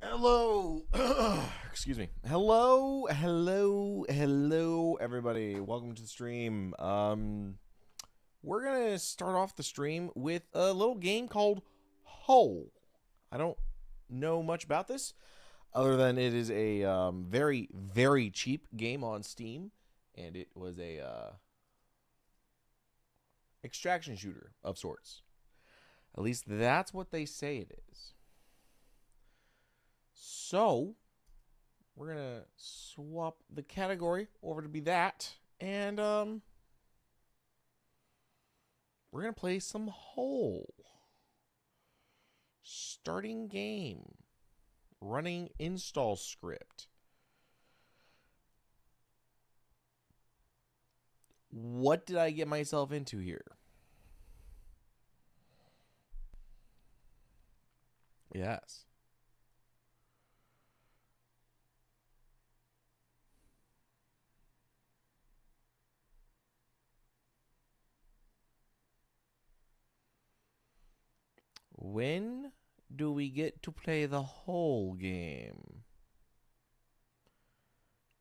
Hello. Excuse me. Hello, everybody. Welcome to the stream. We're gonna start off the stream with a little game called Hole. I don't know much about this, other than it is a very, very cheap game on Steam, and it was a extraction shooter of sorts. At least that's what they say it is. So, we're going to swap the category over to be that. And, we're going to play some Hole. Starting game. Running install script. What did I get myself into here? Yes. When do we get to play the whole game?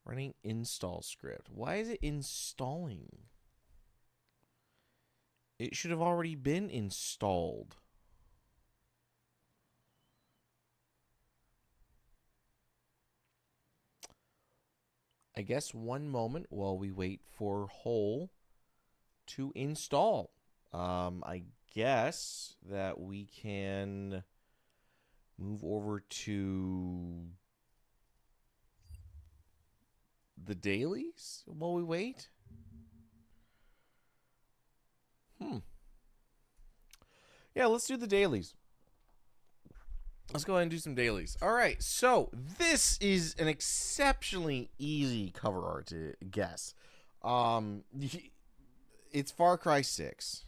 Running install script. Why is it installing? It should have already been installed. I guess one moment while we wait for Hole to install. I guess that we can move over to the dailies while we wait. Yeah, let's do the dailies. Let's go ahead and do some dailies. All right, so this is an exceptionally easy cover art to guess. It's Far Cry 6.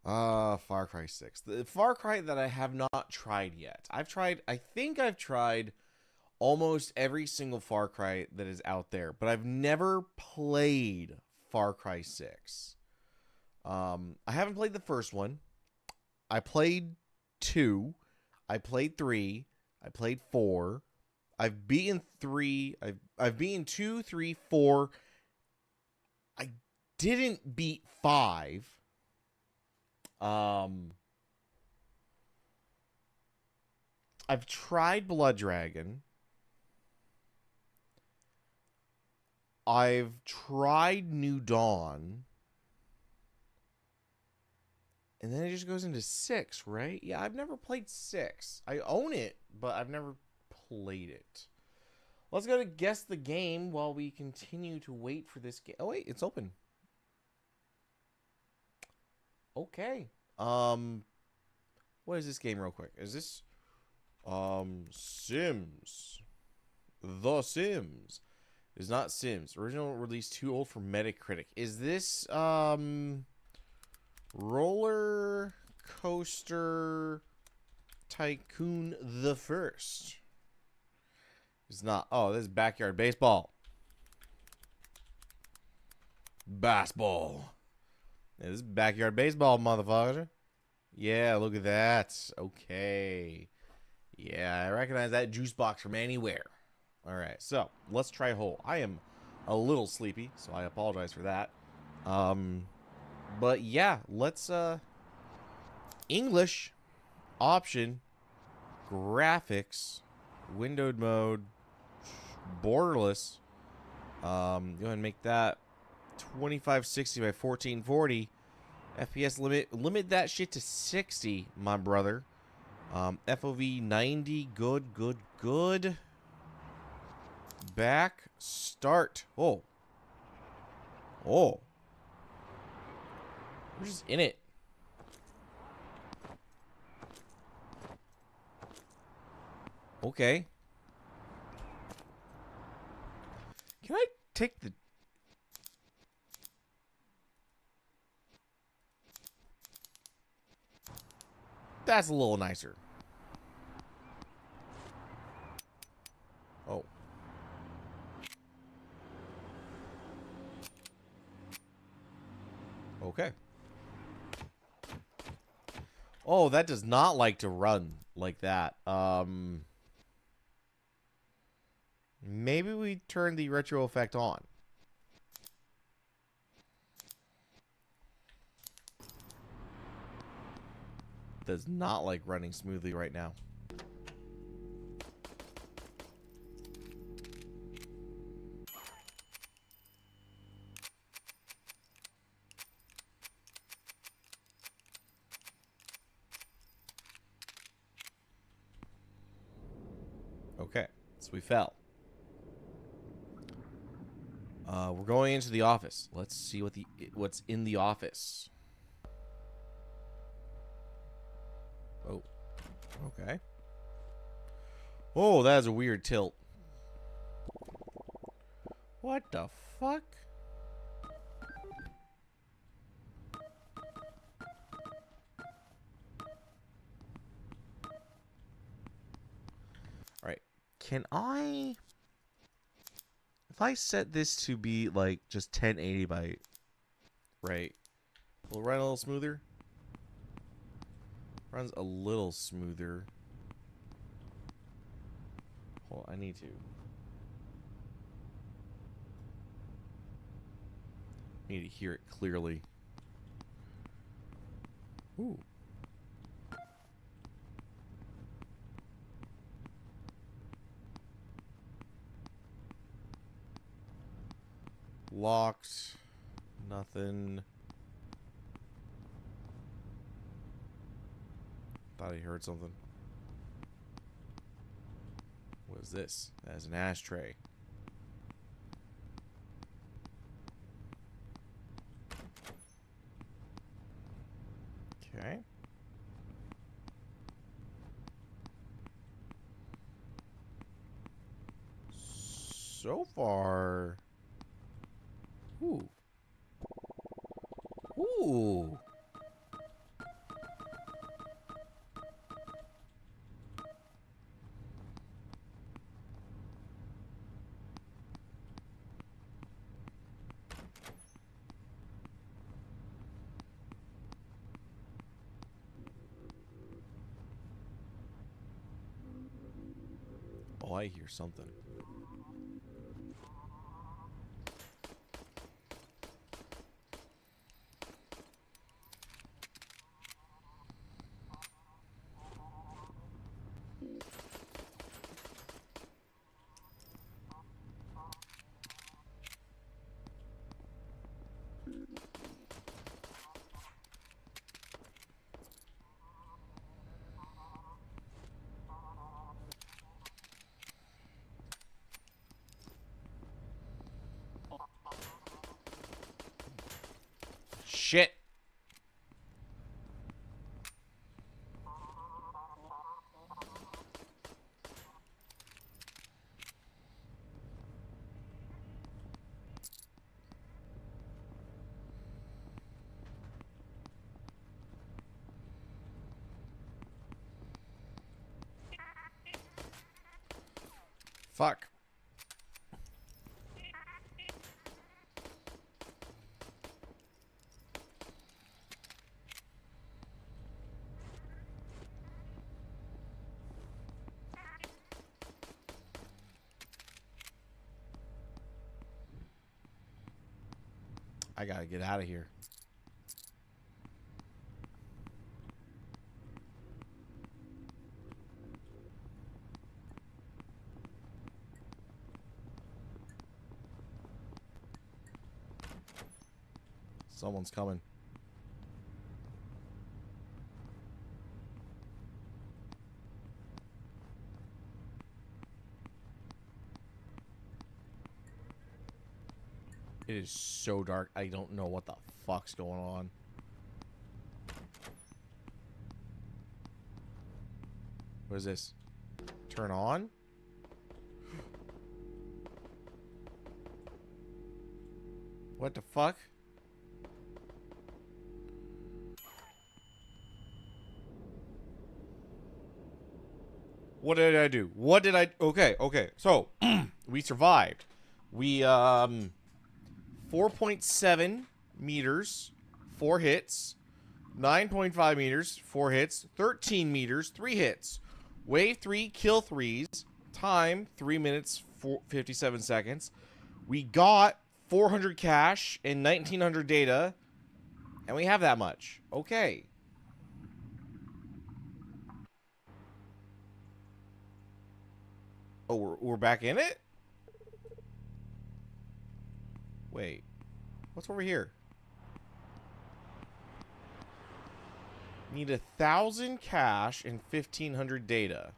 Far Cry 6. The Far Cry that I have not tried yet. I think I've tried almost every single Far Cry that is out there, but I've never played Far Cry 6. I haven't played the first one. I played 2. I played 3. I played 4. I've beaten 3. I've beaten 2, 3, 4. I didn't beat 5. I've tried Blood Dragon. I've tried New Dawn. And then it just goes into 6, right? Yeah, I've never played 6. I own it, but I've never played it. Let's go to guess the game while we continue to wait for this game. Oh, wait, it's open. Okay. What is this game real quick? Is this Sims? The Sims. It's not Sims. Original release too old for Metacritic. Is this Roller Coaster Tycoon the First? It's not. Oh, this is Backyard Baseball. Baseball. Yeah, this is Backyard Baseball, motherfucker. Yeah, look at that. Okay. Yeah, I recognize that juice box from anywhere. All right, so let's try Hole. I am a little sleepy, so I apologize for that. But yeah, let's English option, graphics, windowed mode, borderless. Go ahead and make that 2560 by 1440. FPS limit that shit to 60, my brother. FOV 90, good. Back, start. Oh. We're just in it. Okay. Can I take the... That's a little nicer. Oh. Okay. Oh, that does not like to run like that. Maybe we turn the retro effect on. Does not like running smoothly right now. Okay, so we fell. We're going into the office. Let's see what's in the office. Oh, okay. Oh, that is a weird tilt. What the fuck? All right, can I? If I set this to be like just 1080 by, right, will it run a little smoother? Runs a little smoother. Hold on, I need to. Need to hear it clearly. Ooh. Locked. Nothing. Thought I heard something. What is this? That is an ashtray. Okay. So far. Ooh. Ooh. Oh, I hear something. Shit. Fuck. I gotta get out of here. Someone's coming. It is so dark. I don't know what the fuck's going on. What is this? Turn on? What the fuck? What did I do? What did I... Okay, okay. So, we survived. We, 4.7 meters, 4 hits. 9.5 meters, 4 hits. 13 meters, 3 hits. Wave 3, kill 3s. Time, 3 minutes, 57 seconds. We got 400 cash and 1900 data. And we have that much. Okay. Oh, we're back in it? Wait. What's over here? Need 1,000 cash and 1,500 data.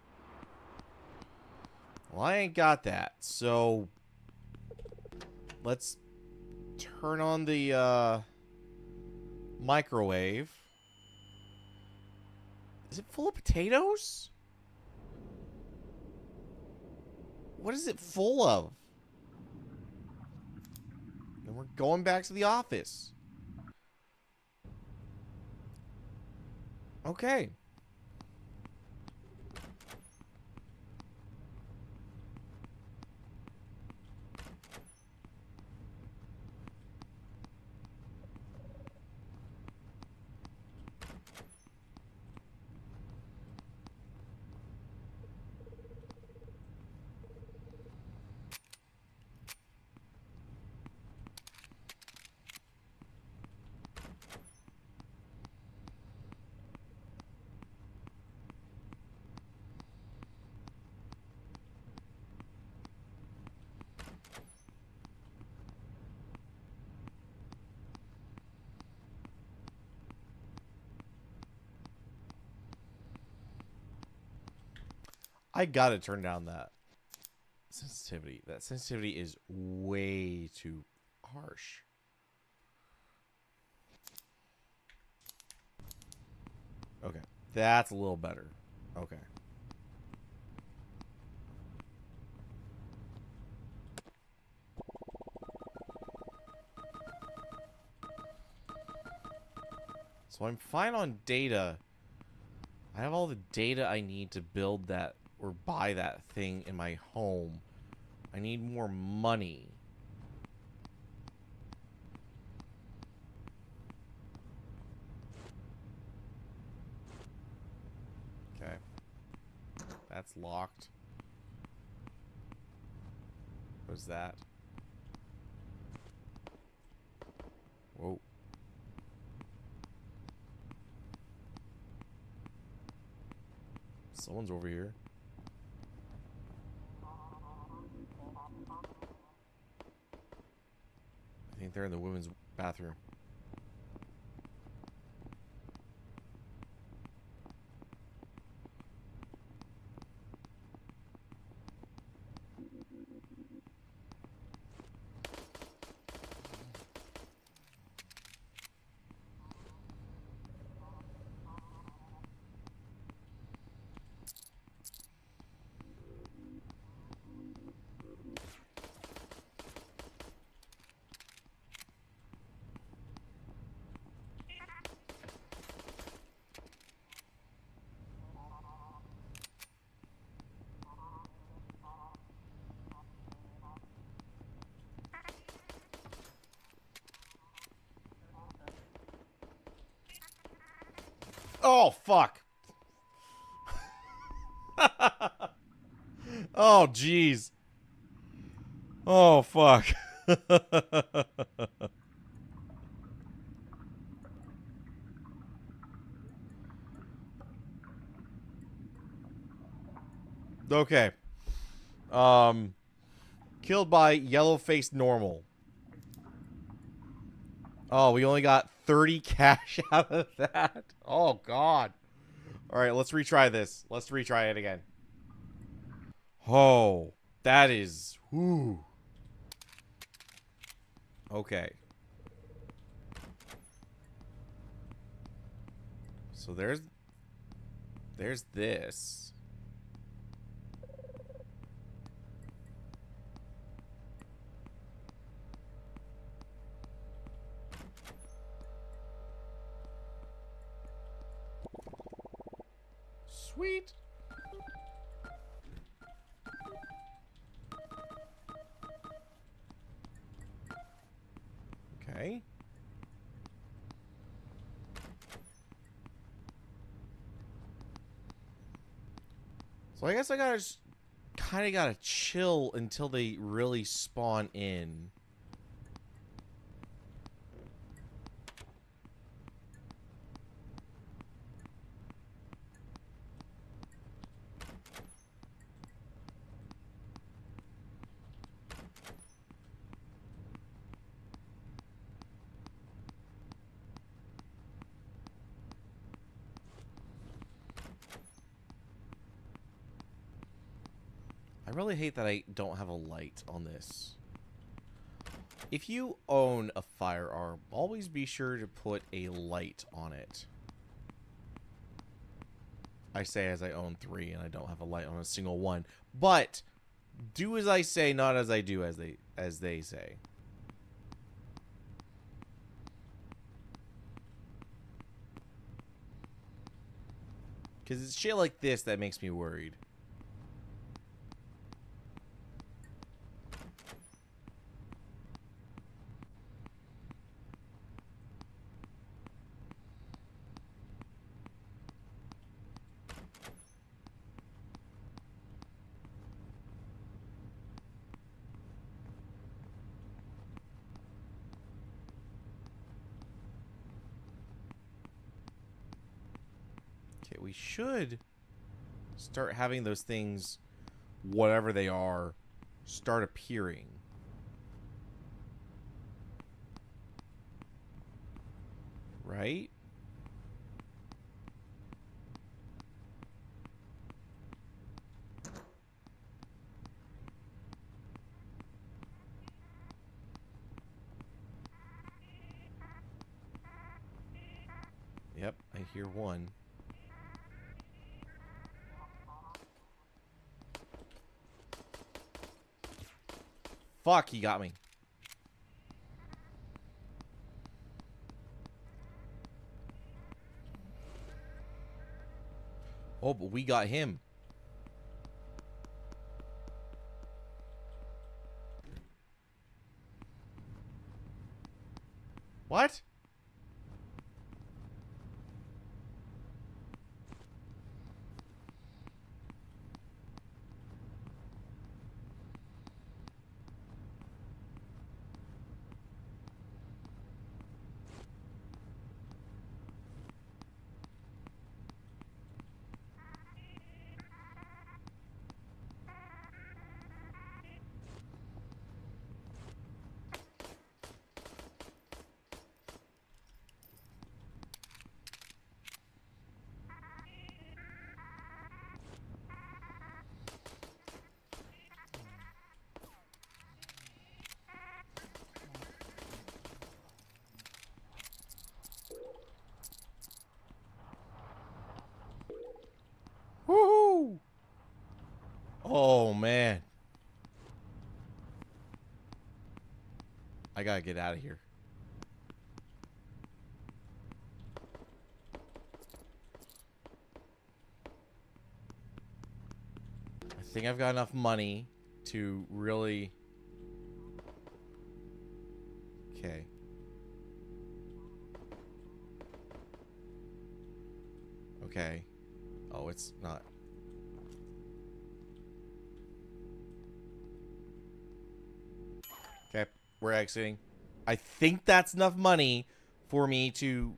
Well, I ain't got that. So, let's turn on the, microwave. Is it full of potatoes? What is it full of? And we're going back to the office. Okay. I gotta turn down that sensitivity. That sensitivity is way too harsh. Okay. That's a little better. Okay. So I'm fine on data. I have all the data I need to build that or buy that thing in my home. I need more money. Okay. That's locked. What's that? Whoa. Someone's over here. I think they're in the women's bathroom. Oh, fuck. Oh, jeez. Oh, fuck. Okay. Killed by yellow-faced normal. Oh, we only got 30 cash out of that. Oh, God. All right, let's retry this. Let's retry it again. Oh, that is... Whew. Okay. So there's this. Sweet. So I guess I gotta kind of gotta chill until they really spawn in. I really hate that I don't have a light on this. If you own a firearm, always be sure to put a light on it. I say as I own 3 and I don't have a light on a single one. But do as I say, not as I do, as they say. Because it's shit like this that makes me worried. Okay, we should start having those things, whatever they are, start appearing. Right? Yep, I hear one. Fuck, he got me. Oh, but we got him. What? Woohoo! Oh, man. I gotta get out of here. I think I've got enough money to really... Okay. Okay. Oh, it's not. Okay, we're exiting. I think that's enough money for me to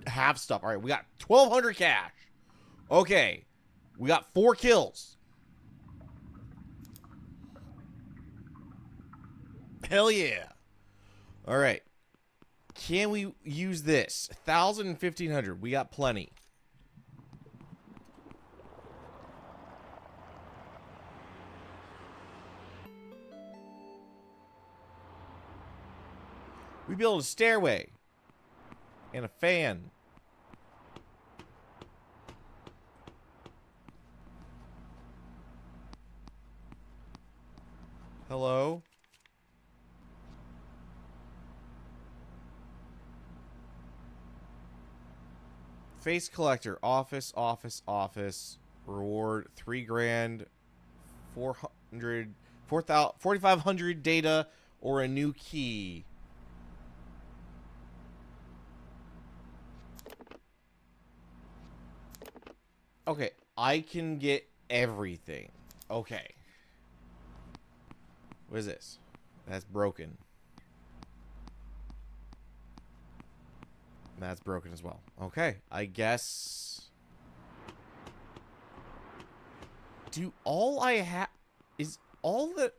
have stuff. All right, we got 1,200 cash. Okay, we got 4 kills. Hell yeah. All right. Can we use this? 1,000 and 1,500. We got plenty. We built a stairway. And a fan. Hello? Face collector. Office, office, office. Reward 3 grand. 400, 4,500 data or a new key. Okay, I can get everything. Okay. What is this? That's broken. That's broken as well. Okay. I guess... Do all I have... Is all the...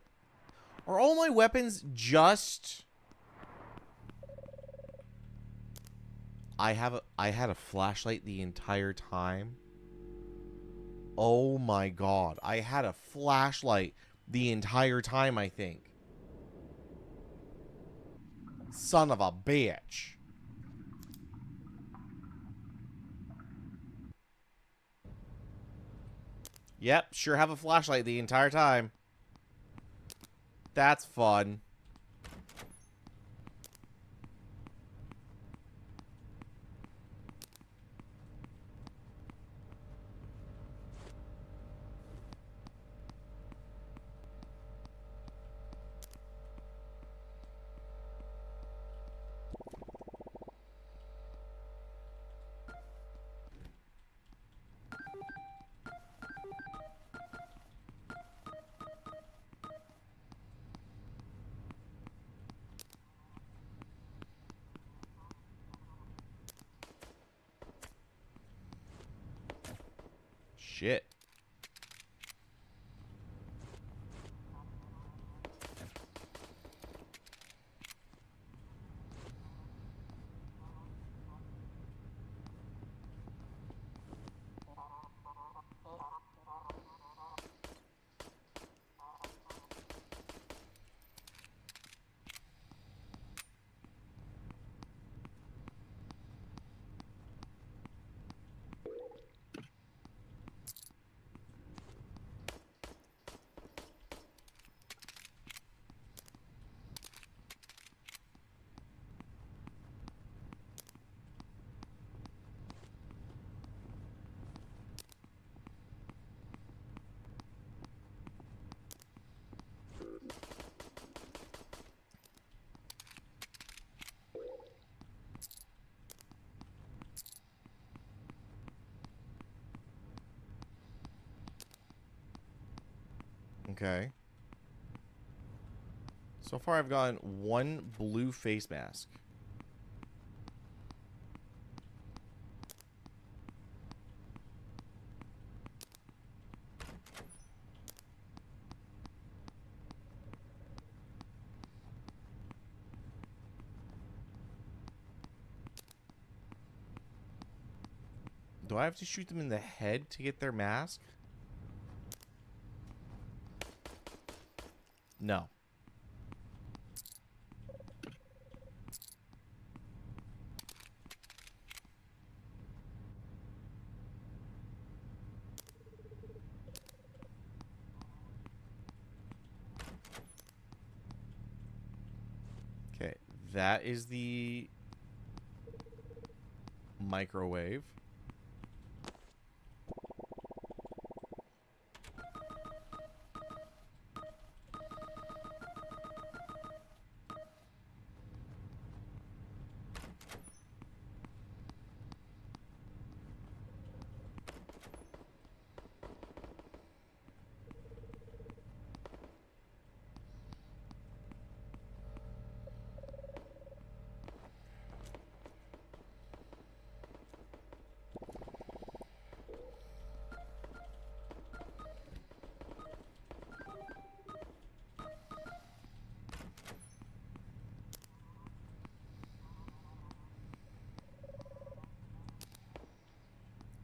Are all my weapons just... I had a flashlight the entire time. Oh my god. I had a flashlight the entire time, I think. Son of a bitch. Yep, sure have a flashlight the entire time. That's fun. Shit. Okay. So far I've gotten one blue face mask. Do I have to shoot them in the head to get their mask? No. Okay, that is the microwave.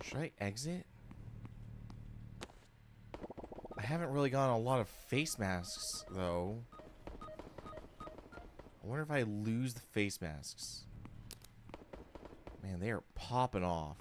Should I exit? I haven't really gotten a lot of face masks, though. I wonder if I lose the face masks. Man, they are popping off.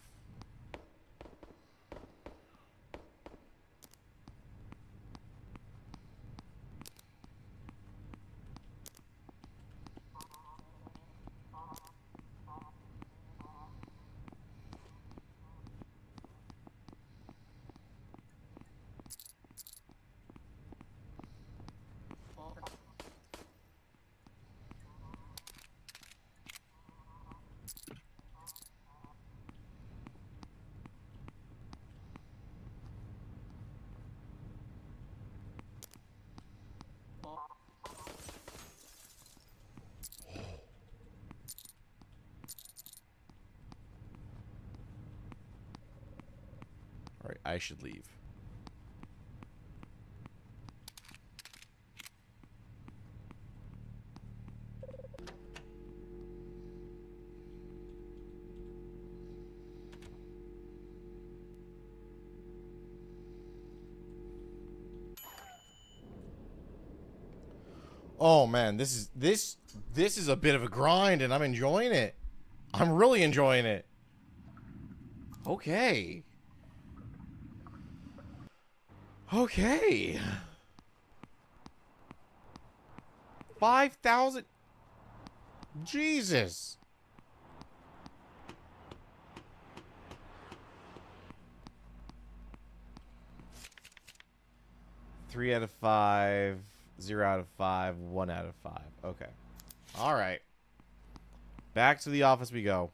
I should leave. Oh man, this is a bit of a grind, and I'm enjoying it. I'm really enjoying it. Okay. Okay. 5,000. Jesus. 3 out of 5, 0 out of 5, 1 out of 5. Okay. All right. Back to the office we go.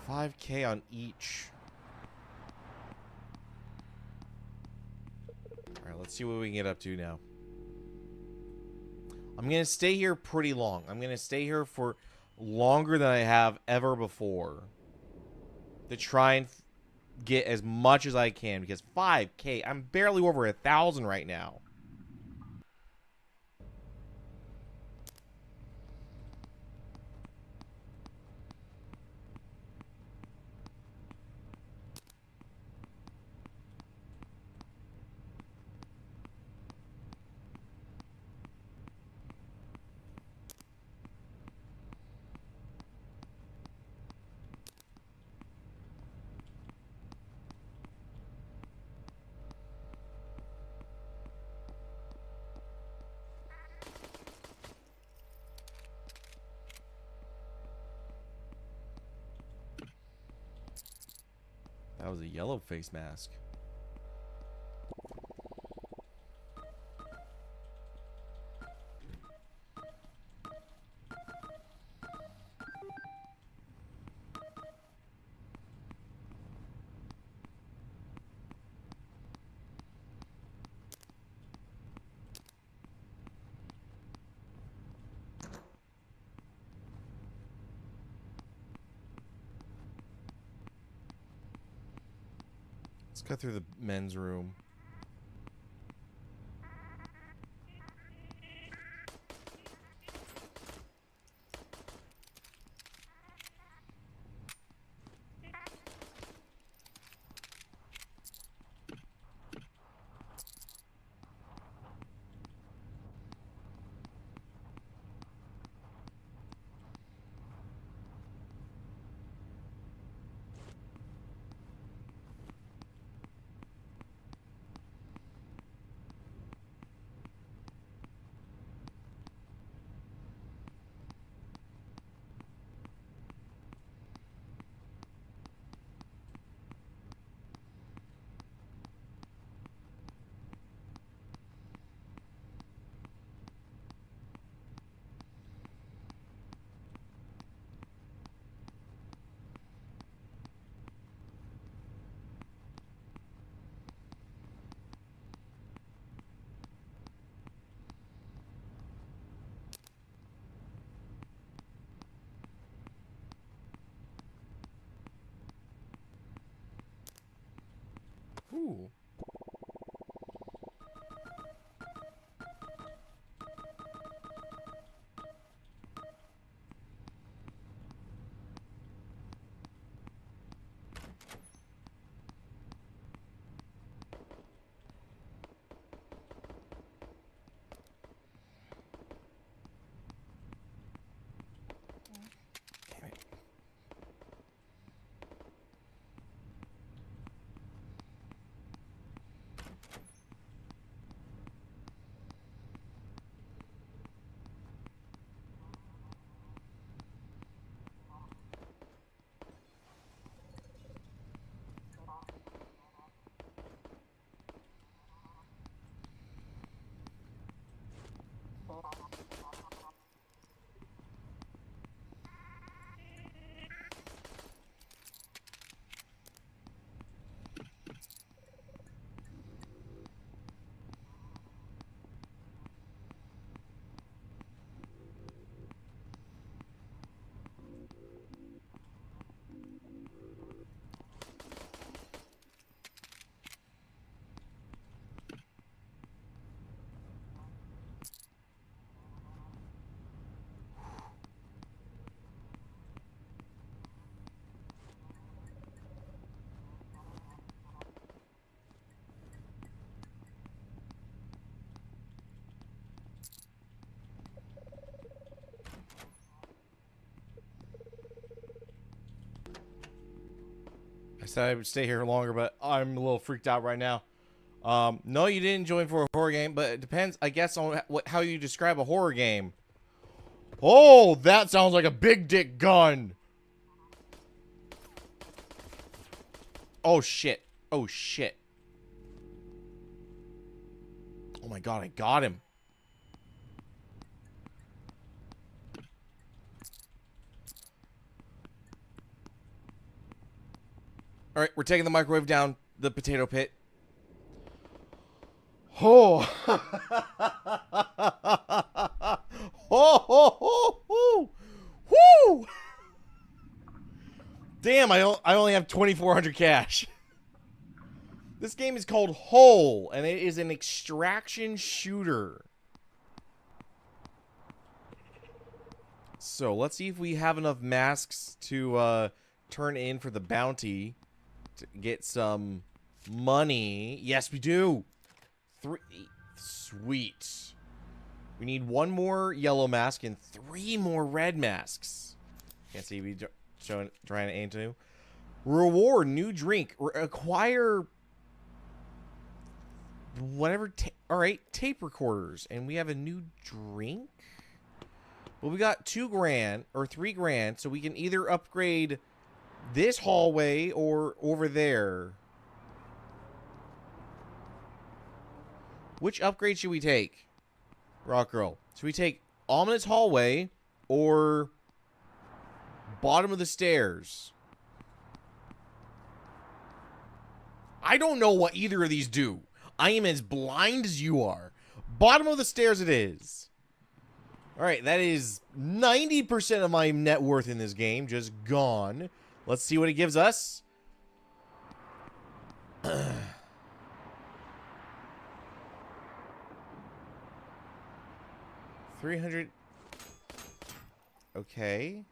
$5K on each. All right, let's see what we can get up to now. I'm going to stay here pretty long. I'm going to stay here for longer than I have ever before to try and get as much as I can, because 5K, I'm barely over 1,000 right now. That was a yellow face mask. Let's go through the men's room. said I would stay here longer, but I'm a little freaked out right now. No, you didn't join for a horror game, but it depends, I guess, on how you describe a horror game. Oh, that sounds like a big dick gun. Oh, shit. Oh, shit. Oh, my God, I got him. All right, we're taking the microwave down the potato pit. Oh. Oh, oh, oh, oh. Woo! Damn, I only have 2,400 cash. This game is called Hole, and it is an extraction shooter. So, let's see if we have enough masks to turn in for the bounty to get some money. Yes, we do. 3. Sweet. We need 1 more yellow mask and 3 more red masks. Can't see me trying to aim to. Reward, new drink. Acquire whatever. Alright, tape recorders. And we have a new drink? Well, we got 2 grand or 3 grand, so we can either upgrade this hallway or over there. Which upgrade should we take? Rock Girl. Should we take Ominous Hallway or bottom of the stairs? I don't know what either of these do. I am as blind as you are. Bottom of the stairs it is. Alright, that is 90% of my net worth in this game just gone. Let's see what it gives us. 300. Okay.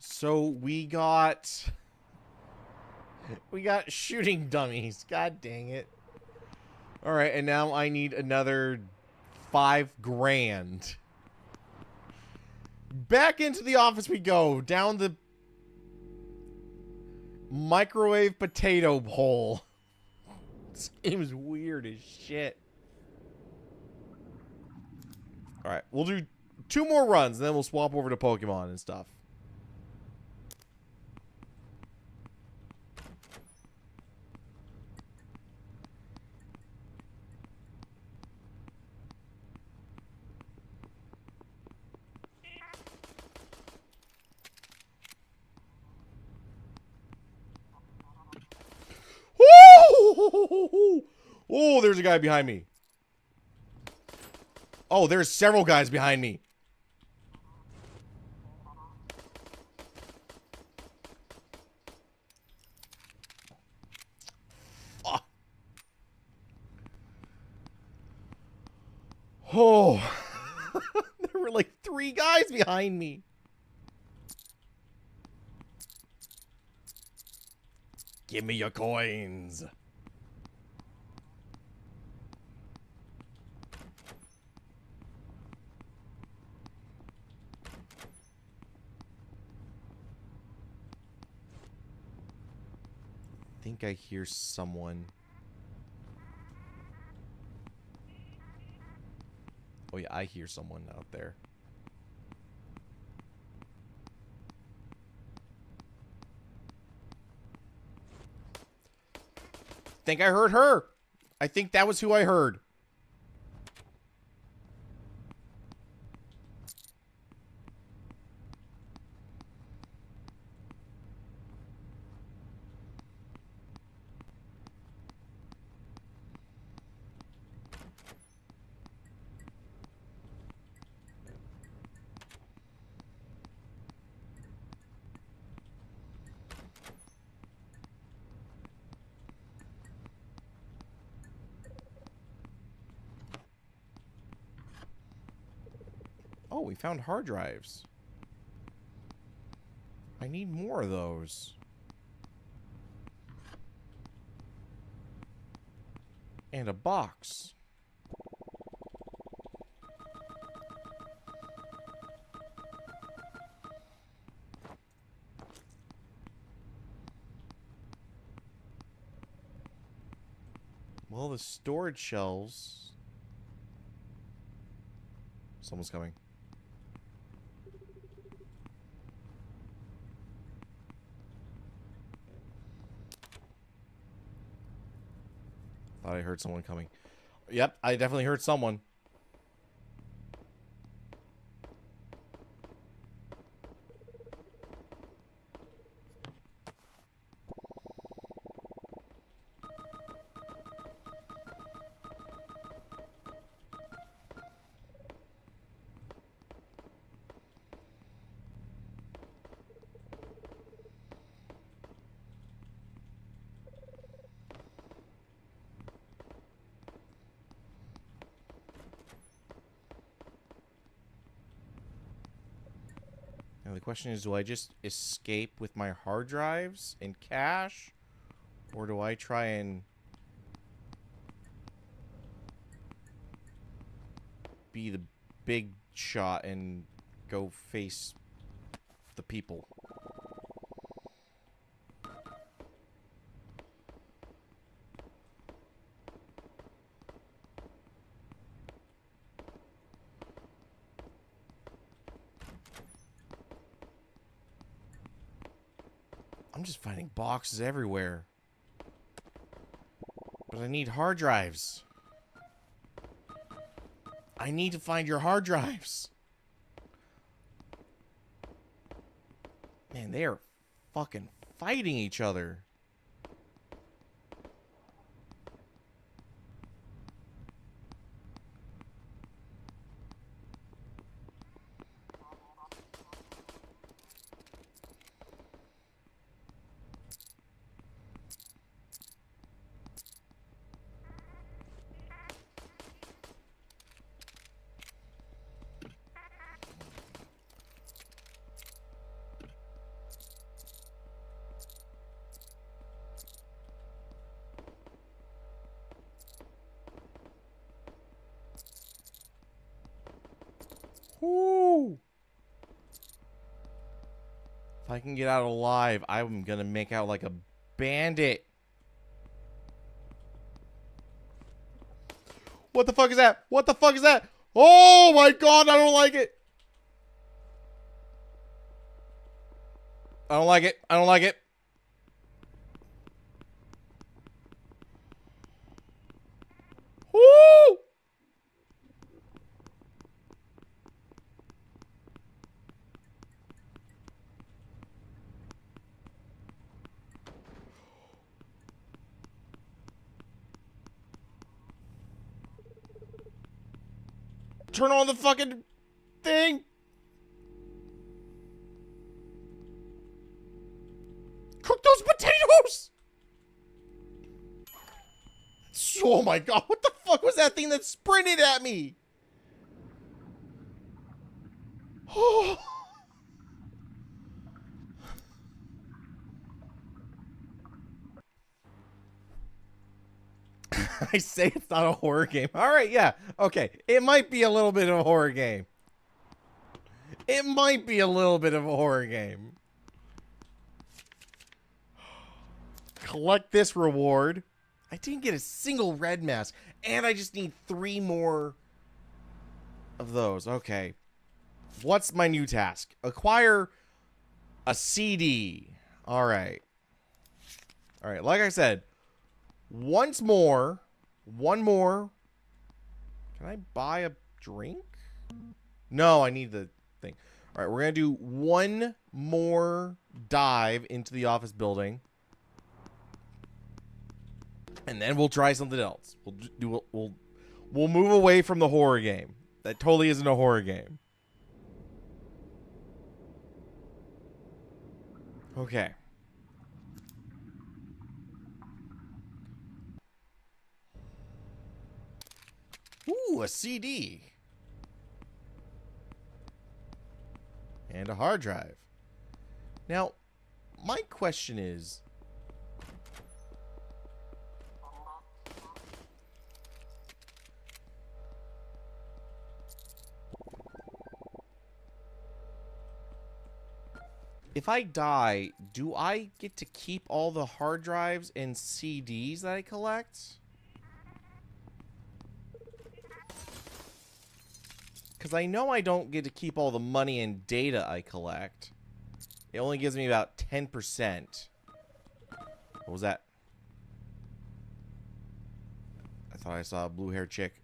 So we got shooting dummies. God dang it. All right, and now I need another 5 grand. Back into the office we go, down the microwave potato hole. This game is weird as shit. Alright, we'll do 2 more runs, and then we'll swap over to Pokemon and stuff. Oh, there's a guy behind me. Oh, there's several guys behind me. Oh. There were like 3 guys behind me. Give me your coins. I think I hear someone. Oh yeah, I hear someone out there. Think I heard her. I think that was who I heard. Oh, we found hard drives. I need more of those. And a box. Well, the storage shelves... Someone's coming. Thought I heard someone coming. Yep, I definitely heard someone. Now the question is, do I just escape with my hard drives and cash? Or do I try and be the big shot and go face the people? I'm just finding boxes everywhere. But I need hard drives. I need to find your hard drives. Man, they are fucking fighting each other. Woo! If I can get out alive, I'm gonna make out like a bandit. What the fuck is that? What the fuck is that? Oh my god, I don't like it. I don't like it. I don't like it. Woo! Turn on the fucking thing. Cook those potatoes. Oh my god, what the fuck was that thing that sprinted at me? Oh. I say it's not a horror game. All right, yeah. Okay. It might be a little bit of a horror game. It might be a little bit of a horror game. Collect this reward. I didn't get a single red mask. And I just need 3 more of those. Okay. What's my new task? Acquire a CD. All right. All right. Like I said, one more. Can I buy a drink? No, I need the thing. All right, we're going to do one more dive into the office building. And then we'll try something else. We'll move away from the horror game. That totally isn't a horror game. Okay. Ooh, a CD. And a hard drive. Now, my question is... If I die, do I get to keep all the hard drives and CDs that I collect? Because I know I don't get to keep all the money and data I collect. It only gives me about 10%. What was that? I thought I saw a blue-haired chick.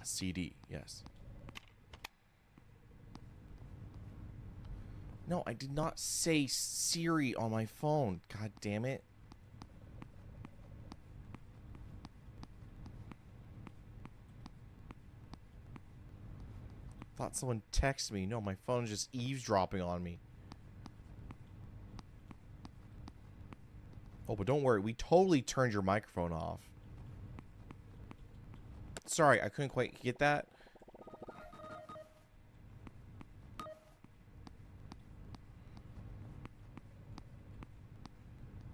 CD, yes. No, I did not say Siri on my phone. God damn it. Thought someone texted me. No, my phone's just eavesdropping on me. Oh, but don't worry. We totally turned your microphone off. Sorry, I couldn't quite get that.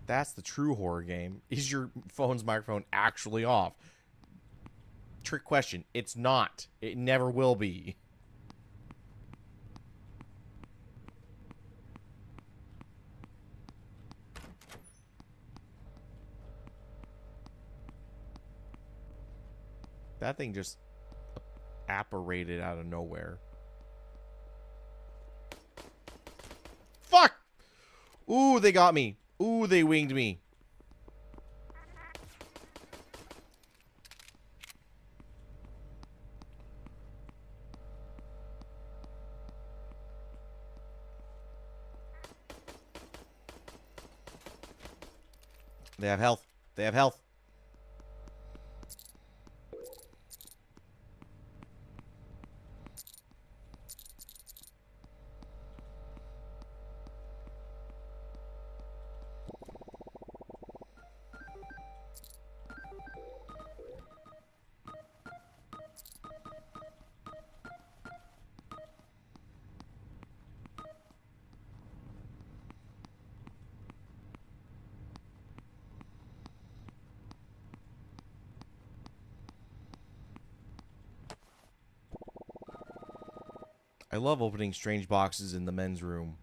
That's the true horror game. Is your phone's microphone actually off? Trick question. It's not. It never will be. That thing just apparated out of nowhere. Fuck! Ooh, they got me. Ooh, they winged me. They have health. They have health. I love opening strange boxes in the men's room.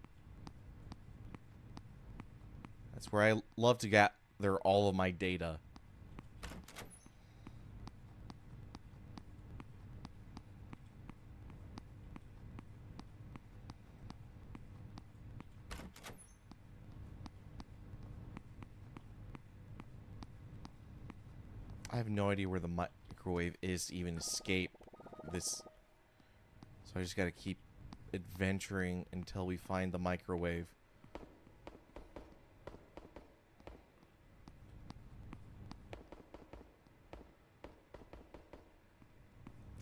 That's where I love to gather all of my data. I have no idea where the microwave is to even escape this. So I just gotta keep adventuring until we find the microwave.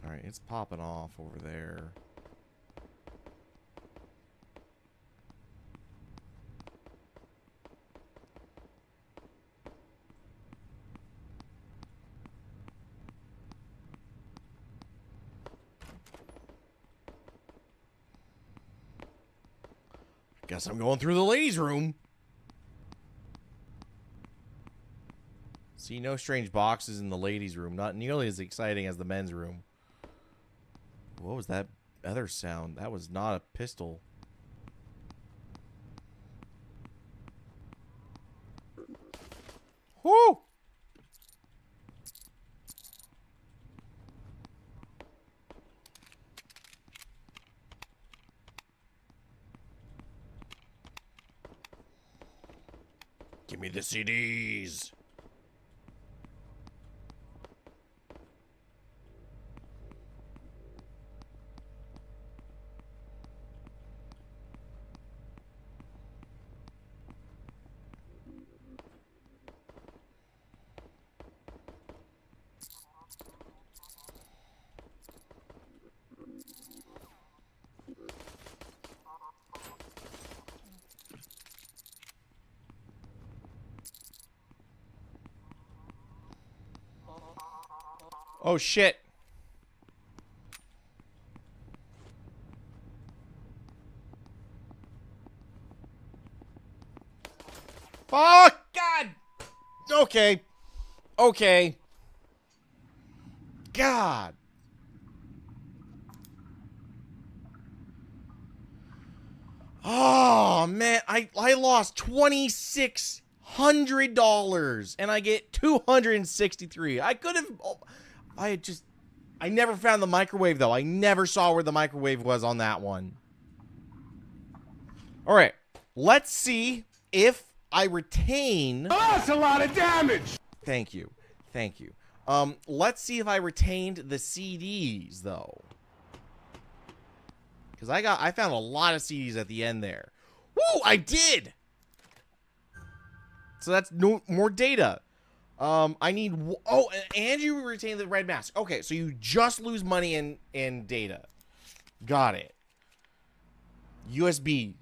Alright, it's popping off over there. Guess I'm going through the ladies' room. See, no strange boxes in the ladies' room. Not nearly as exciting as the men's room. What was that other sound? That was not a pistol. Whoo! Give me the CDs. Oh shit. Okay. Okay. God. Oh man, I lost $2,600 and I get 263. I could have I never found the microwave though. I never saw where the microwave was on that one. All right. Let's see if I retain. Oh, that's a lot of damage. Thank you. Thank you. Let's see if I retained the CDs though. Cuz I found a lot of CDs at the end there. Woo, I did. So that's more data. I need and you retain the red mask. Okay, so you just lose money in data. Got it. USB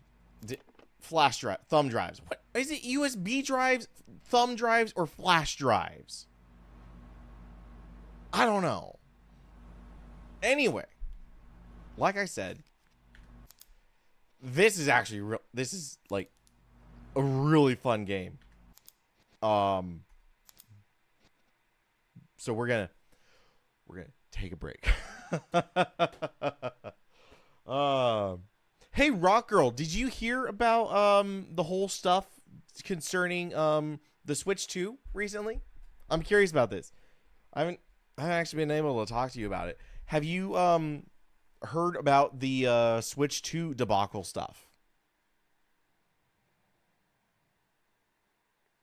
flash drive, thumb drives. What is it? USB drives, thumb drives, or flash drives? I don't know. Anyway, like I said, this is actually this is like a really fun game. So we're gonna take a break. Hey, Rock Girl, did you hear about the whole stuff concerning the Switch 2 recently? I'm curious about this. I haven't actually been able to talk to you about it. Have you heard about the Switch 2 debacle stuff?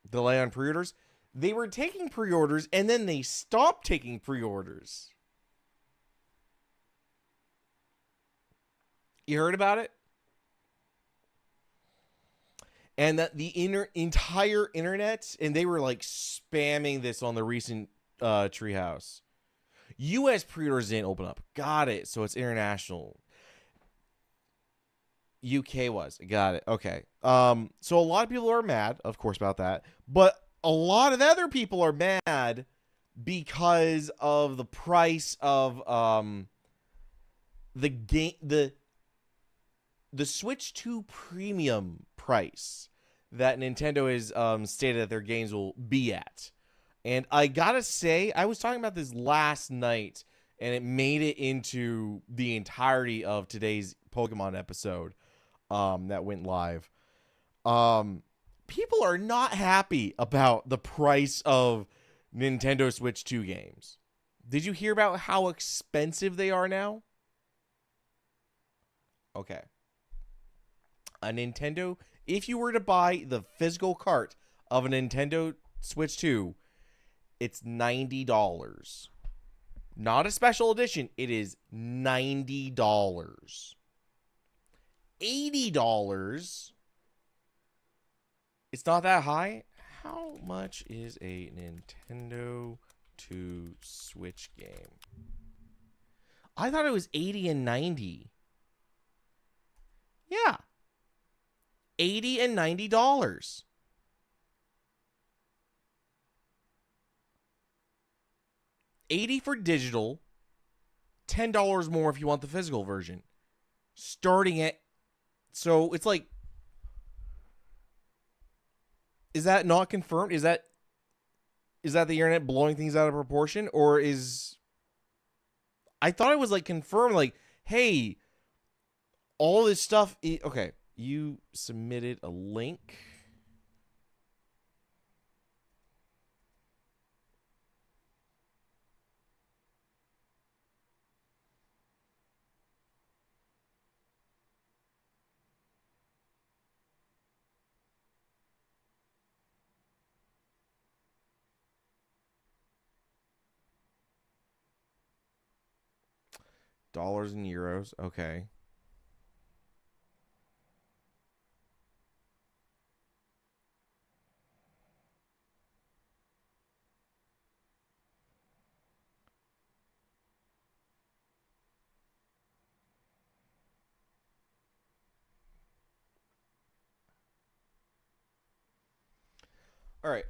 Delay on pre-orders? They were taking pre-orders and then they stopped taking pre-orders. You heard about it? And that the entire internet, and they were like spamming this on the recent Treehouse. US pre-orders didn't open up. Got it. So it's international. UK was. Got it. Okay. So a lot of people are mad, of course, about that. But a lot of other people are mad because of the price of the game, the Switch 2 premium price that Nintendo has stated that their games will be at. And I gotta say, I was talking about this last night, and it made it into the entirety of today's Pokemon episode that went live. People are not happy about the price of Nintendo Switch 2 games. Did you hear about how expensive they are now? Okay. A Nintendo, if you were to buy the physical cart of a Nintendo Switch 2, it's $90. Not a special edition. It is $90. $80. It's not that high. How much is a Nintendo 2 Switch game? I thought it was 80 and 90. Yeah. $80 and $90. $80 for digital, $10 more if you want the physical version. Starting at, so it's like, is that not confirmed? Is that the internet blowing things out of proportion, or is, I thought it was like confirmed, like, hey, all this stuff, okay, you submitted a link. Dollars and euros, okay. All right.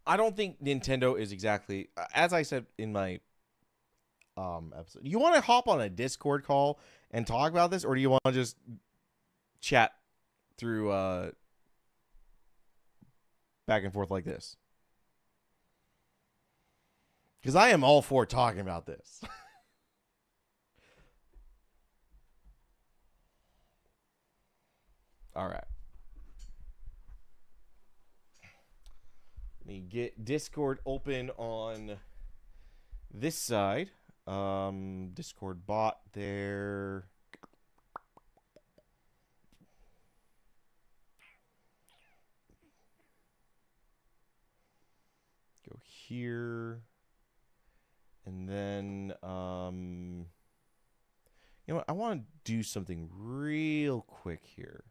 I don't think Nintendo is exactly, as I said in my episode. You want to hop on a Discord call and talk about this, or do you want to just chat through back and forth like this. Because I am all for talking about this. All right. Let me get Discord open on this side. Discord bot there. Go here. And then, you know what? I want to do something real quick here.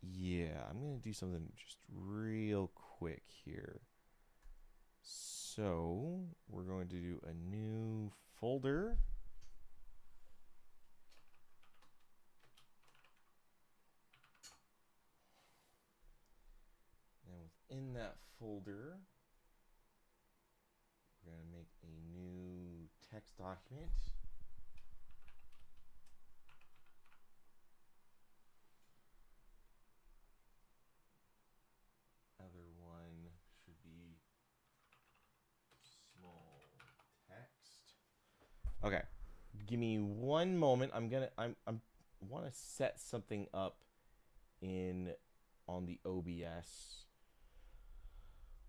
Yeah, I'm going to do something just real quick here. So, we're going to do a new folder. And within that folder, we're going to make a new text document. Other one should be small text. Okay. Give me one moment. I'm want to set something up on the OBS.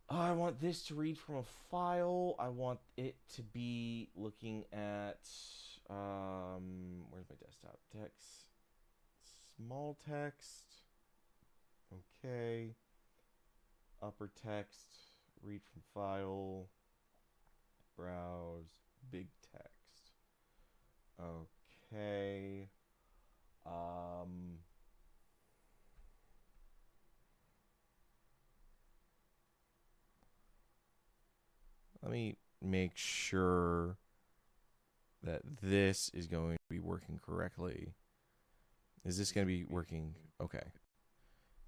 I want this to read from a file. I want it to be looking at where's my desktop? Text. Small text. Okay. Upper text. Read from file. Browse. Big text. Okay. Let me make sure that this is going to be working correctly. Is this going to be working? Okay.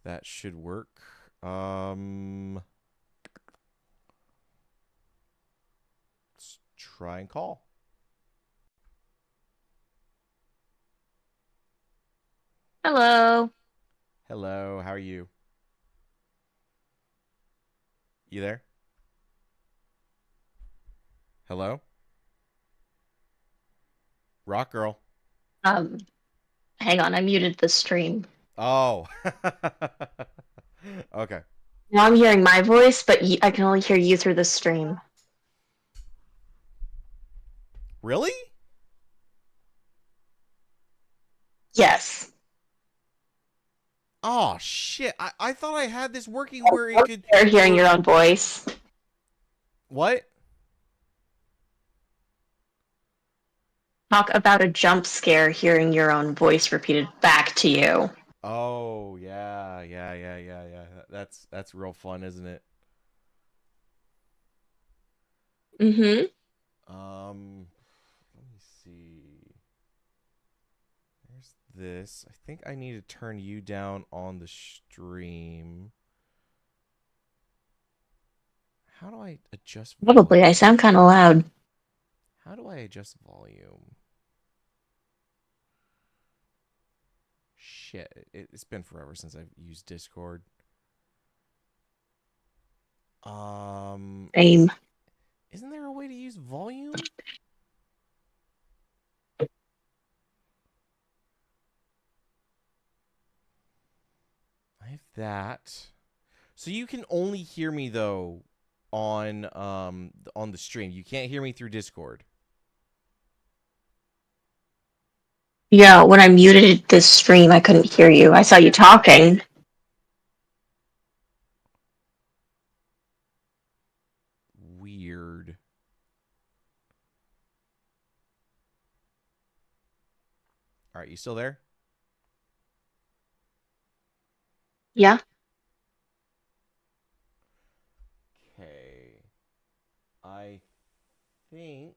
That should work. Let's try and call. Hello. Hello, how are you? You there? Hello? Rock girl. Hang on, I muted the stream. Oh. Okay. Now I'm hearing my voice, but I can only hear you through the stream. Really? Yes. Oh, shit. I thought I had this working where it could... You're hearing your own voice. What? Talk about a jump scare hearing your own voice repeated back to you. Oh, yeah. That's real fun, isn't it? Mm-hmm. Let me see. There's this. I think I need to turn you down on the stream. How do I adjust volume? Probably. I sound kind of loud. How do I adjust volume? Shit. It's been forever since I've used Discord. Same. Isn't there a way to use volume? I have that. So you can only hear me though on the stream. You can't hear me through Discord. Yeah, when I muted the stream, I couldn't hear you. I saw you talking. Weird. All right, you still there? Yeah. Okay. I think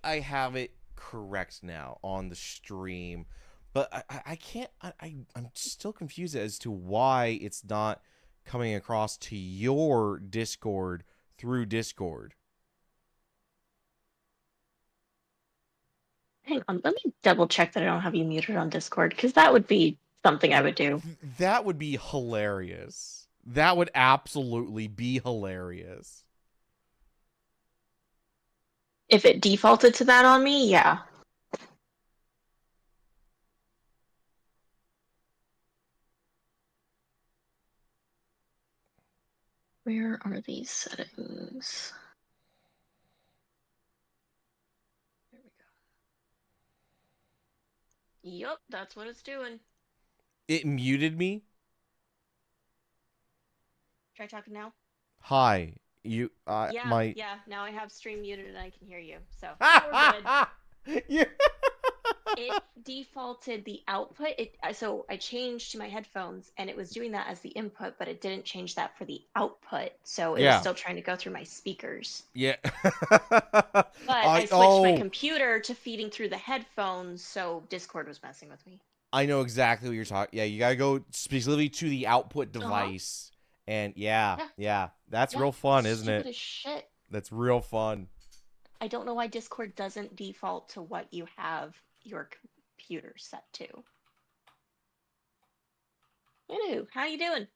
I have it correct now on the stream, but I can't. I'm still confused as to why it's not coming across to your Discord through Discord. Hang on, let me double check that I don't have you muted on Discord, because that would be something I would do. That would be hilarious. That would absolutely be hilarious. If it defaulted to that on me, yeah. Where are these settings? There we go. Yup, that's what it's doing. It muted me. Try talking now. Hi. You Yeah, now I have stream muted and I can hear you. So we're good. Yeah. It defaulted the output. So I changed to my headphones and it was doing that as the input, but it didn't change that for the output. So it was Yeah. still trying to go through my speakers. Yeah. But I switched my oh, computer to feeding through the headphones, so Discord was messing with me. I know exactly what you're talking. Yeah, you gotta go specifically to the output device, and yeah, that's real fun, isn't Stupid it? as shit. That's real fun. I don't know why Discord doesn't default to what you have your computer set to. Hello, how you doing?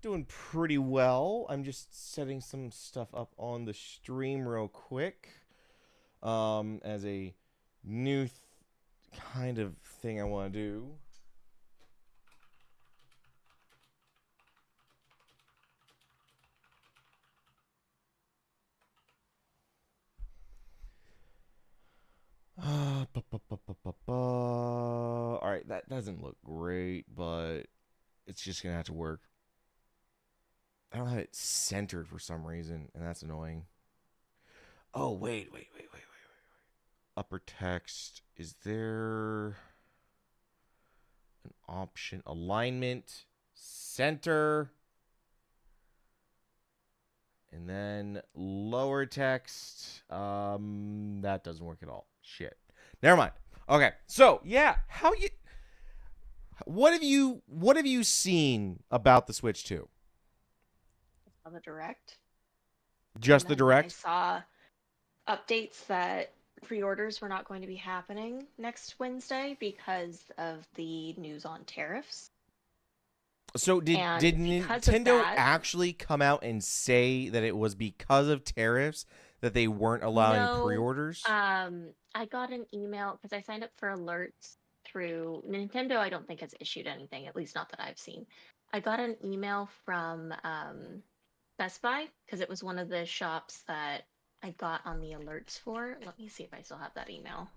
Doing pretty well. I'm just setting some stuff up on the stream real quick, as a new kind of thing I want to do. All right, that doesn't look great, but it's just gonna have to work. I don't have it centered for some reason, and that's annoying. Oh, wait. Upper text. Is there an option? Alignment, center, and then lower text. That doesn't work at all. Shit. Never mind. Okay. So, yeah, what have you seen about the Switch 2? The Direct. Just the Direct? I saw updates that pre-orders were not going to be happening next Wednesday because of the news on tariffs. So did Nintendo actually come out and say that it was because of tariffs that they weren't allowing pre-orders? I got an email because I signed up for alerts through Nintendo. I don't think has issued anything, at least not that I've seen. I got an email from Best Buy because it was one of the shops that I got on the alerts for. Let me see if I still have that email.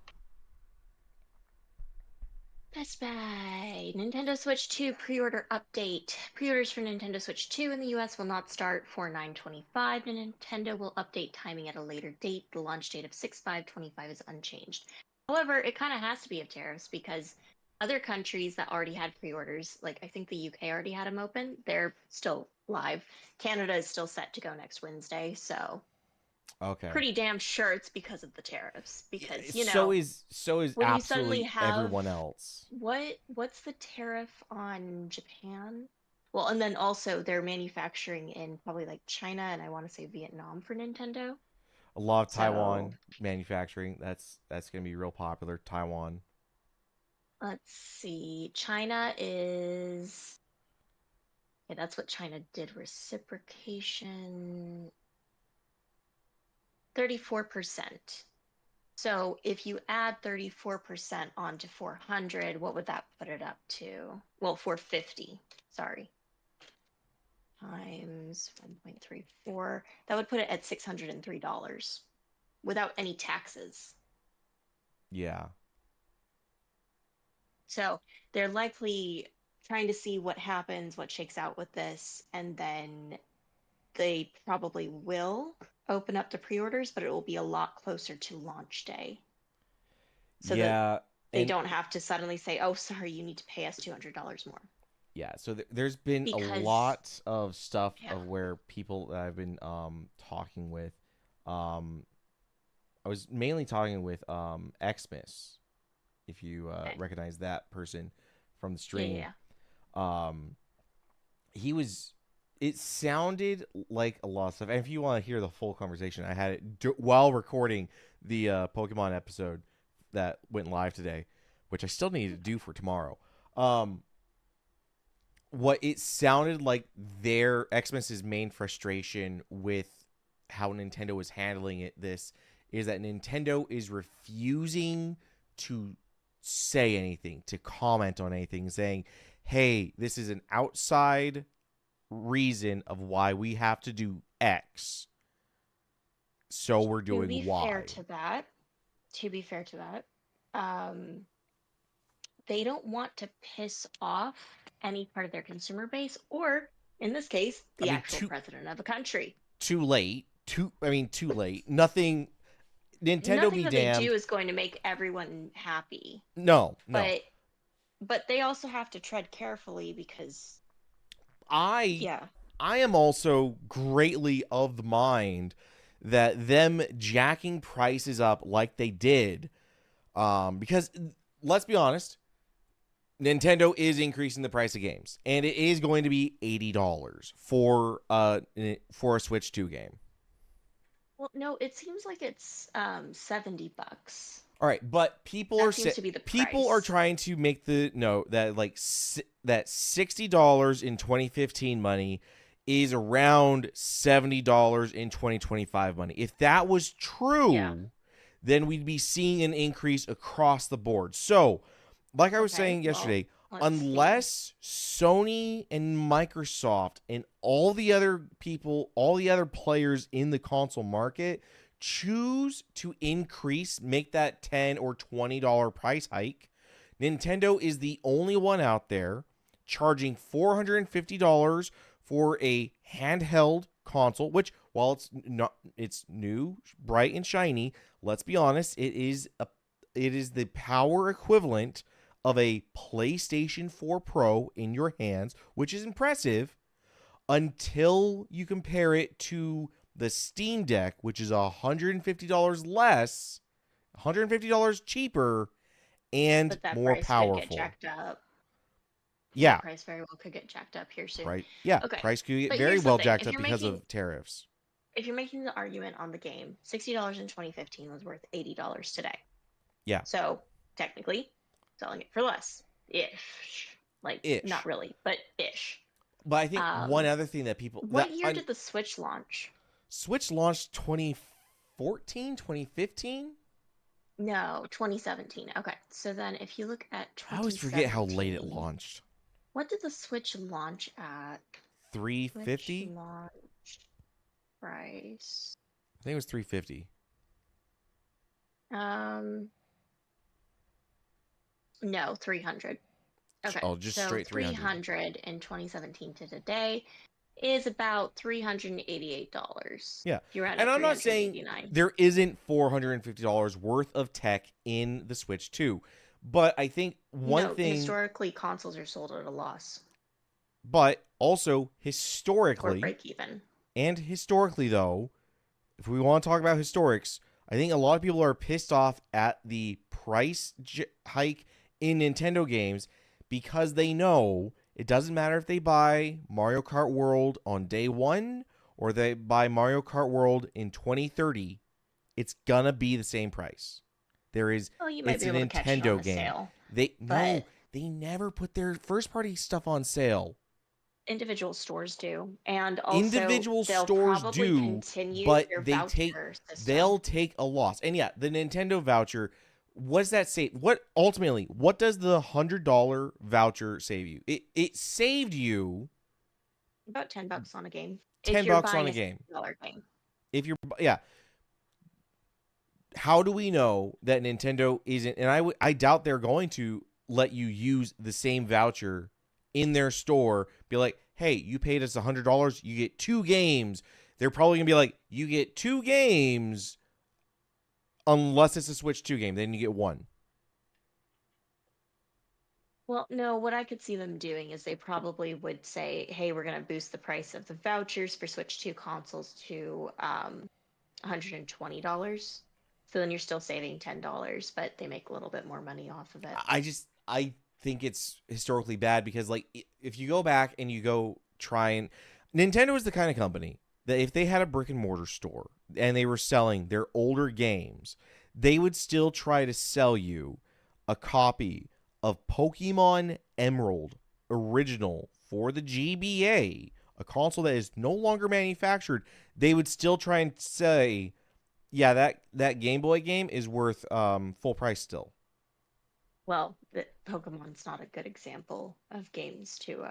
Best Buy. Nintendo Switch 2 pre-order update. Pre-orders for Nintendo Switch 2 in the US will not start for 9/25, and Nintendo will update timing at a later date. The launch date of 6/5/25 is unchanged. However, it kind of has to be of tariffs because other countries that already had pre-orders, like I think the UK already had them open, they're still live. Canada is still set to go next Wednesday, so okay. Pretty damn sure it's because of the tariffs. Because so is absolutely everyone else. What's the tariff on Japan? Well, and then also they're manufacturing in probably like China and I want to say Vietnam for Nintendo. A lot of Taiwan manufacturing. That's gonna be real popular. Taiwan. Let's see. China is. Okay, that's what China did. Reciprocation. 34%. So if you add 34% onto 400, what would that put it up to? Well, 450. Sorry. Times 1.34. That would put it at $603 without any taxes. Yeah. So they're likely trying to see what happens, what shakes out with this, and then they probably will open up the pre-orders, but it will be a lot closer to launch day. So that they don't have to suddenly say, "Oh, sorry, you need to pay us $200 more." Yeah, so there's been a lot of stuff of where people that I've been talking with. I was mainly talking with Xmas, if you recognize that person from the stream. Yeah. It sounded like a lot of stuff. And if you want to hear the full conversation, I had it while recording the Pokemon episode that went live today. which I still need to do for tomorrow. What it sounded like their Xbox's main frustration with how Nintendo is handling this is that Nintendo is refusing to say anything, to comment on anything, saying, hey, this is an outside reason of why we have to do X. So we're doing Y. To be fair to that, they don't want to piss off any part of their consumer base, or in this case, the actual president of the country. Too late. Too late. Nothing Nothing that they do is going to make everyone happy. No. But they also have to tread carefully because I am also greatly of the mind that them jacking prices up like they did, because let's be honest, Nintendo is increasing the price of games, and it is going to be $80 for a Switch 2 game. Well, no, it seems like it's $70. All right, but people are trying to make the note that that $60 in 2015 money is around $70 in 2025 money. If that was true, then we'd be seeing an increase across the board. So, like I was saying yesterday, unless Sony and Microsoft and all the other players in the console market choose to make that $10 or $20 price hike, Nintendo is the only one out there charging $450 for a handheld console, which, while it's new, bright and shiny, let's be honest, it is the power equivalent of a PlayStation 4 Pro in your hands, which is impressive until you compare it to the Steam Deck, which is $150 less, $150 cheaper, and more powerful. Could get jacked up. Yeah. The price very well could get jacked up here soon. Right. Yeah. Okay. Price could get very well jacked up because of tariffs. If you're making the argument on the game, $60 in 2015 was worth $80 today. Yeah. So technically, selling it for less. Ish. Not really, but ish. But I think one other thing that people... What year did the Switch launch? Switch launched 2014, 2015? No, 2017. Okay, so then if you look at 2017... I always forget how late it launched. What did the Switch launch at? $350? Launch price. I think it was $350. No, $300. Okay. Oh, just so straight $300. $300 in 2017 to today is about $388. Yeah. You're at and I'm not saying there isn't $450 worth of tech in the Switch 2, but I think one thing... historically, consoles are sold at a loss. But also, historically... Or break even. And historically, though, if we want to talk about historics, I think a lot of people are pissed off at the price hike in Nintendo games because they know it doesn't matter if they buy Mario Kart World on day one or they buy Mario Kart World in 2030, it's gonna be the same price. It's a Nintendo game. They never put their first party stuff on sale. Individual stores do, and also individual stores do, but they'll take a loss. And yeah, the Nintendo voucher. What does that say? What does the $100 voucher save you? It saved you about $10 on a game. $10 on a game. If you're how do we know that Nintendo isn't? And I doubt they're going to let you use the same voucher in their store. Be like, hey, you paid us $100, you get 2 games. They're probably gonna be like, you get 2 games. Unless it's a Switch 2 game, then you get 1. Well, no, what I could see them doing is they probably would say, hey, we're going to boost the price of the vouchers for Switch 2 consoles to $120. So then you're still saving $10, but they make a little bit more money off of it. I think it's historically bad because, if you go back and you go try and... Nintendo is the kind of company that if they had a brick and mortar store and they were selling their older games, they would still try to sell you a copy of Pokemon Emerald original for the GBA, a console that is no longer manufactured, they would still try and say, yeah, that Game Boy game is worth full price still. Well, Pokemon's not a good example of games to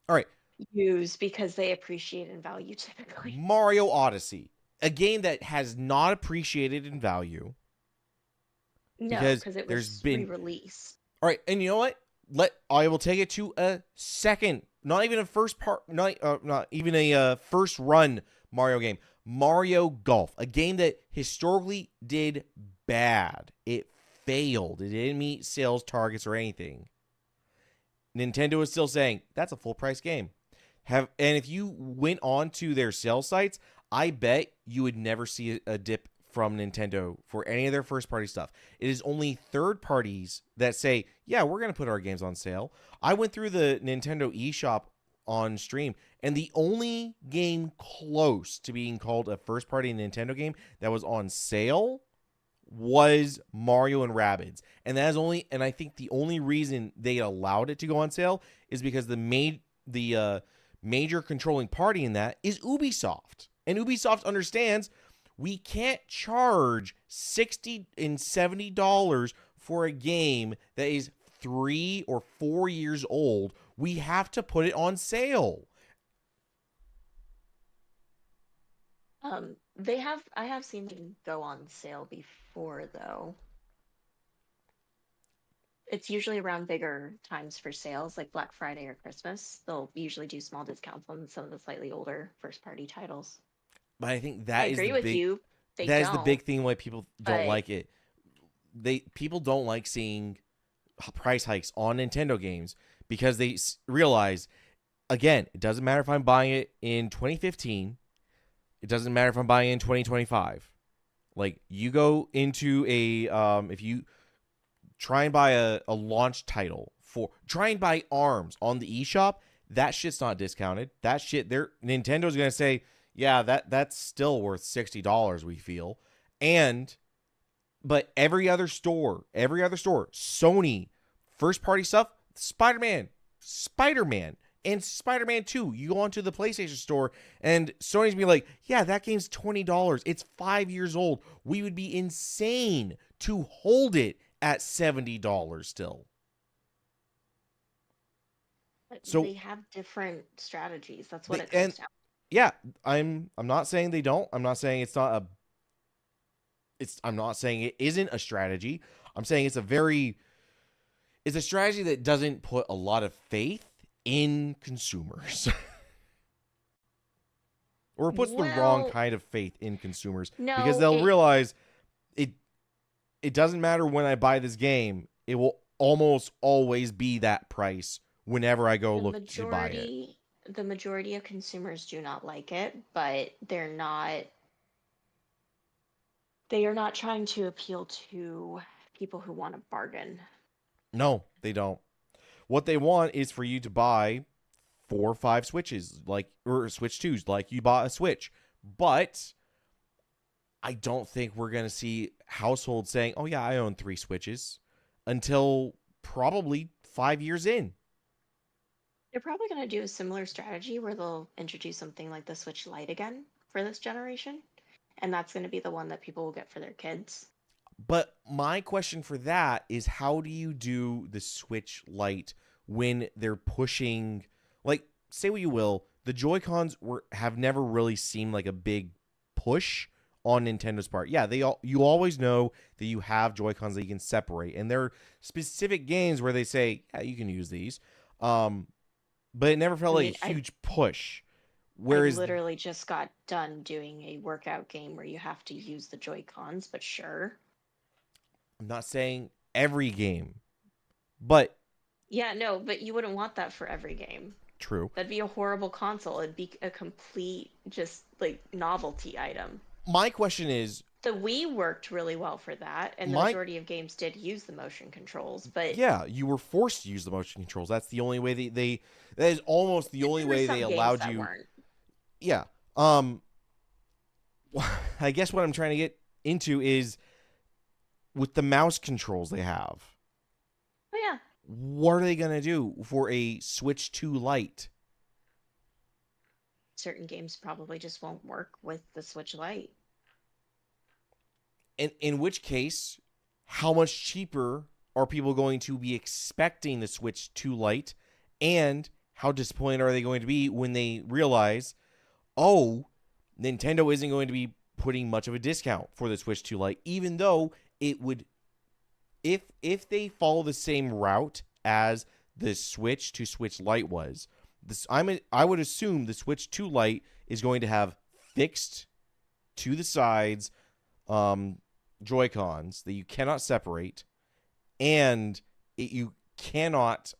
All right, use because they appreciate in value typically. Mario Odyssey, a game that has not appreciated in value. No, Because because it there's was been- re-released. All right, and you know what? I will take it to a second, not even a first part, not even a first run Mario game. Mario Golf, a game that historically did bad. It failed. It didn't meet sales targets or anything. Nintendo is still saying that's a full price game. And if you went on to their sales sites, I bet you would never see a dip from Nintendo for any of their first party stuff. It is only third parties that say, yeah, we're going to put our games on sale. I went through the Nintendo eShop on stream, and the only game close to being called a first party Nintendo game that was on sale was Mario and Rabbids. And that is only, and I think the only reason they allowed it to go on sale is because the major controlling party in that is Ubisoft. And Ubisoft understands we can't charge $60 and $70 for a game that is 3 or 4 years old. We have to put it on sale. I have seen them go on sale before though. It's usually around bigger times for sales, like Black Friday or Christmas. They'll usually do small discounts on some of the slightly older first party titles. But I think I agree with you. That is the big thing why people don't but- like it. People don't like seeing price hikes on Nintendo games because they realize, again, it doesn't matter if I'm buying it in 2015. It doesn't matter if I'm buying it in 2025. Like, you go into if you try and buy a launch title try and buy ARMS on the eShop, that shit's not discounted. That shit, Nintendo's going to say, yeah, that's still worth $60, we feel. But every other store, Sony, first party stuff, Spider-Man, and Spider-Man 2. You go onto the PlayStation store and Sony's be like, yeah, that game's $20. It's 5 years old. We would be insane to hold it at $70 still. But So- they have different strategies. That's what They- it comes and- down. Yeah, I'm not saying they don't. I'm not saying it's not I'm not saying it isn't a strategy. I'm saying it's a strategy that doesn't put a lot of faith in consumers. Or it puts the wrong Well, kind of faith in consumers No, because they'll realize it doesn't matter when I buy this game, it will almost always be that price whenever I go look to buy it. The majority of consumers do not like it, but they are not trying to appeal to people who want a bargain. No, they don't. What they want is for you to buy 4 or 5 Switches, or Switch 2s, like you bought a Switch. But I don't think we're going to see households saying, oh yeah, I own 3 Switches until probably 5 years in. They're probably going to do a similar strategy where they'll introduce something like the Switch Lite again for this generation. And that's going to be the one that people will get for their kids. But my question for that is, how do you do the Switch Lite when they're pushing, like, say what you will, the Joy-Cons have never really seemed like a big push on Nintendo's part. Yeah, you always know that you have Joy-Cons that you can separate, and there are specific games where they say, yeah, you can use these. But it never felt like a huge push. Whereas I literally just got done doing a workout game where you have to use the Joy-Cons, but sure. I'm not saying every game, but Yeah, no, but you wouldn't want that for every game. true. That'd be a horrible console. It'd be a complete, just like novelty item. My question is, The Wii worked really well for that, and the majority of games did use the motion controls, but yeah, you were forced to use the motion controls. That's the only way that is almost the only there were way some they games allowed that you. weren't. Yeah. I guess what I'm trying to get into is with the mouse controls they have. what are they going to do for a Switch 2 Lite? Certain games probably just won't work with the Switch Lite. In which case, how much cheaper are people going to be expecting the Switch 2 Lite? And how disappointed are they going to be when they realize, oh, Nintendo isn't going to be putting much of a discount for the Switch 2 Lite, even though it would, if they follow the same route as the Switch to Switch Lite was, I would assume the Switch 2 Lite is going to have fixed to the sides Joy-Cons that you cannot separate, and you cannot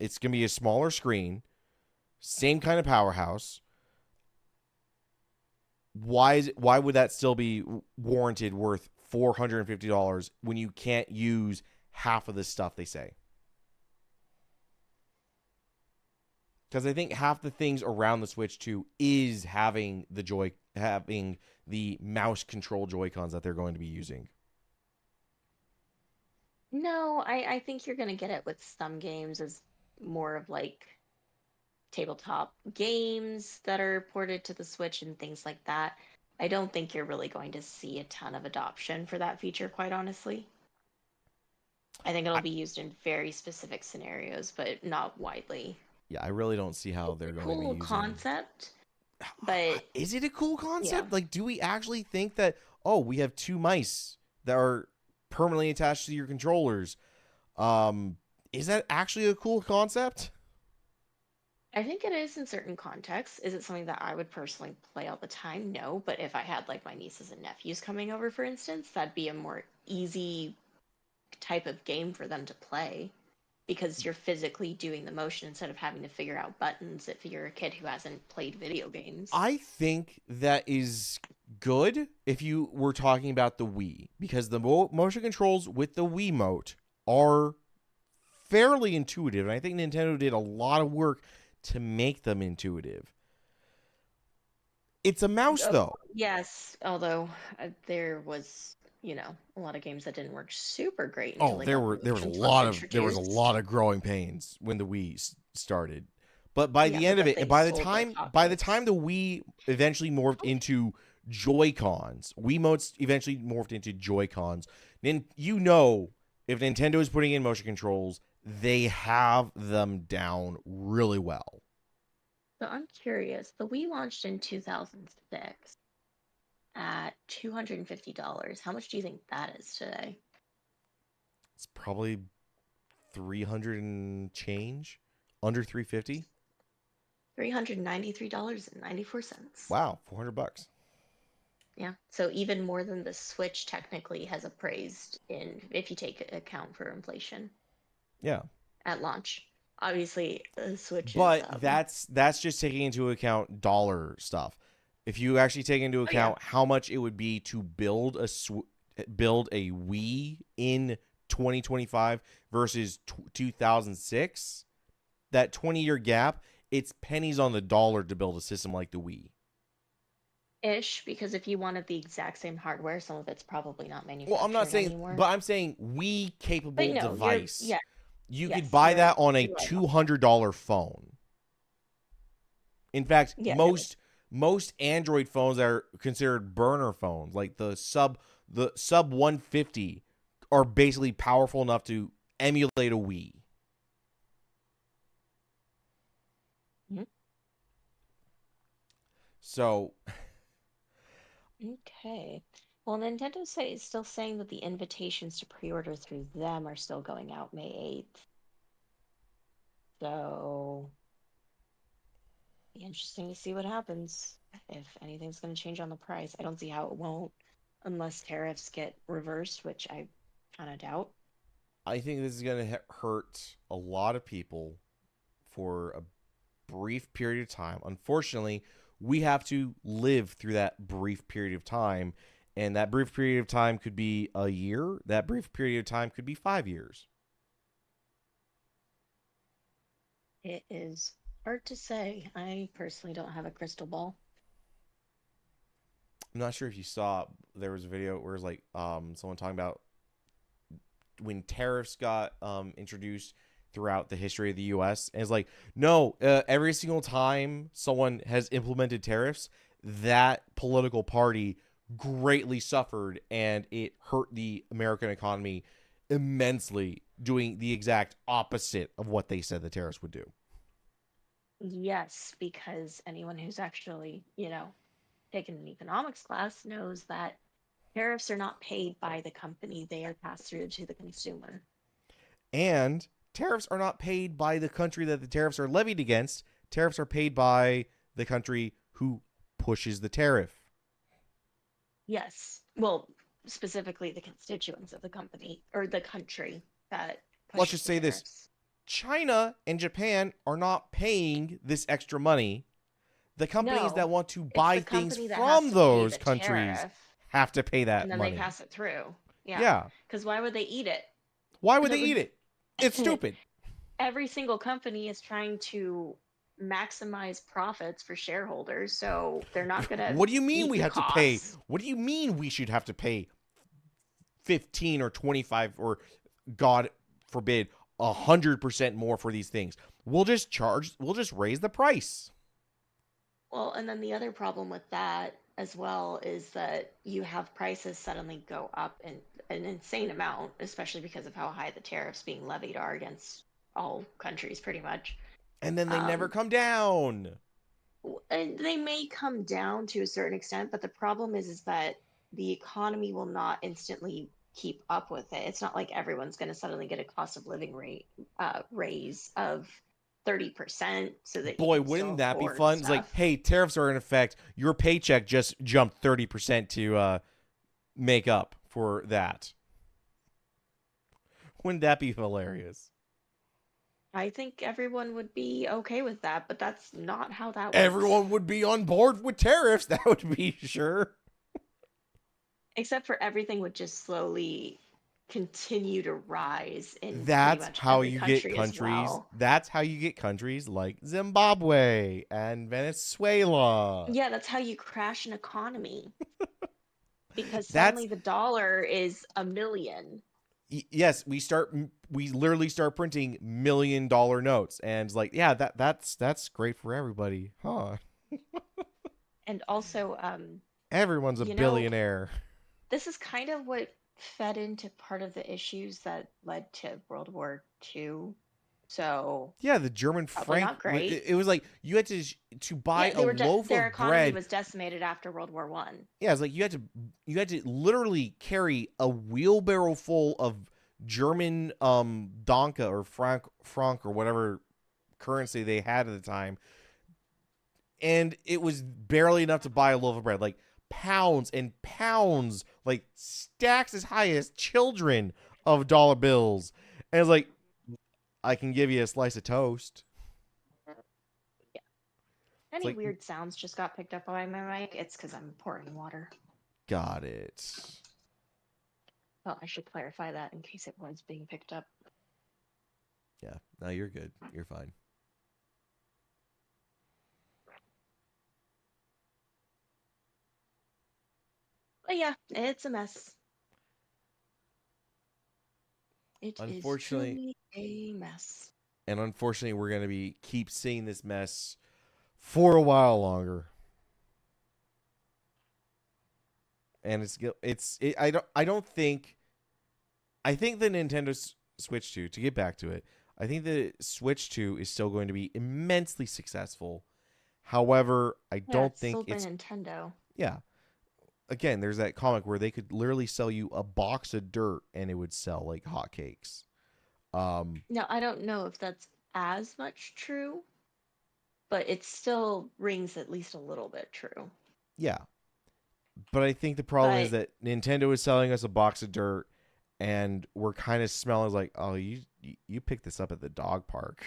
it's going to be a smaller screen, same kind of powerhouse. Why would that still be warranted worth $450 when you can't use half of the stuff they say? Because I think half the things around the Switch 2 is having the mouse control Joy-Cons that they're going to be using. No, I think you're going to get it with some games as more of like tabletop games that are ported to the Switch and things like that. I don't think you're really going to see a ton of adoption for that feature, quite honestly. I think it'll be used in very specific scenarios, but not widely. Yeah, I really don't see how they're going to be using. Cool concept, but is it a cool concept? Yeah. Like, do we actually think that, oh, we have two mice that are permanently attached to your controllers? Is that actually a cool concept? I think it is in certain contexts. Is it something that I would personally play all the time? No, but if I had like my nieces and nephews coming over, for instance, that'd be a more easy type of game for them to play because you're physically doing the motion instead of having to figure out buttons if you're a kid who hasn't played video games. I think that is good if you were talking about the Wii, because the motion controls with the Wiimote are fairly intuitive, and I think Nintendo did a lot of work to make them intuitive. It's a mouse, though. Yes, although there was, a lot of games that didn't work super great. Oh, there was a lot of growing pains when the Wii started. But by the end of it, by the time the Wii eventually morphed into Joy-Cons, Wiimotes eventually morphed into Joy-Cons, then if Nintendo is putting in motion controls, they have them down really well. So I'm curious. The Wii launched in 2006 at $250. How much do you think that is today? It's probably 300 and change, under 350. $393.94. Wow, $400. Yeah, so even more than the Switch technically has appraised if you take account for inflation. Yeah. At launch, obviously the Switch. But that's just taking into account dollar stuff. If you actually take into account how much it would be to build a Wii in 2025 versus 2006, that 20-year gap, it's pennies on the dollar to build a system like the Wii. Because if you wanted the exact same hardware, some of it's probably not manufactured Well, I'm not saying, anymore. but I'm saying Wii capable device. You could buy that on a $200 phone. In fact, most Android phones that are considered burner phones, like the sub 150, are basically powerful enough to emulate a Wii. Mm-hmm. So, okay. Well, Nintendo is still saying that the invitations to pre-order through them are still going out May 8th. So, be interesting to see what happens, if anything's going to change on the price. I don't see how it won't, unless tariffs get reversed, which I kind of doubt. I think this is going to hurt a lot of people for a brief period of time. Unfortunately, we have to live through that brief period of time. And that brief period of time could be a year. That brief period of time could be 5 years. It is hard to say. I personally don't have a crystal ball. I'm not sure if you saw, there was a video where it was like someone talking about when tariffs got introduced throughout the history of the U.S. And it's like, no, every single time someone has implemented tariffs, that political party greatly suffered, and it hurt the American economy immensely, doing the exact opposite of what they said the tariffs would do. Yes, because anyone who's actually, taken an economics class knows that tariffs are not paid by the company, they are passed through to the consumer. And tariffs are not paid by the country that the tariffs are levied against. Tariffs are paid by the country who pushes the tariff. Yes. Well, specifically the constituents of the company or the country that Let's pushes just the say this. tariffs. China and Japan are not paying this extra money. The companies No, that want to it's buy the things company that has from to pay those the countries tariff, have to pay that and then money. they pass it through. Yeah. Yeah. Because why would they eat it? Why would That they would- eat it? It's stupid. Every single company is trying to maximize profits for shareholders, so they're not going to. What do you mean eat we the have to pay? costs. What do you mean we should have to pay 15 or 25 or, God forbid, 100% more for these things? We'll just raise the price. Well, and then the other problem with that as well is that you have prices suddenly go up in an insane amount, especially because of how high the tariffs being levied are against all countries, pretty much. And then they never Um, come down. And they may come down to a certain extent, but the problem is that the economy will not instantly keep up with it. It's not like everyone's going to suddenly get a cost of living rate raise of 30% so that you Boy, can still wouldn't that be afford fun? It's like, stuff. hey, tariffs are in effect. Your paycheck just jumped 30% to make up for that. Wouldn't that be hilarious? I think everyone would be okay with that, but that's not how that works. Everyone would be on board with tariffs. That would be sure. Except for everything would just slowly continue to rise in pretty That's much how every you country get as countries. well. That's how you get countries like Zimbabwe and Venezuela. Yeah, that's how you crash an economy. Because That's suddenly the dollar is a million. yes, we literally start printing $1 million notes, and it's like, yeah, that's great for everybody, huh? And also, Everyone's a you know, billionaire. this is kind of what fed into part of the issues that led to World War II. So Yeah, the German probably franc. not great. It was like you had to buy Yeah, they a were loaf their of economy bread. was decimated after World War One. Yeah, it's like you had to literally carry a wheelbarrow full of German Danke or franc or whatever currency they had at the time, and it was barely enough to buy a loaf of bread. Like pounds and pounds, like stacks as high as children of dollar bills, and it's like, I can give you a slice of toast. Any like- weird sounds just got picked up by my mic. It's because I'm pouring water. Got it. Well, I should clarify that in case it was being picked up. Yeah, no, you're good. You're fine. But yeah, it's a mess. It is Unfortunately- truly a mess. And unfortunately, we're going to keep seeing this mess for a while longer. And I think the Nintendo Switch 2, to get back to it, I think the Switch 2 is still going to be immensely successful. However, I Yeah, don't it's think sold by it's Nintendo. yeah. Again, there's that comic where they could literally sell you a box of dirt and it would sell like hotcakes. Now, I don't know if that's as much true, but it still rings at least a little bit true. Yeah. But I think the problem is But- that Nintendo is selling us a box of dirt and we're kind of smelling like, oh, you picked this up at the dog park.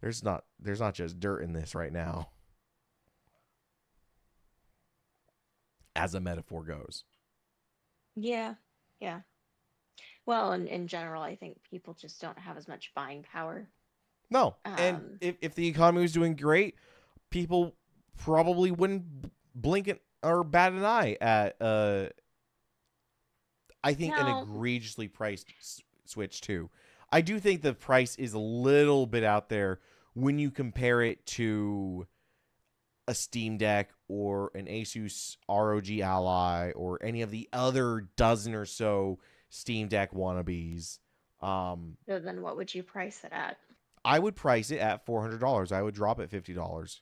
There's not just dirt in this right now. As a metaphor goes. Yeah, yeah. Well, in general, I think people just don't have as much buying power. No. And if the economy was doing great, people probably wouldn't blink or bat an eye at I think an No. egregiously priced Switch 2. I do think the price is a little bit out there when you compare it to a Steam Deck or an Asus ROG Ally or any of the other dozen or so Steam Deck wannabes. So then what would you price it at? I would price it at $400. I would drop it $50.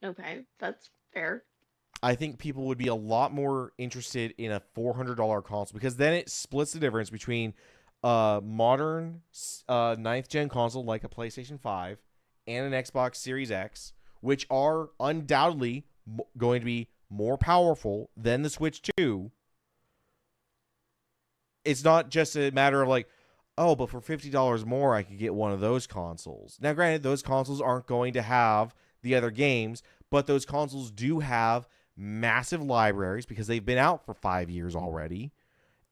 Okay, that's fair. I think people would be a lot more interested in a $400 console because then it splits the difference between a modern ninth gen console like a PlayStation 5 and an Xbox Series X, which are undoubtedly going to be more powerful than the Switch 2. It's not just a matter of like, oh, but for $50 more, I could get one of those consoles. Now, granted, those consoles aren't going to have the other games, but those consoles do have massive libraries because they've been out for 5 years already.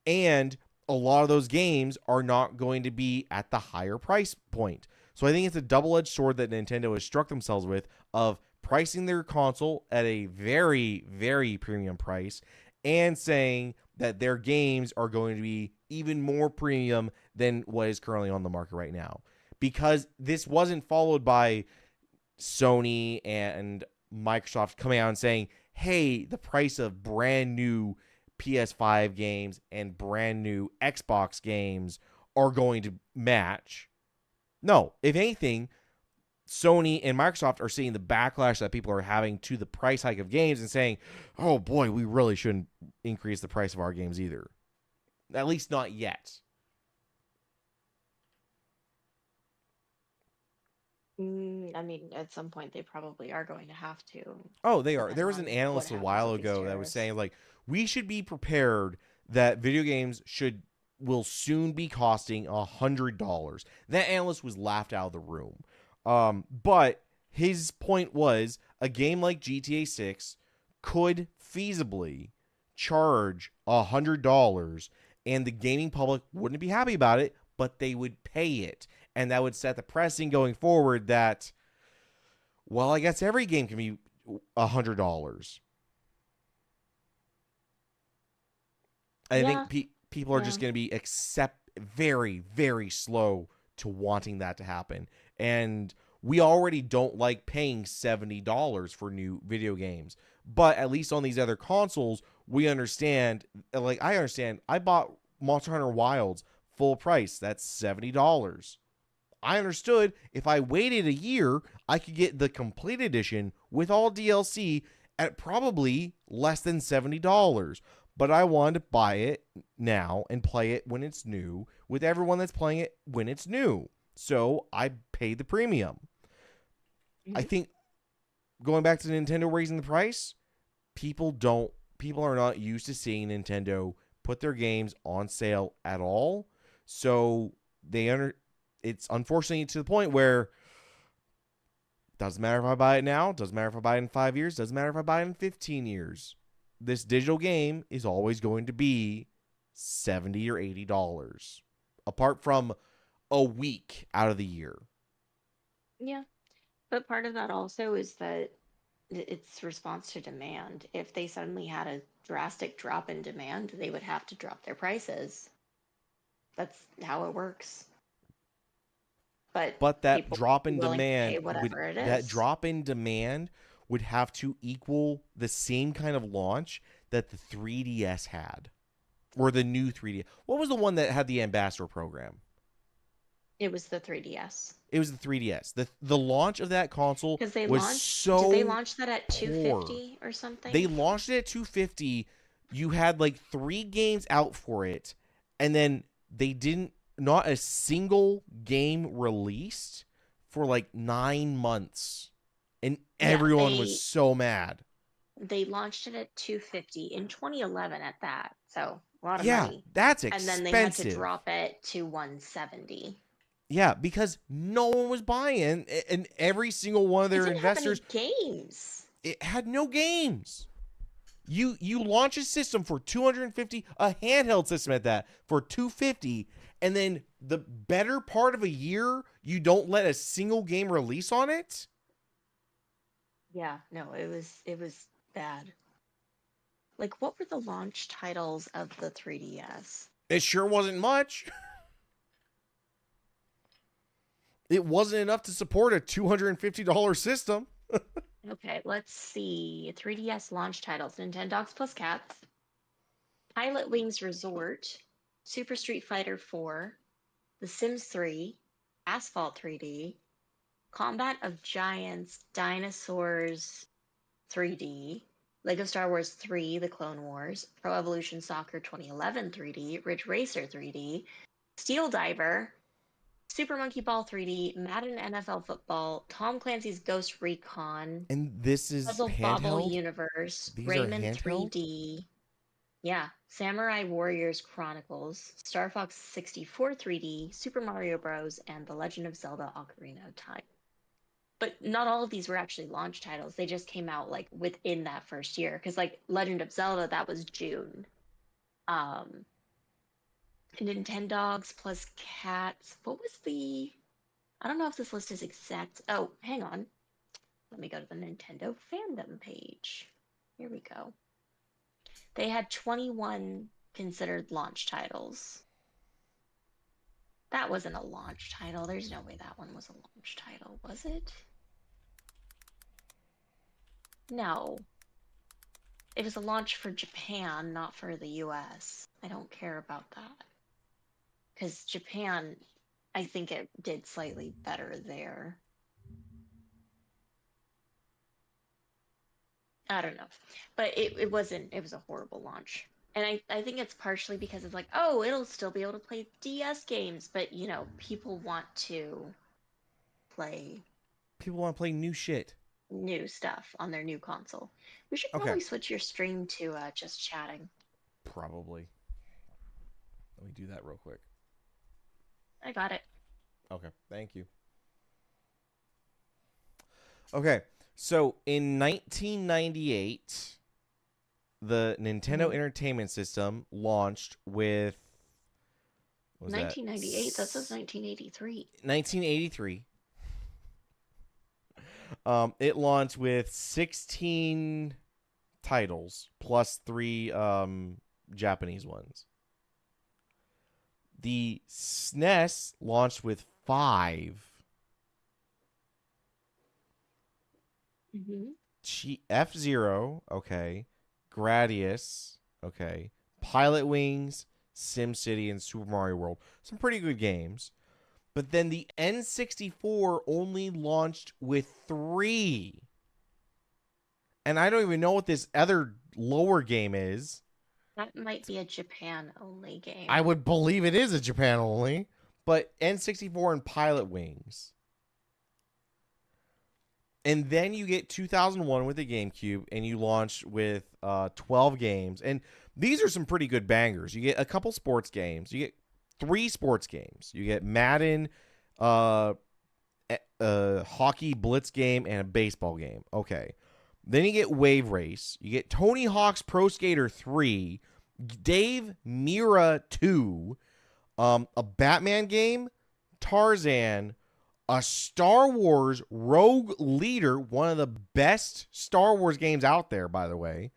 And a lot of those games are not going to be at the higher price point. So I think it's a double-edged sword that Nintendo has struck themselves with of pricing their console at a very, very premium price and saying that their games are going to be even more premium than what is currently on the market right now. Because this wasn't followed by Sony and Microsoft coming out and saying, hey, the price of brand new PS5 games and brand new Xbox games are going to match. No, if anything, Sony and Microsoft are seeing the backlash that people are having to the price hike of games and saying, oh boy, we really shouldn't increase the price of our games either. At least not yet. I mean, at some point they probably are going to have to. Oh, they are. Depending There was an on analyst what a happens while with these ago that was tariffs. saying, like, we should be prepared that video games will soon be costing $100. That analyst was laughed out of the room. But his point was a game like GTA 6 could feasibly charge $100 and the gaming public wouldn't be happy about it, but they would pay it. And that would set the precedent going forward that, well, I guess every game can be $100. I Yeah, think people are just yeah. going to be very, very slow to wanting that to happen. And we already don't like paying $70 for new video games. But at least on these other consoles, we understand, like I understand, I bought Monster Hunter Wilds full price. That's $70. I understood if I waited a year, I could get the complete edition with all DLC at probably less than $70. But I wanted to buy it now and play it when it's new with everyone that's playing it when it's new. So I paid the premium. I Mhm. think going back to Nintendo raising the price, people are not used to seeing Nintendo put their games on sale at all. So it's unfortunately to the point where doesn't matter if I buy it now, doesn't matter if I buy it in 5 years, doesn't matter if I buy it in 15 years. This digital game is always going to be $70 or $80 apart from a week out of the year. Yeah. But part of that also is that it's response to demand. If they suddenly had a drastic drop in demand, they would have to drop their prices. That's how it works. But But that people drop would in be willing to pay demand whatever it that is. drop in demand would have to equal the same kind of launch that the 3DS had. Or the new 3DS. What was the one that had the ambassador program? It was the 3DS. It was the 3DS. The launch of that console Because they was launched, did they so launch that at poor. 250 or something? They launched it at 250. You had like 3 games out for it, and then not a single game released for like 9 months. And everyone was so mad. They launched it at 250 in 2011 at that. So a lot of Yeah, money. that's And expensive. then they had to drop it to 170. Yeah, because no one was buying, and every single one of their investors Have any games. it had no games. You launch a system for 250, a handheld system at that for 250, and then the better part of a year you don't let a single game release on it? Yeah, no, it was bad. Like, what were the launch titles of the 3DS? It sure wasn't much. It wasn't enough to support a $250 system. Okay, let's see. 3DS launch titles: Nintendogs Plus Cats, Pilot Wings Resort, Super Street Fighter 4, The Sims 3, Asphalt 3D, Combat of Giants, Dinosaurs 3D, Lego Star Wars 3, The Clone Wars, Pro Evolution Soccer 2011 3D, Ridge Racer 3D, Steel Diver, Super Monkey Ball 3D, Madden NFL Football, Tom Clancy's Ghost Recon, And this is Puzzle Bobble handheld? Universe, These are Rayman handheld? 3D, yeah, Samurai Warriors Chronicles, Star Fox 64 3D, Super Mario Bros., and The Legend of Zelda Ocarina of Time. But not all of these were actually launch titles. They just came out like within that first year. Because like Legend of Zelda, that was June. Nintendogs Plus Cats. What was the? I don't know if this list is exact. Oh, hang on. Let me go to the Nintendo fandom page. Here we go. They had 21 considered launch titles. That wasn't a launch title. There's no way that one was a launch title, was it? No. It was a launch for Japan, not for the US. I don't care about that. Because Japan, I think it did slightly better there. I don't know. But it wasn't, it was a horrible launch. And I think it's partially because it's like, oh, it'll still be able to play DS games. But, you know, people want to play People want to play new shit. new stuff on their new console. We should Okay. probably switch your stream to just chatting. Probably. Let me do that real quick. I got it. Okay, thank you. Okay, so in 1998, the Nintendo Entertainment System launched with... what was 1998? That says 1983. 1983. It launched with 16 titles plus 3 Japanese ones. The SNES launched with 5. F-Zero, okay. Gradius, okay. Pilot Wings, SimCity, and Super Mario World. Some pretty good games. But then the N64 only launched with 3. And I don't even know what this other lower game is. That might be a Japan-only game. I would believe it is a Japan only. But N64 and Pilot Wings. And then you get 2001 with the GameCube, and you launch with 12 games. And these are some pretty good bangers. You get a couple sports games. You get 3 sports games. You get Madden, a hockey blitz game, and a baseball game. Okay. Then you get Wave Race. You get Tony Hawk's Pro Skater 3, Dave Mirra 2, a Batman game, Tarzan, a Star Wars Rogue Leader, one of the best Star Wars games out there, by the way.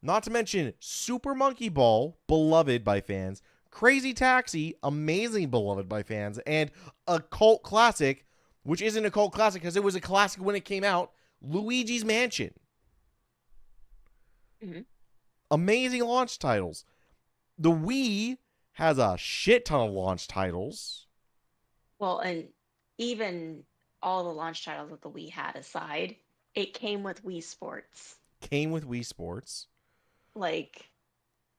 Not to mention Super Monkey Ball, beloved by fans, Crazy Taxi, amazing beloved by fans, and a cult classic, which isn't a cult classic because it was a classic when it came out, Luigi's Mansion. Amazing launch titles. The Wii has a shit ton of launch titles. Well, and even all the launch titles that the Wii had aside, it came with Wii Sports. Like,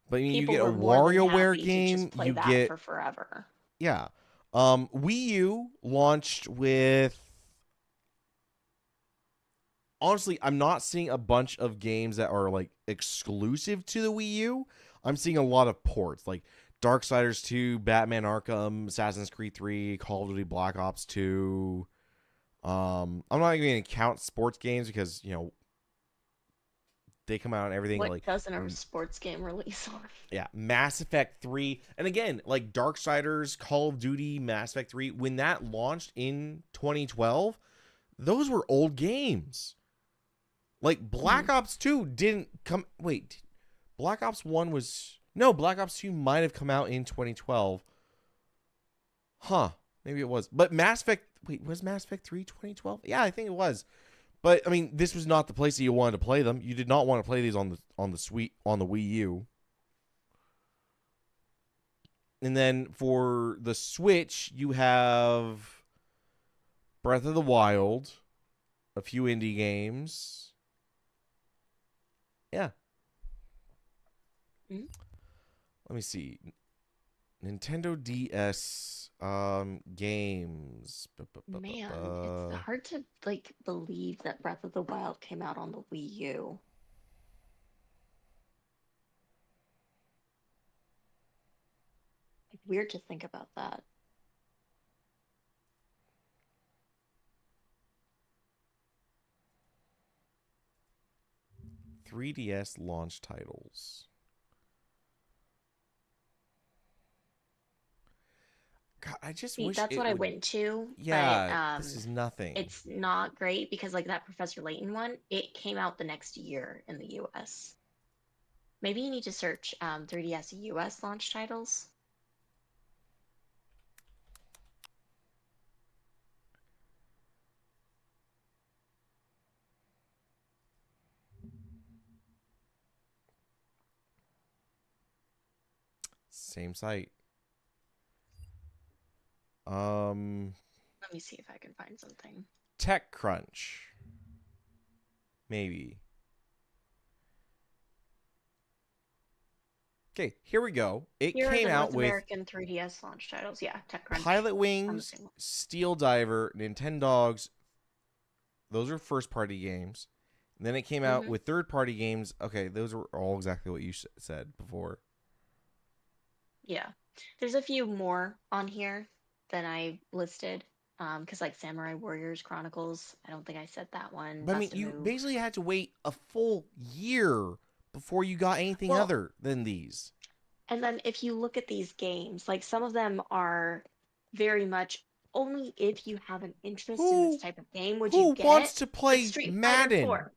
but I mean, you people get a were more than WarioWare happy to game. just play You that get for forever. yeah. Wii U launched with. Honestly, I'm not seeing a bunch of games that are like exclusive to the Wii U. I'm seeing a lot of ports like Darksiders 2, Batman Arkham, Assassin's Creed 3, Call of Duty Black Ops 2. I'm not even going to count sports games because, you know, they come out and everything. What like doesn't a sports game release on? Yeah, Mass Effect 3. And again, like Darksiders, Call of Duty, Mass Effect 3, when that launched in 2012, those were old games. Like Black Ops 2 didn't come... Wait, Black Ops 1 was... No, Black Ops 2 might have come out in 2012. Huh. Maybe it was. But Mass Effect... Wait, was Mass Effect 3 2012? Yeah, I think it was. But, I mean, this was not the place that you wanted to play them. You did not want to play these on the Wii U. And then for the Switch, you have Breath of the Wild, a few indie games. Yeah. Mm-hmm. Let me see. Nintendo DS games. Man, it's hard to like believe that Breath of the Wild came out on the Wii U. Like, weird to think about that. 3DS launch titles. God, I just See, wish that's it what I would... went to, Yeah, but this is nothing. it's not great because like that Professor Layton one, it came out the next year in the US. Maybe you need to search 3DS US launch titles. Same site. Let me see if I can find something. TechCrunch. Maybe. Okay, here we go. It Here came are the out North with American 3DS launch titles. Yeah, TechCrunch. Pilot Wings, Steel Diver, Nintendogs. Those are first-party games. And then it came out with third-party games. Okay, those are all exactly what you said before. Yeah. There's a few more on here than I listed. Because like Samurai Warriors Chronicles, I don't think I said that one. But I mean, Bust a you Move. basically had to wait a full year before you got anything other than these. And then if you look at these games, like some of them are very much only if you have an interest in this type of game would you get Who wants it. to But play Street Fighter Madden? 4.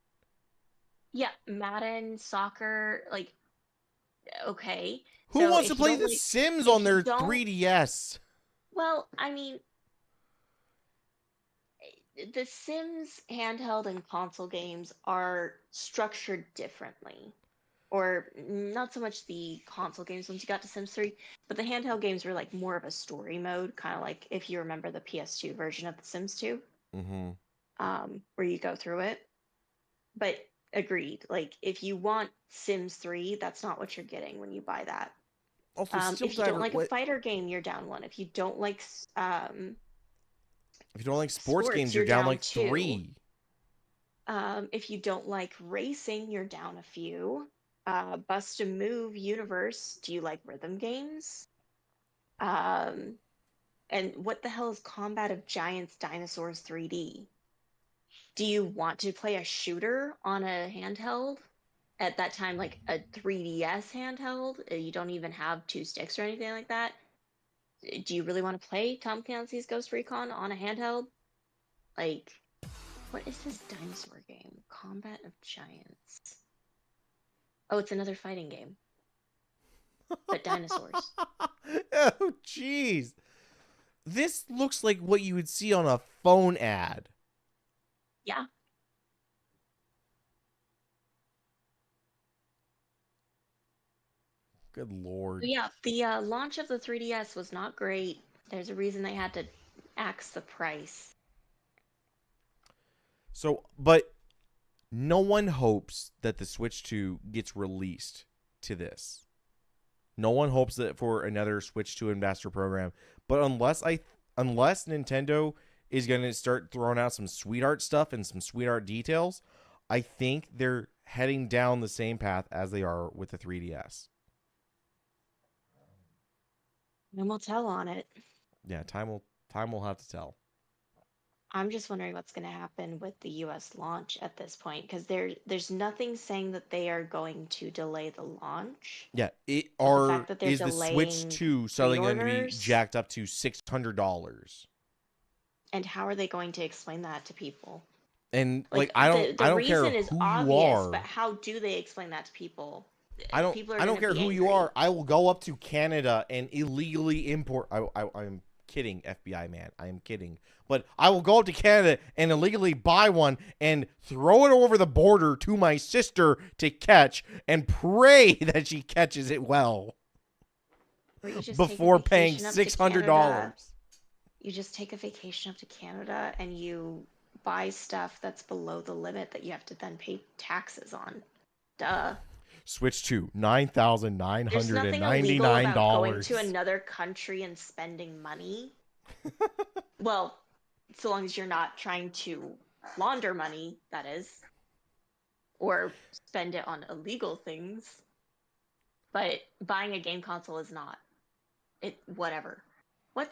Yeah, Madden, soccer, like okay. Who So wants if to you play don't The like, Sims if on you their don't, 3DS? well, I mean, the Sims handheld and console games are structured differently. Or not so much the console games once you got to Sims 3, but the handheld games were like more of a story mode, kind of like if you remember the PS2 version of the Sims 2, where you go through it. But agreed, like if you want Sims 3, that's not what you're getting when you buy that. Also, Steel If you don't Diver. like a fighter game, you're down one. If you don't like if you don't like sports games, you're down like 2. 3. If you don't like racing, you're down a few. Bust a Move Universe. Do you like rhythm games? And what the hell is Combat of Giants Dinosaurs 3D? Do you want to play a shooter on a handheld? At that time, like a 3DS handheld, you don't even have 2 sticks or anything like that. Do you really want to play Tom Clancy's Ghost Recon on a handheld? Like, what is this dinosaur game? Combat of Giants. Oh, it's another fighting game. But dinosaurs. Oh, jeez. This looks like what you would see on a phone ad. Yeah. Good lord. But yeah, the launch of the 3DS was not great. There's a reason they had to axe the price. So, but no one hopes that the Switch 2 gets released to this. No one hopes that for another Switch 2 ambassador program. But unless Nintendo is going to start throwing out some sweetheart stuff and some sweetheart details, I think they're heading down the same path as they are with the 3DS. And we'll tell on it. Yeah, time will have to tell. I'm just wondering what's going to happen with the US launch at this point because there's nothing saying that they are going to delay the launch. Yeah, The fact that they're is the Switch delaying 2 suddenly going to be pre-orders? jacked up to $600? And how are they going to explain that to people? And Like I the don't care reason is who you obvious, are. but how do they explain that to people? People are I don't gonna care be who you angry. are. I will go up to Canada and illegally import. I'm kidding, FBI man. I am kidding. But I will go up to Canada and illegally buy one and throw it over the border to my sister to catch and pray that she catches it well Or you just take a before paying vacation up to $600. Canada. You just take a vacation up to Canada and you buy stuff that's below the limit that you have to then pay taxes on. Duh. Switch to There's nothing illegal about going to $9,990. another country and spending money. Well, so long as you're not trying to launder money, that is, or spend it on illegal things. But buying a game console is not. It whatever. What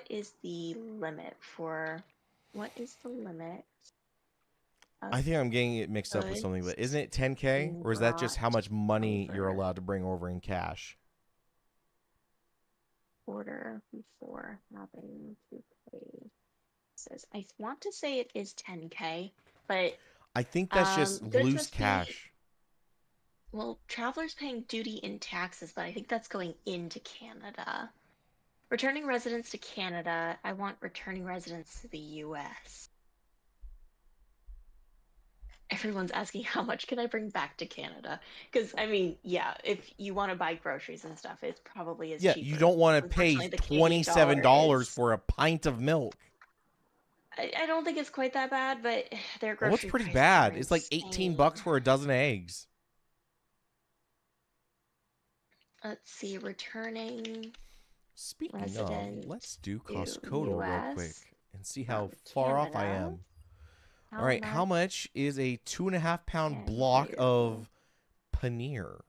is the limit for what is the limit? I think I'm getting it mixed up with something, but isn't it 10K? Or is that just how much money you're allowed to bring over in cash? Order before having to pay. Says I want to say it is 10K, but I think that's just goods loose must be- cash. well, travelers paying duty and taxes, but I think that's going into Canada. Returning residents to Canada. I want returning residents to the US. Everyone's asking how much can I bring back to Canada? Because I mean, yeah, if you want to buy groceries and stuff, it probably is Yeah, cheaper. you don't want to pay Unfortunately, the Canadian $27 dollar is- for a pint of milk. I don't think it's quite that bad, but their grocery What's pretty prices bad? are It's like insane. $18 for a dozen eggs. Let's see, returning Speaking resident of, let's do to Costco real US quick and see how from far off I Canada. am. All right, how much is a 2.5-pound block you- of paneer?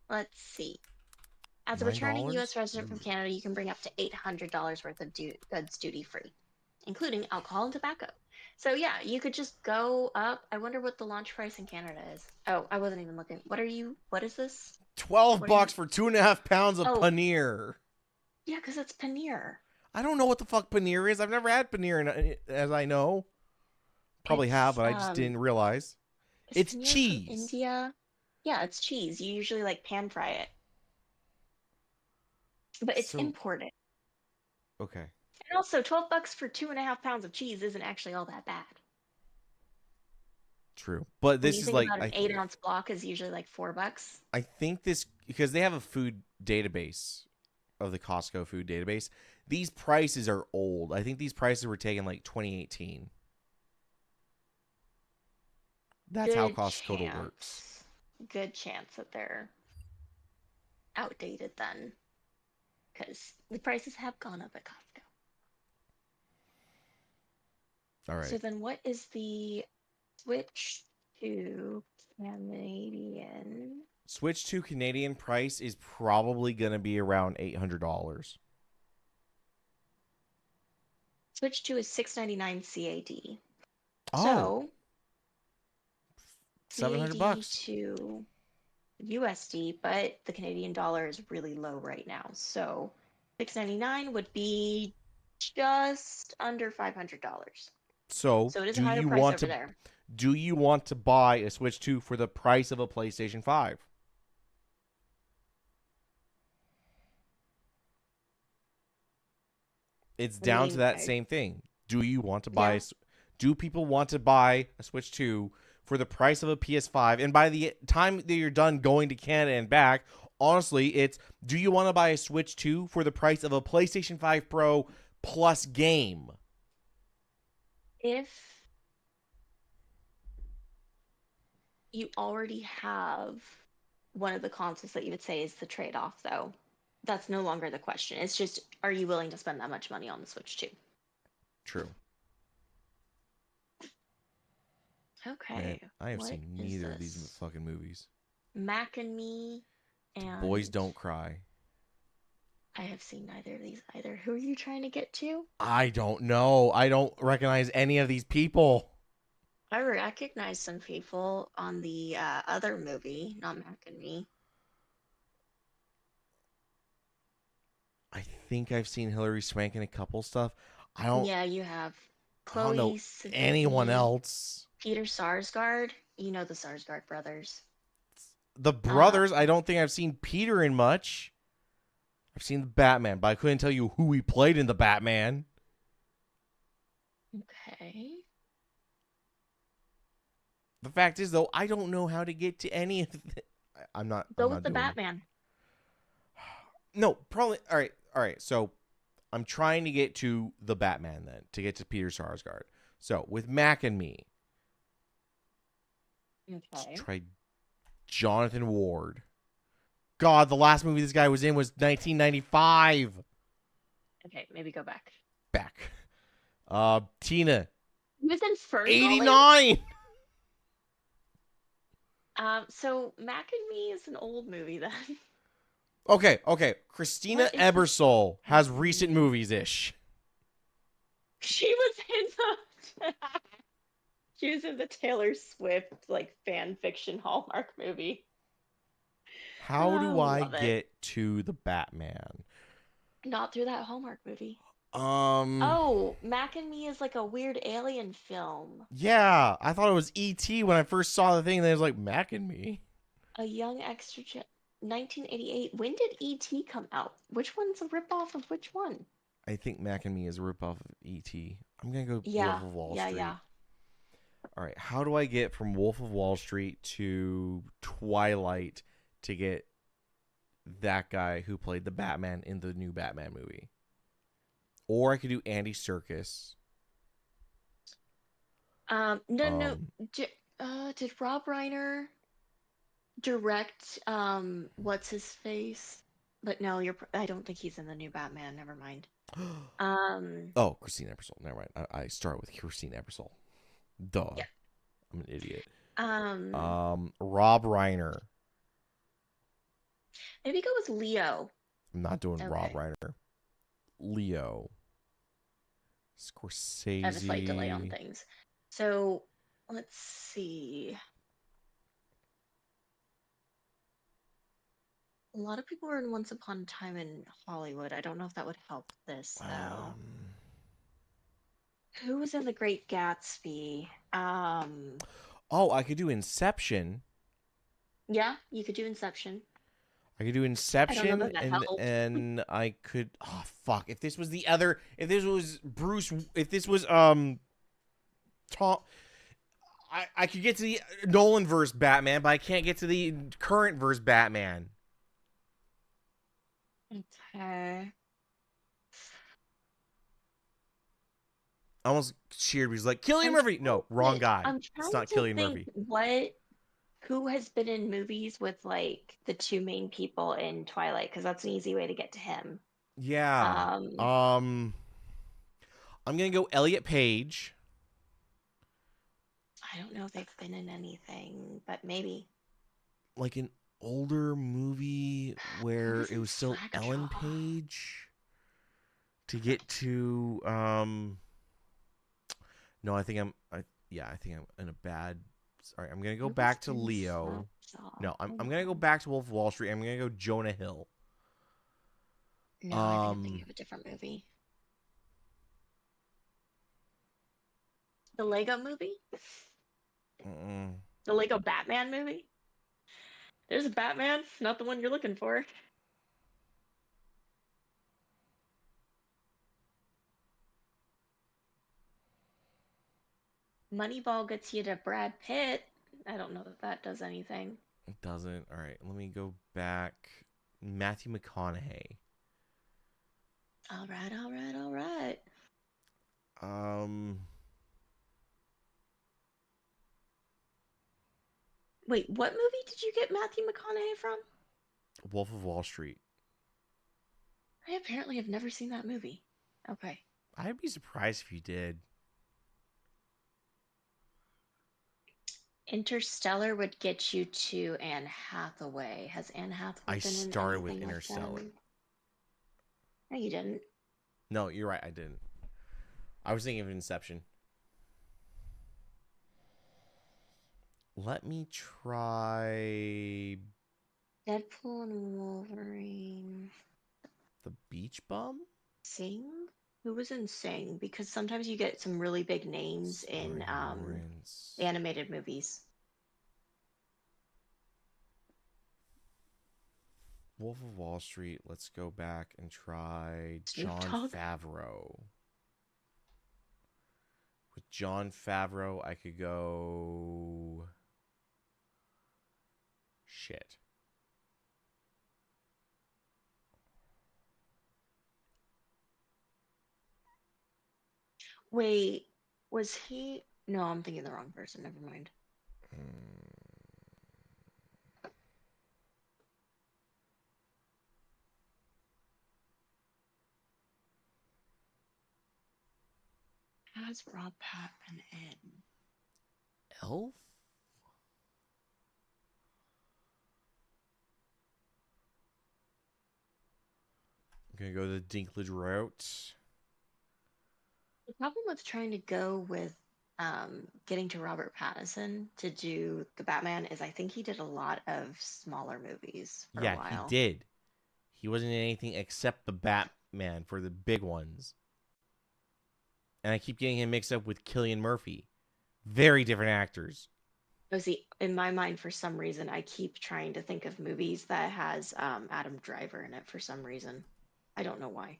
Let's see. As a returning $9? U.S. resident from Canada, you can bring up to $800 worth of goods duty free, including alcohol and tobacco. So yeah, you could just go up. I wonder what the launch price in Canada is. Oh, I wasn't even looking. What is this? $12 for 2.5 pounds of Oh. paneer. Yeah, because it's paneer. I don't know what the fuck paneer is. I've never had paneer, as I know. Probably have, but I just didn't realize. It's paneer from cheese. India. Yeah, it's cheese. You usually like pan fry it, but it's So- imported. Okay. And also, $12 for 2.5 pounds of cheese isn't actually all that bad. True. But When this you is think like about an 8-ounce block is usually like $4. I think this, because they have a food database of the Costco food database. These prices are old. I think these prices were taken like 2018. That's how Good Costco works. Good chance that they're outdated then, because the prices have gone up at Costco. All right. So then, what is the switch to Canadian? Switch to Canadian price is probably going to be around $800. Switch to is $6.99 CAD. Oh, So $700. to USD, but the Canadian dollar is really low right now. So $6.99 would be just under $500. So, So it is do a higher you price want over to there. do you want to buy a Switch 2 for the price of a PlayStation 5? It's What do you down to mean that by- same thing. Do you want to buy? Yeah. Do people want to buy a Switch 2 for the price of a PS5? And by the time that you're done going to Canada and back, honestly, it's do you want to buy a Switch 2 for the price of a PlayStation 5 Pro plus game? If you already have one of the consoles that you would say is the trade-off, though, that's no longer the question. It's just, are you willing to spend that much money on the Switch 2? True. Okay. Man, I have what seen is neither of these this? fucking movies. Mac and Me and Boys Don't Cry. I have seen neither of these either. Who are you trying to get to? I don't know. I don't recognize any of these people. I recognize some people on the other movie, not Mac and Me. I think I've seen Hillary Swank in a couple stuff. I don't Yeah, you have. I don't know Chloe anyone Sevigny. else. Peter Sarsgaard. You know the Sarsgaard brothers. The brothers, I don't think I've seen Peter in much. I've seen the Batman, but I couldn't tell you who he played in the Batman. Okay. The fact is, though, I don't know how to get to any of the... I'm not... Go I'm with not the doing Batman. No, probably... All right. So, I'm trying to get to the Batman, then, to get to Peter Sarsgaard. So, with Mac and Me, let's Okay. try Jonathan Ward. God, the last movie this guy was in was 1995. Okay, maybe go back. Back. Tina. He was in Ferngully. 89. So Mac and Me is an old movie then. Okay. Christina What is Ebersole has recent movies-ish. She was in the she was in the Taylor Swift like fan fiction Hallmark movie. How do I love it. get to the Batman? Not through that Hallmark movie. Mm. Oh, Mac and Me is like a weird alien film. Yeah, I thought it was E.T. when I first saw the thing, and then it was like Mac and Me. A young extra 1988. When did E.T. come out? Which one's a ripoff of which one? I think Mac and Me is a ripoff of E.T. I'm gonna go Yeah. Wolf of Wall Street. Yeah. All right, how do I get from Wolf of Wall Street to Twilight to get that guy who played the Batman in the new Batman movie? Or I could do Andy Serkis. No. Did Rob Reiner direct what's his face? But no, I don't think he's in the new Batman. Never mind. Oh, Christine Ebersole. Never mind. I start with Christine Ebersole. Duh. Yeah. I'm an idiot. Rob Reiner. Maybe go with Leo. I'm not doing Rob Okay. Reiner. Leo. Scorsese. I have a slight delay on things. So let's see. A lot of people were in Once Upon a Time in Hollywood. I don't know if that would help this though. Who was in The Great Gatsby? Oh, I could do Inception. Yeah, you could do Inception. I could do Inception, that helped. and I could. Oh fuck! If this was Bruce, if this was Tom, I could get to the Nolan verse Batman, but I can't get to the current verse Batman. Okay. I almost cheered because like Cillian Murphy. No, wrong guy. I'm It's trying not to Cillian think Murphy. who has been in movies with like the two main people in Twilight, because that's an easy way to get to him. Yeah. I'm gonna go Elliot Page. I don't know if they've been in anything, but maybe. Like an older movie where it was still Slack Ellen Jaw? Page to get to no, I think I'm in a bad. Sorry, I'm gonna go Who back was to in Leo. Slack Jaw? No, I'm gonna go back to Wolf of Wall Street. I'm gonna go Jonah Hill. No, I think think of a different movie. The Lego movie? The Lego Batman movie? There's a Batman, not the one you're looking for. Moneyball gets you to Brad Pitt. I don't know that does anything. It doesn't. All right, let me go back. Matthew McConaughey. All right. Wait, what movie did you get Matthew McConaughey from? Wolf of Wall Street. I apparently have never seen that movie. Okay. I'd be surprised if you did. Interstellar would get you to Anne Hathaway. Has Anne Hathaway I been in started with anything Interstellar. them? No, you didn't. No, you're right. I didn't. I was thinking of Inception. Let me try Deadpool and Wolverine. The Beach Bum. Sing? Who was in Sing? Because sometimes you get some really big names in Martin Lawrence. the animated movies. Wolf of Wall Street. Let's go back and try Snoop John Dogg? Favreau. With John Favreau, I could go. Shit. Wait, was he? No, I'm thinking the wrong person. Never mind. Has Rob Patton in? Elf? I'm gonna go the Dinklage route. The problem with trying to go with getting to Robert Pattinson to do the Batman is I think he did a lot of smaller movies for a Yeah, he while. did. He wasn't in anything except the Batman for the big ones. And I keep getting him mixed up with Cillian Murphy. Very different actors. Oh, see, in my mind, for some reason, I keep trying to think of movies that has Adam Driver in it for some reason. I don't know why.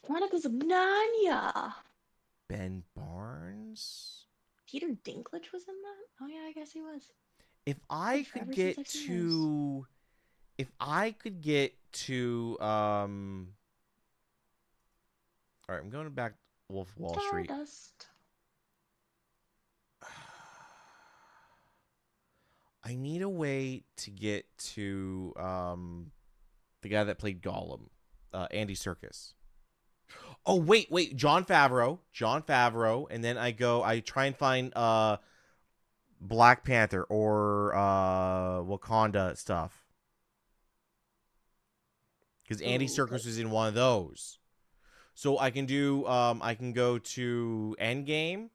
Chronicles of Narnia. Ben Barnes? Peter Dinklage was in that? Oh yeah, I guess he was. If I Forever could since get I've seen to all right, I'm going back to Wolf of Wall Street. Stardust. I need a way to get to the guy that played Gollum, Andy Serkis. Oh wait, John Favreau, and then I try and find Black Panther or Wakanda stuff. Because Andy Serkis was in one of those. So I can do I can go to Endgame.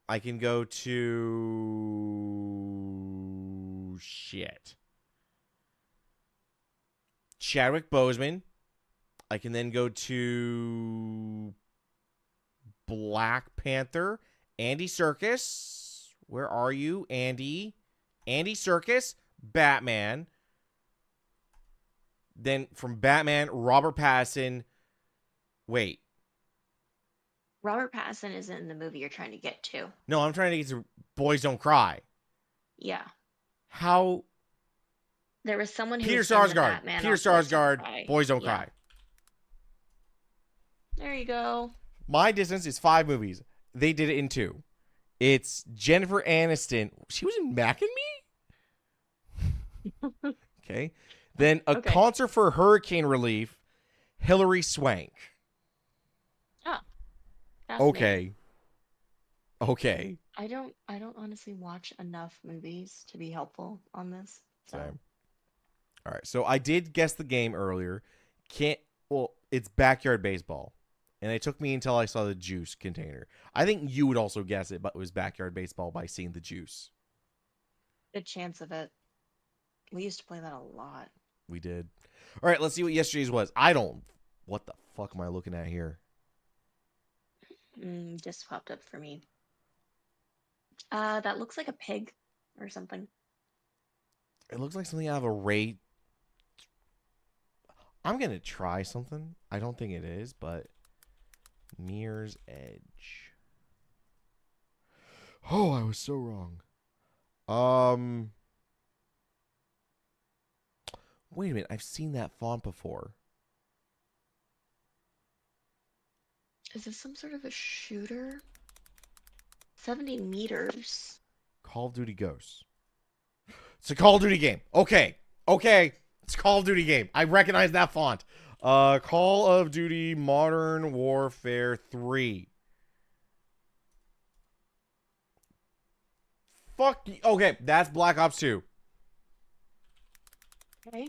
I can go to shit. Chadwick Boseman. I can then go to Black Panther. Andy Serkis. Where are you, Andy? Andy Serkis, Batman. Then from Batman, Robert Pattinson. Wait. Robert Pattinson is in the movie you're trying to get to. No, I'm trying to get to Boys Don't Cry. Yeah. How? There was someone who Peter was in the Sarsgaard. Batman Peter on Boys Don't Sarsgaard. Cry. Boys Don't Yeah. Cry. There you go. My distance is 5 movies. They did it in 2. It's Jennifer Aniston. She was in Mac and Me? Okay. Then a concert for hurricane relief. Hilary Swank. Oh. Okay. Okay. I don't honestly watch enough movies to be helpful on this. So. Same. All right. So I did guess the game earlier. It's Backyard Baseball. And it took me until I saw the juice container. I think you would also guess it, but it was Backyard Baseball by seeing the juice. Good chance of it. We used to play that a lot. We did. All right, let's see what yesterday's was. What the fuck am I looking at here? Just popped up for me. That looks like a pig or something. It looks like something out of a Ray. I'm going to try something. I don't think it is, but Mirror's Edge. Oh, I was so wrong. Wait a minute. I've seen that font before. Is this some sort of a shooter? 70 meters. Call of Duty Ghosts. It's a Call of Duty game. Okay. It's a Call of Duty game. I recognize that font. Call of Duty Modern Warfare 3. Fuck. Okay, that's Black Ops 2. Okay.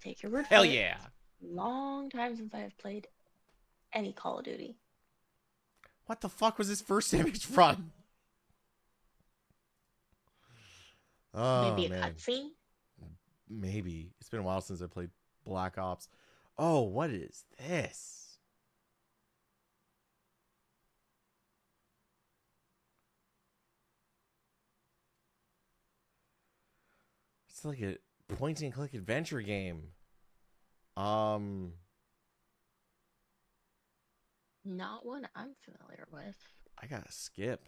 Take your word Hell for it. yeah. Long time since I have played any Call of Duty. What the fuck was this first image from? Oh, Maybe a man. cutscene? Maybe. It's been a while since I played Black Ops. Oh, what is this? It's like a point and click adventure game. Not one I'm familiar with. I gotta skip.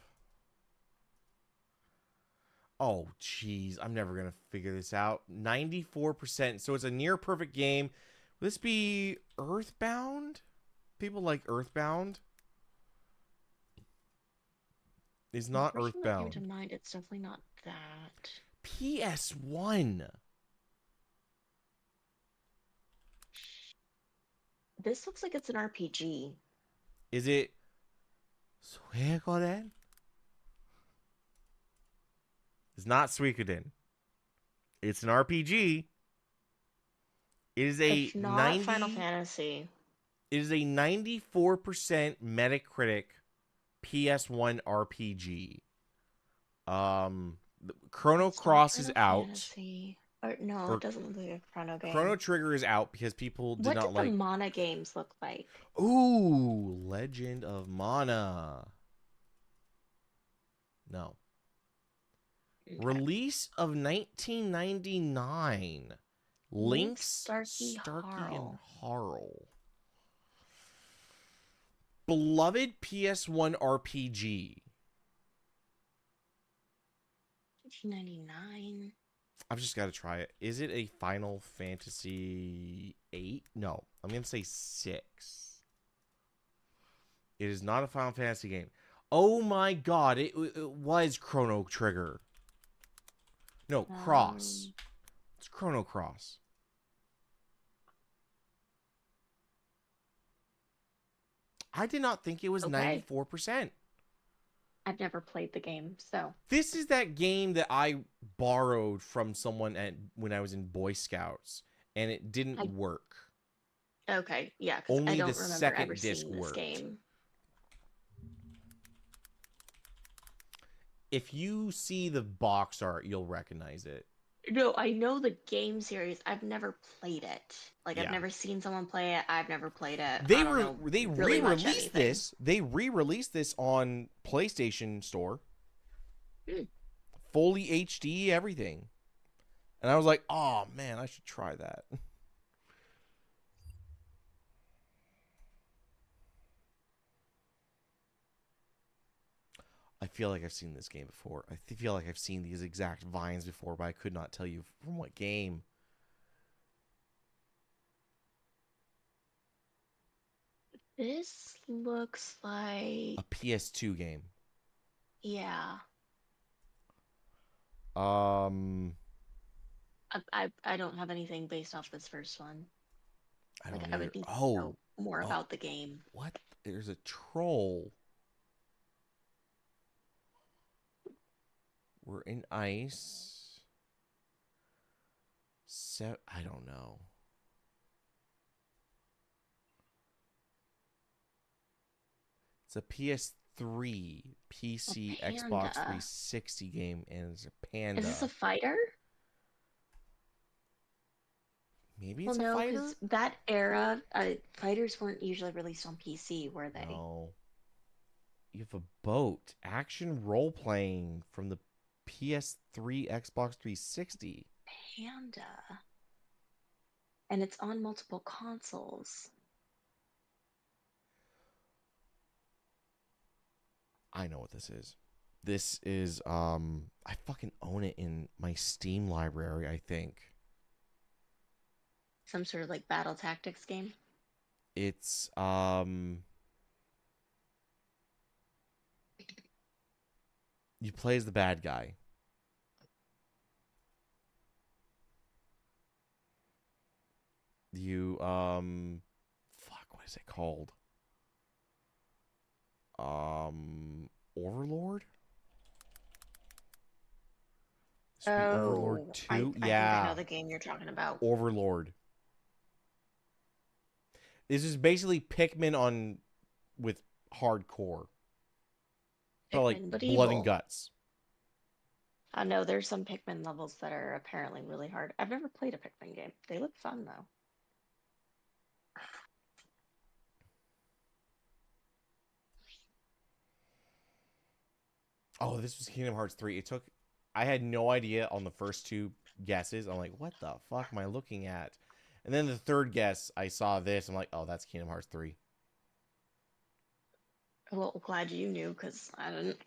Oh, jeez. I'm never going to figure this out. 94%. So it's a near perfect game. Will this be Earthbound? People like Earthbound? It's not The first one that came to Earthbound. mind, it's definitely not that. PS1. This looks like it's an RPG. Is it Suikoden? It's not Suikoden. It's an RPG. It is a It's not 90 Final Fantasy. It is a 94% Metacritic PS1 RPG. Chrono It's not Cross is Final out. Fantasy. Or, no, Or it doesn't look like a Chrono game. Chrono Trigger is out because people did What not did like. the Mana games look like? Ooh, Legend of Mana. No. Okay. Release of 1999. Link's Starkey and Harl. Beloved PS1 RPG. 1999. I've just got to try it. Is it a Final Fantasy 8? No, I'm going to say 6. It is not a Final Fantasy game. Oh my god, it was Chrono Trigger. No, Cross. It's Chrono Cross. I did not think it was Okay. 94%. I've never played the game, so This is that game that I borrowed from someone when I was in Boy Scouts, and it didn't work. okay, yeah, because Only I don't the remember second ever disc seeing this worked. game. If you see the box art, you'll recognize it. No, I know the game series. I've never played it. Like Yeah. I've never seen someone play it. I've never played it. They I don't know they really much re-released anything. this. They re-released this on PlayStation Store. Hmm. Fully HD, everything. And I was like, oh man, I should try that. I feel like I've seen this game before. I feel like I've seen these exact vines before, but I could not tell you from what game. This looks like A PS2 game. yeah. Um, I don't have anything based off this first one. I Like don't I either. would need to Oh, know more about the game. what? There's a troll. We're in ice. I don't know. It's a PS3, PC, A Xbox panda. 360 game, and it's a panda. Is this a fighter? Maybe Well, it's a no, fighter? because that era, fighters weren't usually released on PC, were they? No. You have a boat. Action role playing from the PS3, Xbox 360. Panda. And it's on multiple consoles. I know what this is. This is I fucking own it in my Steam library, I think. Some sort of like battle tactics game. It's you play as the bad guy. You fuck, what is it called? Overlord? This would be Overlord 2? I think I know the game you're talking about. Overlord. This is basically Pikmin on with hardcore. But like Pikmin, but blood evil. and guts. I know there's some Pikmin levels that are apparently really hard. I've never played a Pikmin game. They look fun though. Oh, this was Kingdom Hearts 3. It took. I had no idea on the first two guesses. I'm like, what the fuck am I looking at? And then the third guess, I saw this. I'm like, oh, that's Kingdom Hearts 3. Well, glad you knew, because I didn't.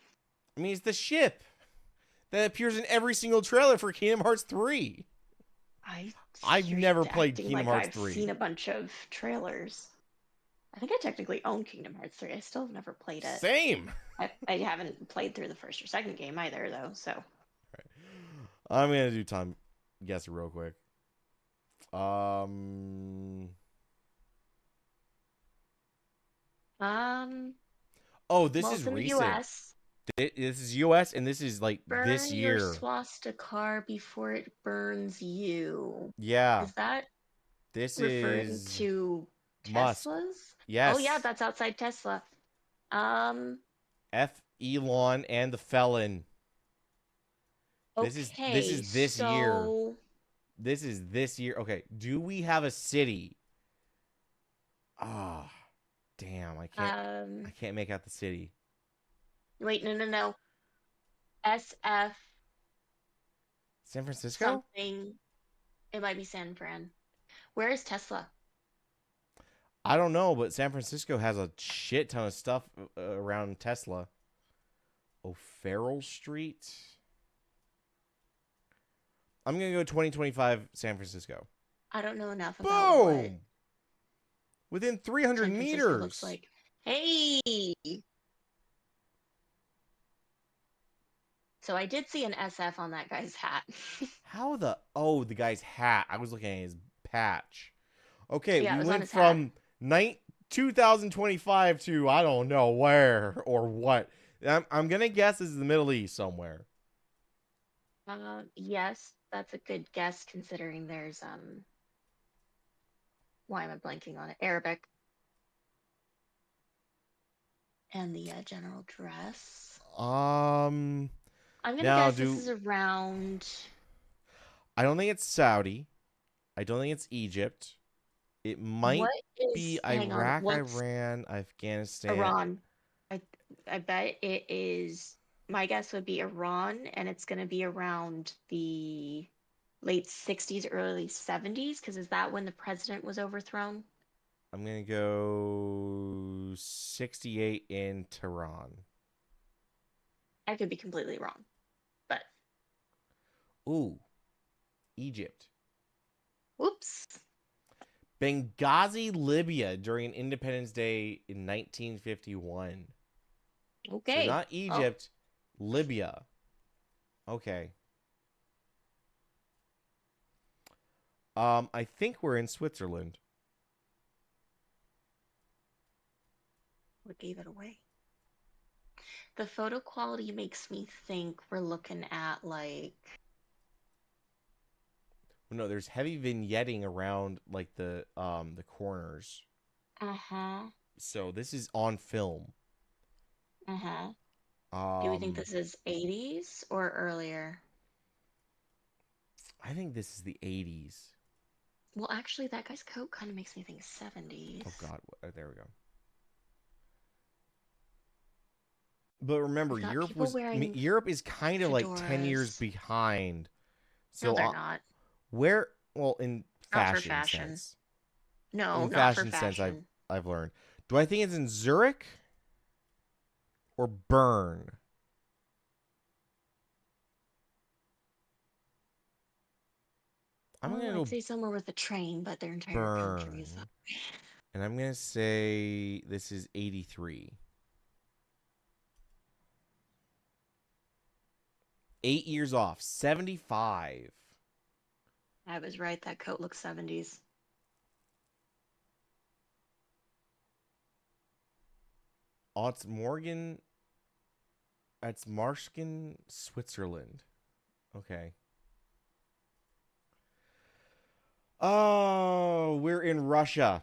I mean, it's the ship that appears in every single trailer for Kingdom Hearts 3. I've You're never played acting Kingdom like Hearts I've 3. seen a bunch of trailers. I think I technically own Kingdom Hearts 3. I still have never played it. Same. I haven't played through the first or second game either, though, so. I'm going to do time guess real quick. Oh, this Well, is it's in the recent. US. This is US, and this is like Burn this year. your swastika before it burns you. Yeah. Is that This referring is to Musk. Teslas? Yes. Oh yeah, that's outside Tesla. F. Elon and the Felon. Okay, This is this year. This is this year. Okay, do we have a city? Ah, damn, I can't make out the city. Wait, no. SF San Francisco? something. It might be San Fran. Where is Tesla? I don't know, but San Francisco has a shit ton of stuff around Tesla. O'Farrell Street. I'm going to go 2025 San Francisco. I don't know enough about what Boom! Within 300 San Francisco meters. looks like. Hey! So I did see an SF on that guy's hat. How the... Oh, the guy's hat. I was looking at his patch. Okay, Yeah, it we was on went his from 2025 to I don't know where or what. I'm going to guess this is the Middle East somewhere. Yes, that's a good guess considering there's why am I blanking on it? Arabic. And the general dress. I'm gonna now guess this is around. I don't think it's Saudi. I don't think it's Egypt. It might be Iraq, Iran, Afghanistan. Iran. I bet it is. My guess would be Iran, and it's going to be around the late 60s, early 70s, because is that when the president was overthrown? I'm going to go 68 in Tehran. I could be completely wrong, but... Ooh, Egypt. Whoops. Benghazi, Libya during Independence Day in 1951. Okay. So not Egypt, Libya. Okay. I think we're in Switzerland. What gave it away? The photo quality makes me think we're looking at like... No, there's heavy vignetting around like the corners. Uh-huh. So this is on film. Uh-huh. Do we think this is 80s or earlier? I think this is the 80s. Well, actually, that guy's coat kind of makes me think 70s. Oh, God. There we go. But remember, Europe is kind of like 10 years behind. So no, they're not. Where, well, in fashion sense. No, in not fashion for fashion sense, I've learned. Do I think it's in Zurich or Bern? I'd say somewhere with a train, but their entire country is up. And I'm going to say this is 83. 8 years off. 75. I was right. That coat looks 70s. Oh, it's Morgan. It's Marschken, Switzerland. Okay. Oh, we're in Russia.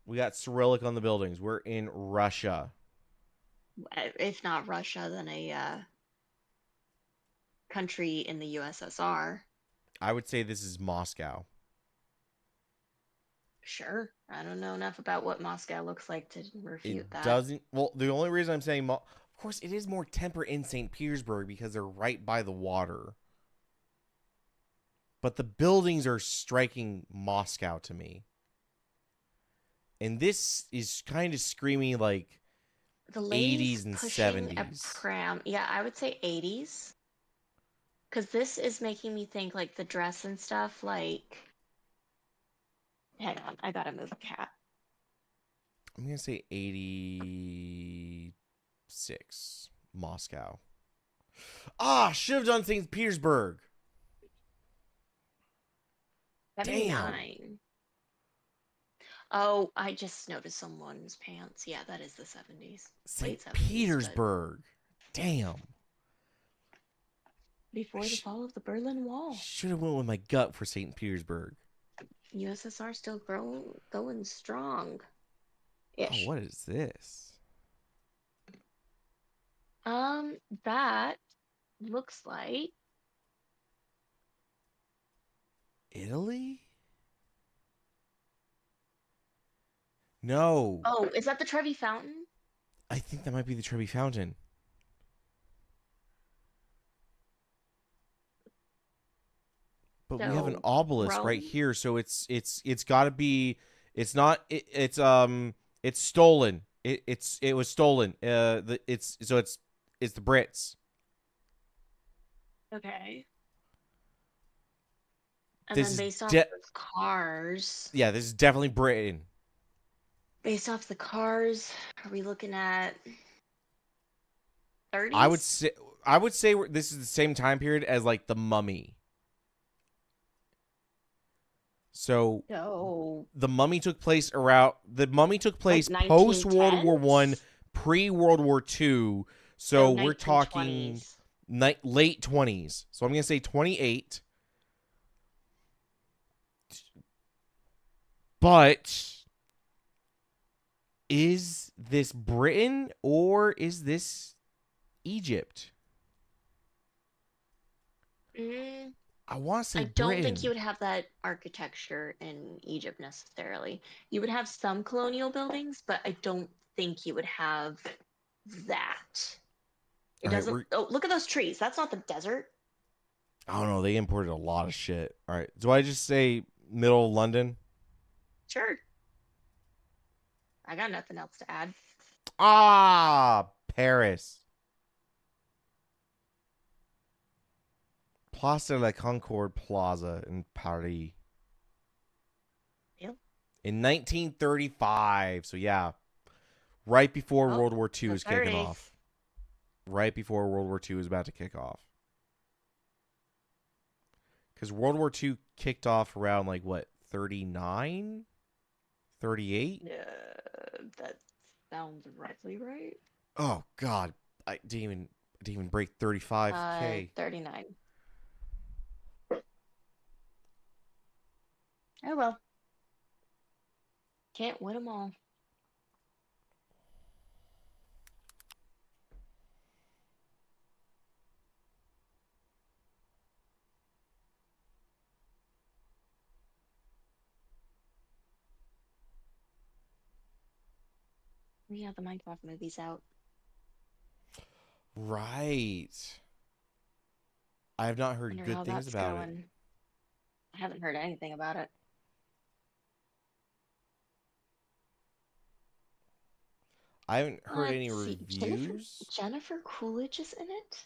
We got Cyrillic on the buildings. We're in Russia. If not Russia, then a country in the USSR. I would say this is Moscow. Sure. I don't know enough about what Moscow looks like to refute that. Doesn't. Well, the only reason I'm saying, of course, it is more temperate in St. Petersburg because they're right by the water. But the buildings are striking Moscow to me. And this is kind of screaming like The 80s lady's and pushing a 70s. pram. Yeah, I would say 80s. Because this is making me think like the dress and stuff. Like, hang on, I gotta move a cat. I'm going to say 86. Moscow. Should have done St. Petersburg. 79. Oh, I just noticed someone's pants. Yeah, that is the 70s. St. Late 70s, Petersburg. Damn. before the fall of the Berlin Wall. Should have went with my gut for St. Petersburg. USSR still going strong. Oh, what is this? That looks like Italy? No. Oh, is that the Trevi Fountain? I think that might be the Trevi Fountain. But we have an So, obelisk right Rome? here, so it's got to be. It's not. It's stolen. It was stolen. It's the Brits. Okay. And This then is based off de- those cars, Yeah, this is definitely Britain. based off the cars, are we looking at 30s? I would say this is the same time period as like the Mummy. So No. the Mummy took place Like post World War 1, 1910s? pre World War 2. So we're talking 1920s. late 20s. So I'm going to say 28. But is this Britain or is this Egypt? I want to say I don't Britain. think you would have that architecture in Egypt necessarily. You would have some colonial buildings, but I don't think you would have that. It All right, doesn't. Oh, look at those trees. That's not the desert. I don't know. They imported a lot of shit. All right. Do I just say middle of London? Sure. I got nothing else to add. Paris. Place de la Concorde Plaza in Paris. Yep. In 1935. So, yeah. Right before World War II is kicking 30s. off. Right before World War II is about to kick off. Because World War II kicked off around, like, what, 39? 38? That sounds roughly right. Oh, God. I didn't even break 35K. 39. Oh well. Can't win them all. Yeah, the Minecraft movie's out. Right. I have not heard Wonder good how things that's about it. going. I haven't heard anything about it. I haven't heard any Let's see. reviews. Jennifer Coolidge is in it?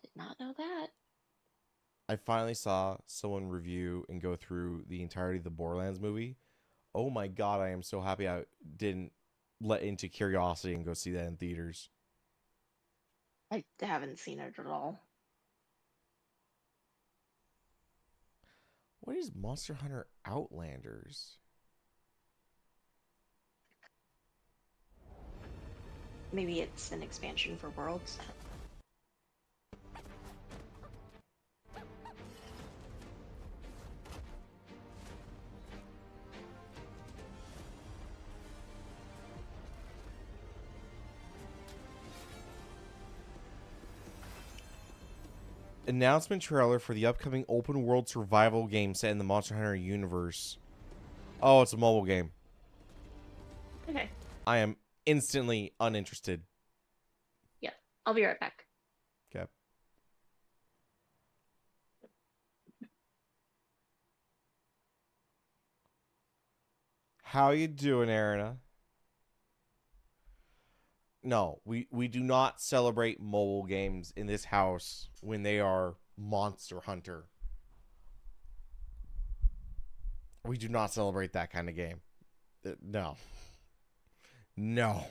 Did not know that. I finally saw someone review and go through the entirety of the Borderlands movie. Oh my God, I am so happy I didn't let into curiosity and go see that in theaters. I haven't seen it at all. What is Monster Hunter Outlanders? Maybe it's an expansion for Worlds. Announcement trailer for the upcoming open world survival game set in the Monster Hunter universe. Oh, it's a mobile game. Okay. I am instantly uninterested. I'll be right back. Okay. How you doing, Erina? No, we do not celebrate mobile games in this house when they are Monster Hunter. We do not celebrate that kind of game. No. No.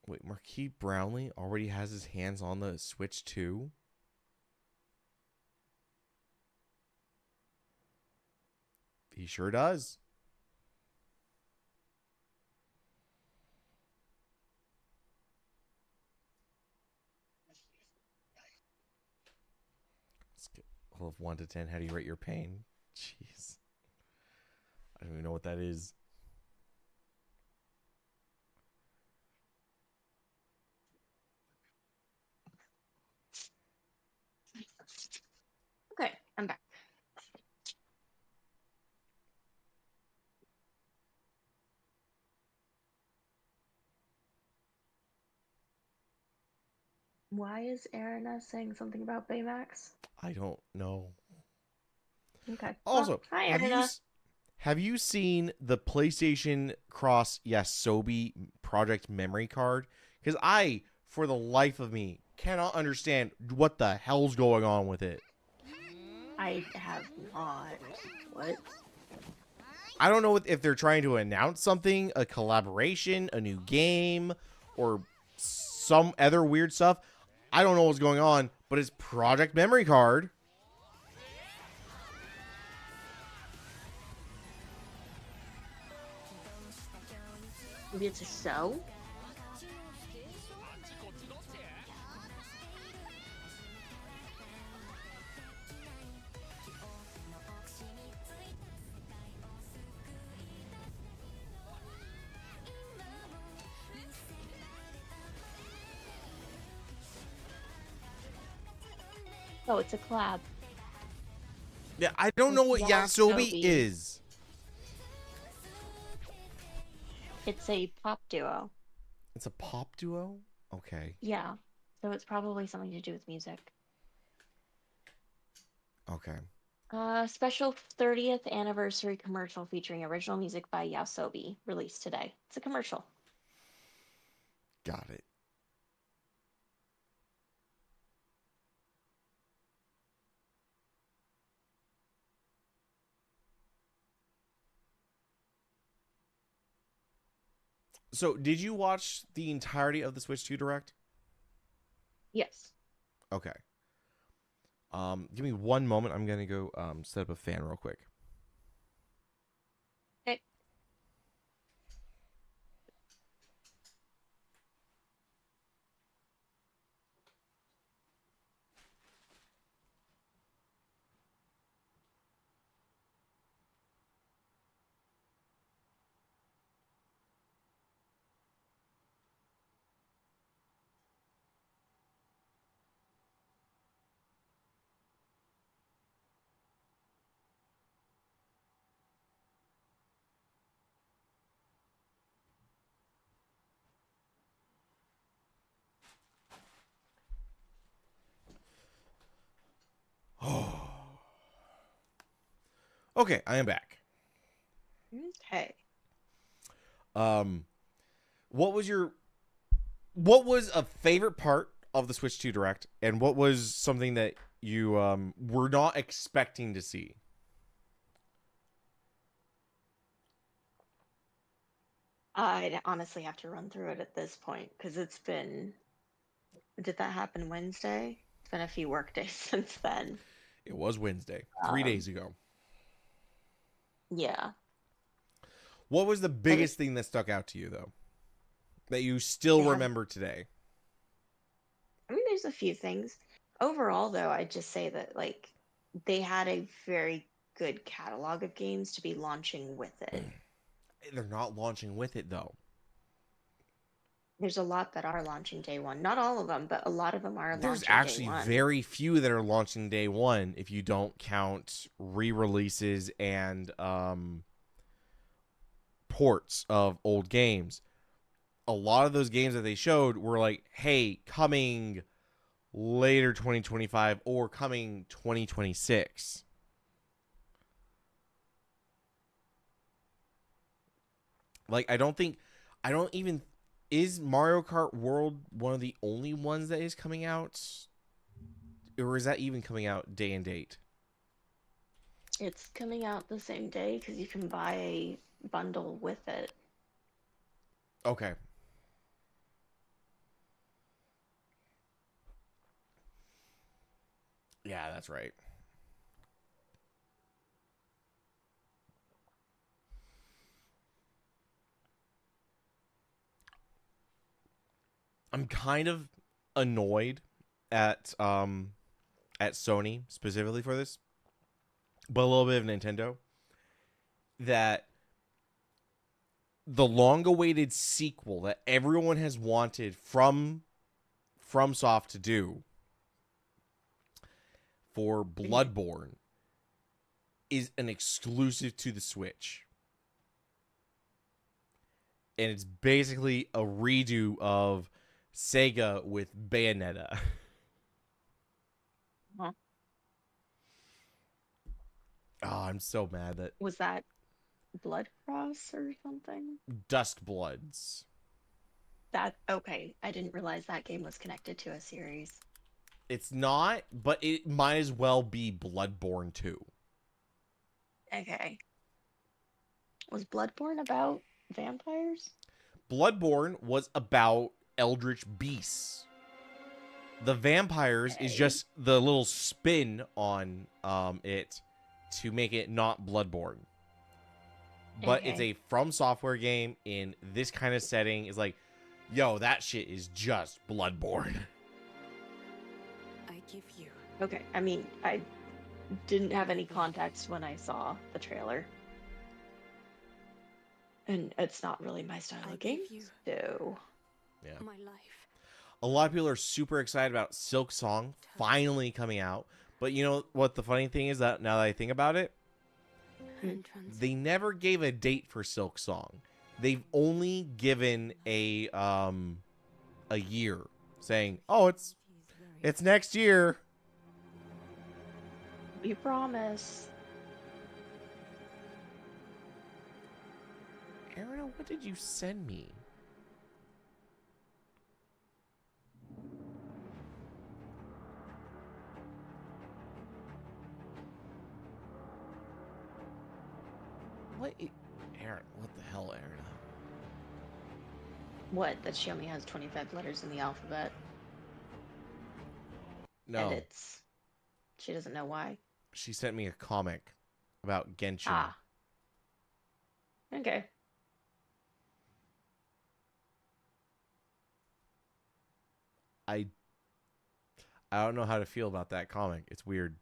Wait, Marquis Brownlee already has his hands on the Switch 2? He sure does. Of 1 to 10, how do you rate your pain? Jeez. I don't even know what that is. Okay, I'm back. Why is Erina saying something about Baymax? I don't know. Okay. Also, well, hi, have Erina. have you seen the PlayStation Cross Yasobi Project memory card? Because I, for the life of me, cannot understand what the hell's going on with it. I have not. What? I don't know if they're trying to announce something, a collaboration, a new game, or some other weird stuff. I don't know what's going on, but it's Project Memory Card. Maybe it's a show? Oh, it's a collab. Yeah, I don't know what Yasobi is. It's a pop duo. It's a pop duo? Okay. Yeah. So it's probably something to do with music. Okay. Special 30th anniversary commercial featuring original music by Yasobi, released today. It's a commercial. Got it. So, did you watch the entirety of the Switch 2 Direct? Yes. Okay. Give me one moment. I'm gonna go set up a fan real quick. Okay. Okay, I am back. Okay. Um, what was a favorite part of the Switch 2 Direct, and what was something that you were not expecting to see? I'd honestly have to run through it at this point because it's been. Did that happen Wednesday? It's been a few work days since then. It was Wednesday, 3 days ago. Yeah. What was the biggest thing that stuck out to you, though, that you still remember today? I mean, there's a few things. Overall, though, I'd just say that like they had a very good catalog of games to be launching with it. They're not launching with it, though. There's a lot that are launching day one. Not all of them, but a lot of them are There's launching day actually one. very few that are launching day one if you don't count re-releases and ports of old games. A lot of those games that they showed were like, hey, coming later 2025 or coming 2026. Like, I don't even, is Mario Kart World one of the only ones that is coming out? Or is that even coming out day and date? It's coming out the same day because you can buy a bundle with it. Okay. Yeah, that's right. I'm kind of annoyed at Sony specifically for this, but a little bit of Nintendo, that the long-awaited sequel that everyone has wanted from FromSoft to do for Bloodborne is an exclusive to the Switch. And it's basically a redo of Sega with Bayonetta. Huh. Oh, I'm so mad that Was that Blood Cross or something? Dust Bloods. That okay. I didn't realize that game was connected to a series. It's not, but it might as well be Bloodborne 2. Okay. Was Bloodborne about vampires? Bloodborne was about eldritch beasts. The vampires is Okay. just the little spin on it to make it not Bloodborne. But it's Okay. a From Software game in this kind of setting. Is like, yo, that shit is just Bloodborne. I give you. Okay. I mean, I didn't have any context when I saw the trailer. And it's not really my style I of give game. you. So Yeah. My life. A lot of people are super excited about Silk Song finally coming out. But you know what the funny thing is, that now that I think about it, Entrance. they never gave a date for Silk Song. They've only given a year, saying, "Oh, it's next year." you promise. Arina, what did you send me? Aaron, what the hell, Arina? What? That she only has 25 letters in the alphabet. No, And she doesn't know why. she sent me a comic about Genshin. Ah. Okay. I don't know how to feel about that comic. It's weird.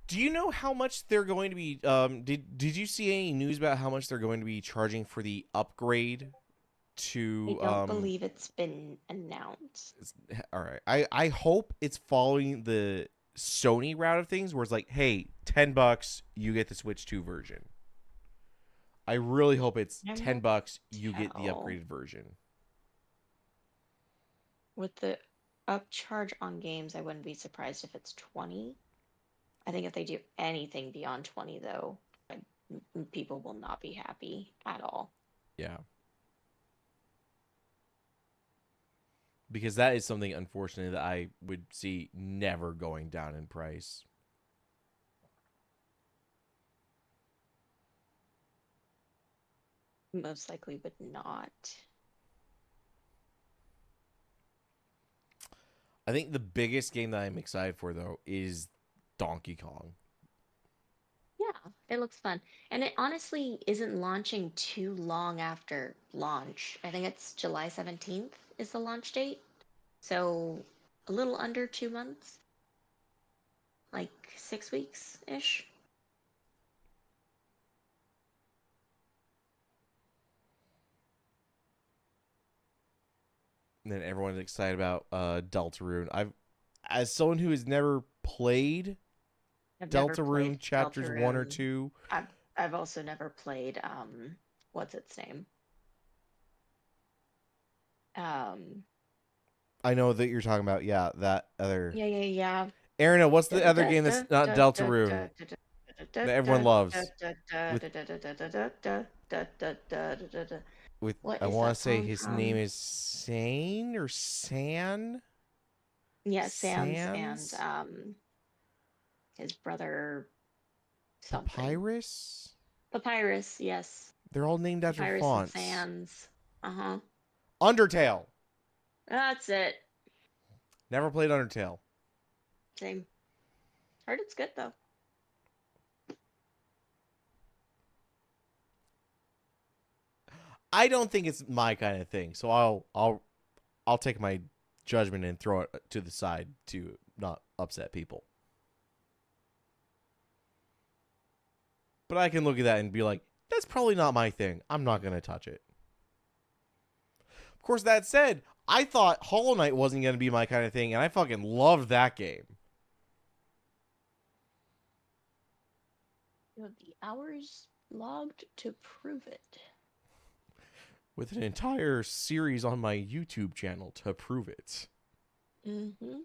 Do you know how much they're going to be? Did you see any news about how much they're going to be charging for the upgrade I to? don't believe it's been announced. All right. I hope it's following the Sony route of things, where it's like, hey, $10, you get the Switch 2 version. I really hope it's I $10, you get the tell. upgraded version. With the upcharge on games, I wouldn't be surprised if it's 20. I think if they do anything beyond 20, though, people will not be happy at all. Yeah. Because that is something, unfortunately, that I would see never going down in price. Most likely would not. I think the biggest game that I'm excited for, though, is Donkey Kong. Yeah, it looks fun. And it honestly isn't launching too long after launch. I think it's July 17th is the launch date. So a little under 2 months, like 6 weeks ish. And then everyone's excited about Deltarune. As someone who has never played I've never Deltarune played chapters 1 or Deltarune. 2, I've also never played what's its name? I know that you're talking about, yeah, that other. Yeah. Arena, what's the other game that's not Deltarune that everyone loves? With What I is want that to say song his name from? is Sane or San? Yeah, Sans and Sans? his brother something. Papyrus? Papyrus, yes. They're all named after Papyrus and fonts. Sans. Uh-huh. Undertale. That's it. Never played Undertale. Same. Heard it's good though. I don't think it's my kind of thing, so I'll take my judgment and throw it to the side to not upset people. But I can look at that and be like, that's probably not my thing. I'm not going to touch it. Of course, that said, I thought Hollow Knight wasn't going to be my kind of thing, and I fucking loved that game. You have the hours logged to prove it. With an entire series on my YouTube channel to prove it. Mm-hmm.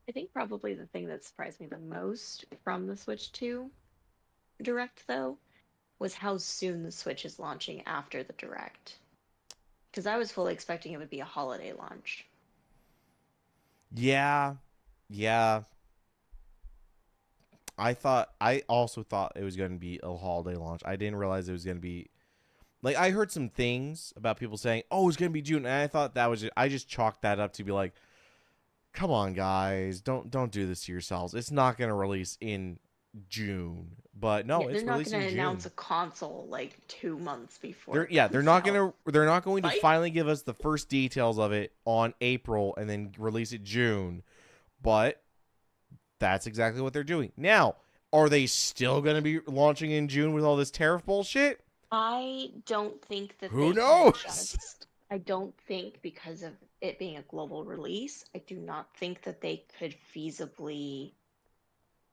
I think probably the thing that surprised me the most from the Switch 2 Direct, though, was how soon the Switch is launching after the Direct. Because I was fully expecting it would be a holiday launch. Yeah. I also thought it was going to be a holiday launch. I didn't realize it was going to be like I heard some things about people saying, "Oh, it's going to be June." And I thought that was I just chalked that up to be like, "Come on, guys. Don't do this to yourselves. It's not going to release in June." But no, Yeah, they're it's not releasing going in to June. announce a console like 2 months before. They're not going to Like- finally give us the first details of it on April and then release it June. But that's exactly what they're doing. Now, are they still going to be launching in June with all this tariff bullshit? I don't think that Who they knows? can just. I don't think because of it being a global release, I do not think that they could feasibly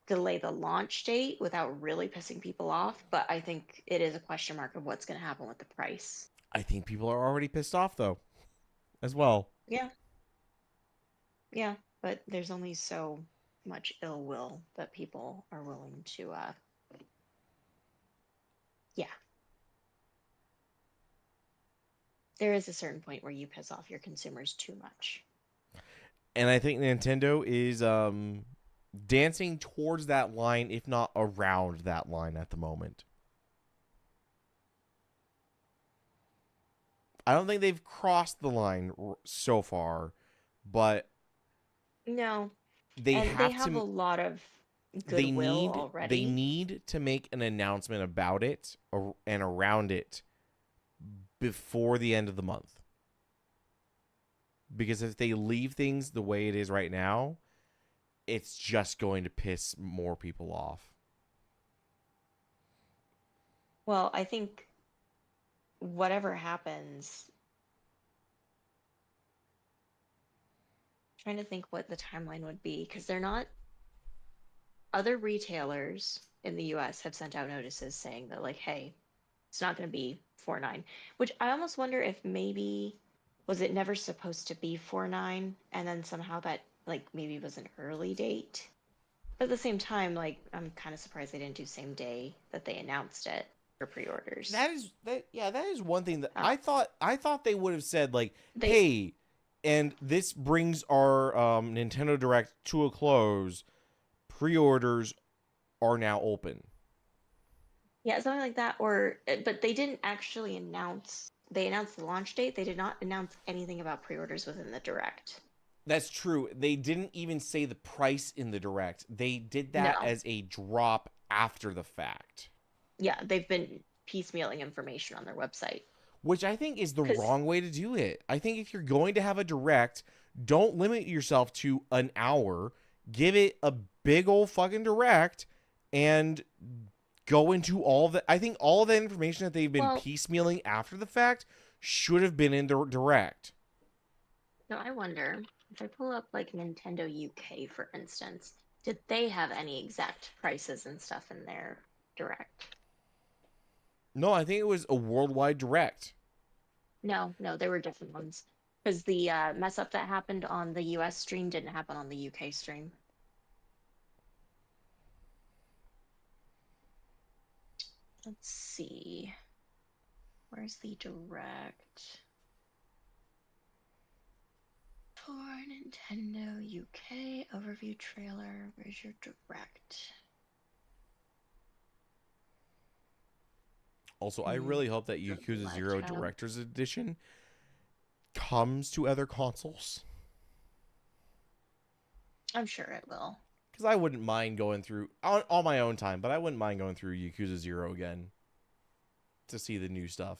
delay the launch date without really pissing people off. But I think it is a question mark of what's going to happen with the price. I think people are already pissed off though, as well. Yeah, but there's only so much ill will that people are willing to. Yeah. There is a certain point where you piss off your consumers too much. And I think Nintendo is dancing towards that line, if not around that line at the moment. I don't think they've crossed the line so far, but No, they and have they have to. a lot of goodwill already. They need to make an announcement about it and around it before the end of the month. Because if they leave things the way it is right now, it's just going to piss more people off. Well, I think whatever happens, trying to think what the timeline would be because they're not. Other retailers in the US have sent out notices saying that, like, hey, it's not going to be 4/9, which I almost wonder if maybe was it never supposed to be 4/9 and then somehow that, like, maybe was an early date. But at the same time, like, I'm kind of surprised they didn't do same day that they announced it for pre-orders. That is one thing that Oh. I thought they would have said, like, They- hey, and this brings our Nintendo Direct to a close. Pre-orders are now open. Yeah, something like that. But they didn't actually announce. They announced the launch date. They did not announce anything about pre-orders within the Direct. That's true. They didn't even say the price in the direct. They did that No. as a drop after the fact, Yeah, they've been piecemealing information on their website. which I think is the Because, wrong way to do it. I think if you're going to have a direct, don't limit yourself to an hour. Give it a big old fucking direct and go into all the. I think all the information that they've been well, piecemealing after the fact should have been in the direct. no, I wonder if I pull up like Nintendo UK, for instance, did they have any exact prices and stuff in their direct? No, I think it was a worldwide direct. No, no, they were different ones. Because the mess up that happened on the US stream didn't happen on the UK stream. Let's see. Where's the direct? For Nintendo UK overview trailer, where's your direct? Also, I really hope that Yakuza Zero Blackout. Director's Edition comes to other consoles. I'm sure it will. Because I wouldn't mind going through, on my own time, but I wouldn't mind going through Yakuza Zero again to see the new stuff.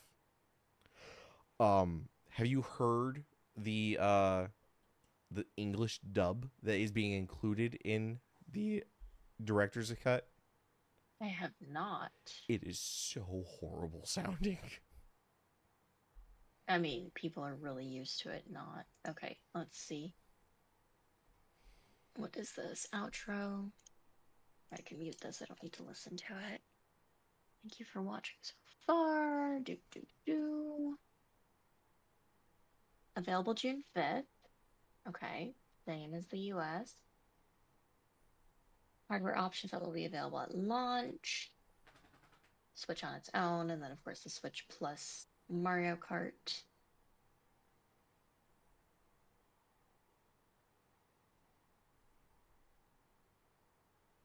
Have you heard the English dub that is being included in the director's cut? I have not. It is so horrible sounding. I mean, people are really used to it not. Okay, let's see. What is this? Outro. I can mute this. I don't need to listen to it. Thank you for watching so far. Do. Available June 5th. Okay. Same as the US. Hardware options that will be available at launch. Switch on its own, and then of course the Switch Plus Mario Kart.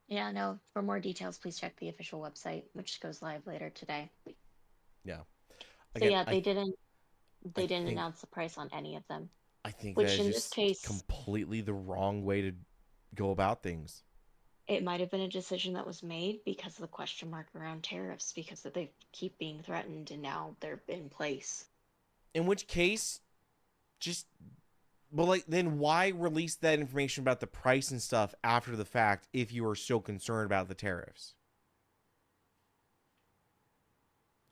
Yeah, no, for more details, please check the official website, which goes live later today. Yeah. So yeah, they didn't think- announce the price on any of them. I think Which that is in this just case- completely the wrong way to go about things. It might have been a decision that was made because of the question mark around tariffs, because that they keep being threatened and now they're in place. In which case, then why release that information about the price and stuff after the fact if you are so concerned about the tariffs?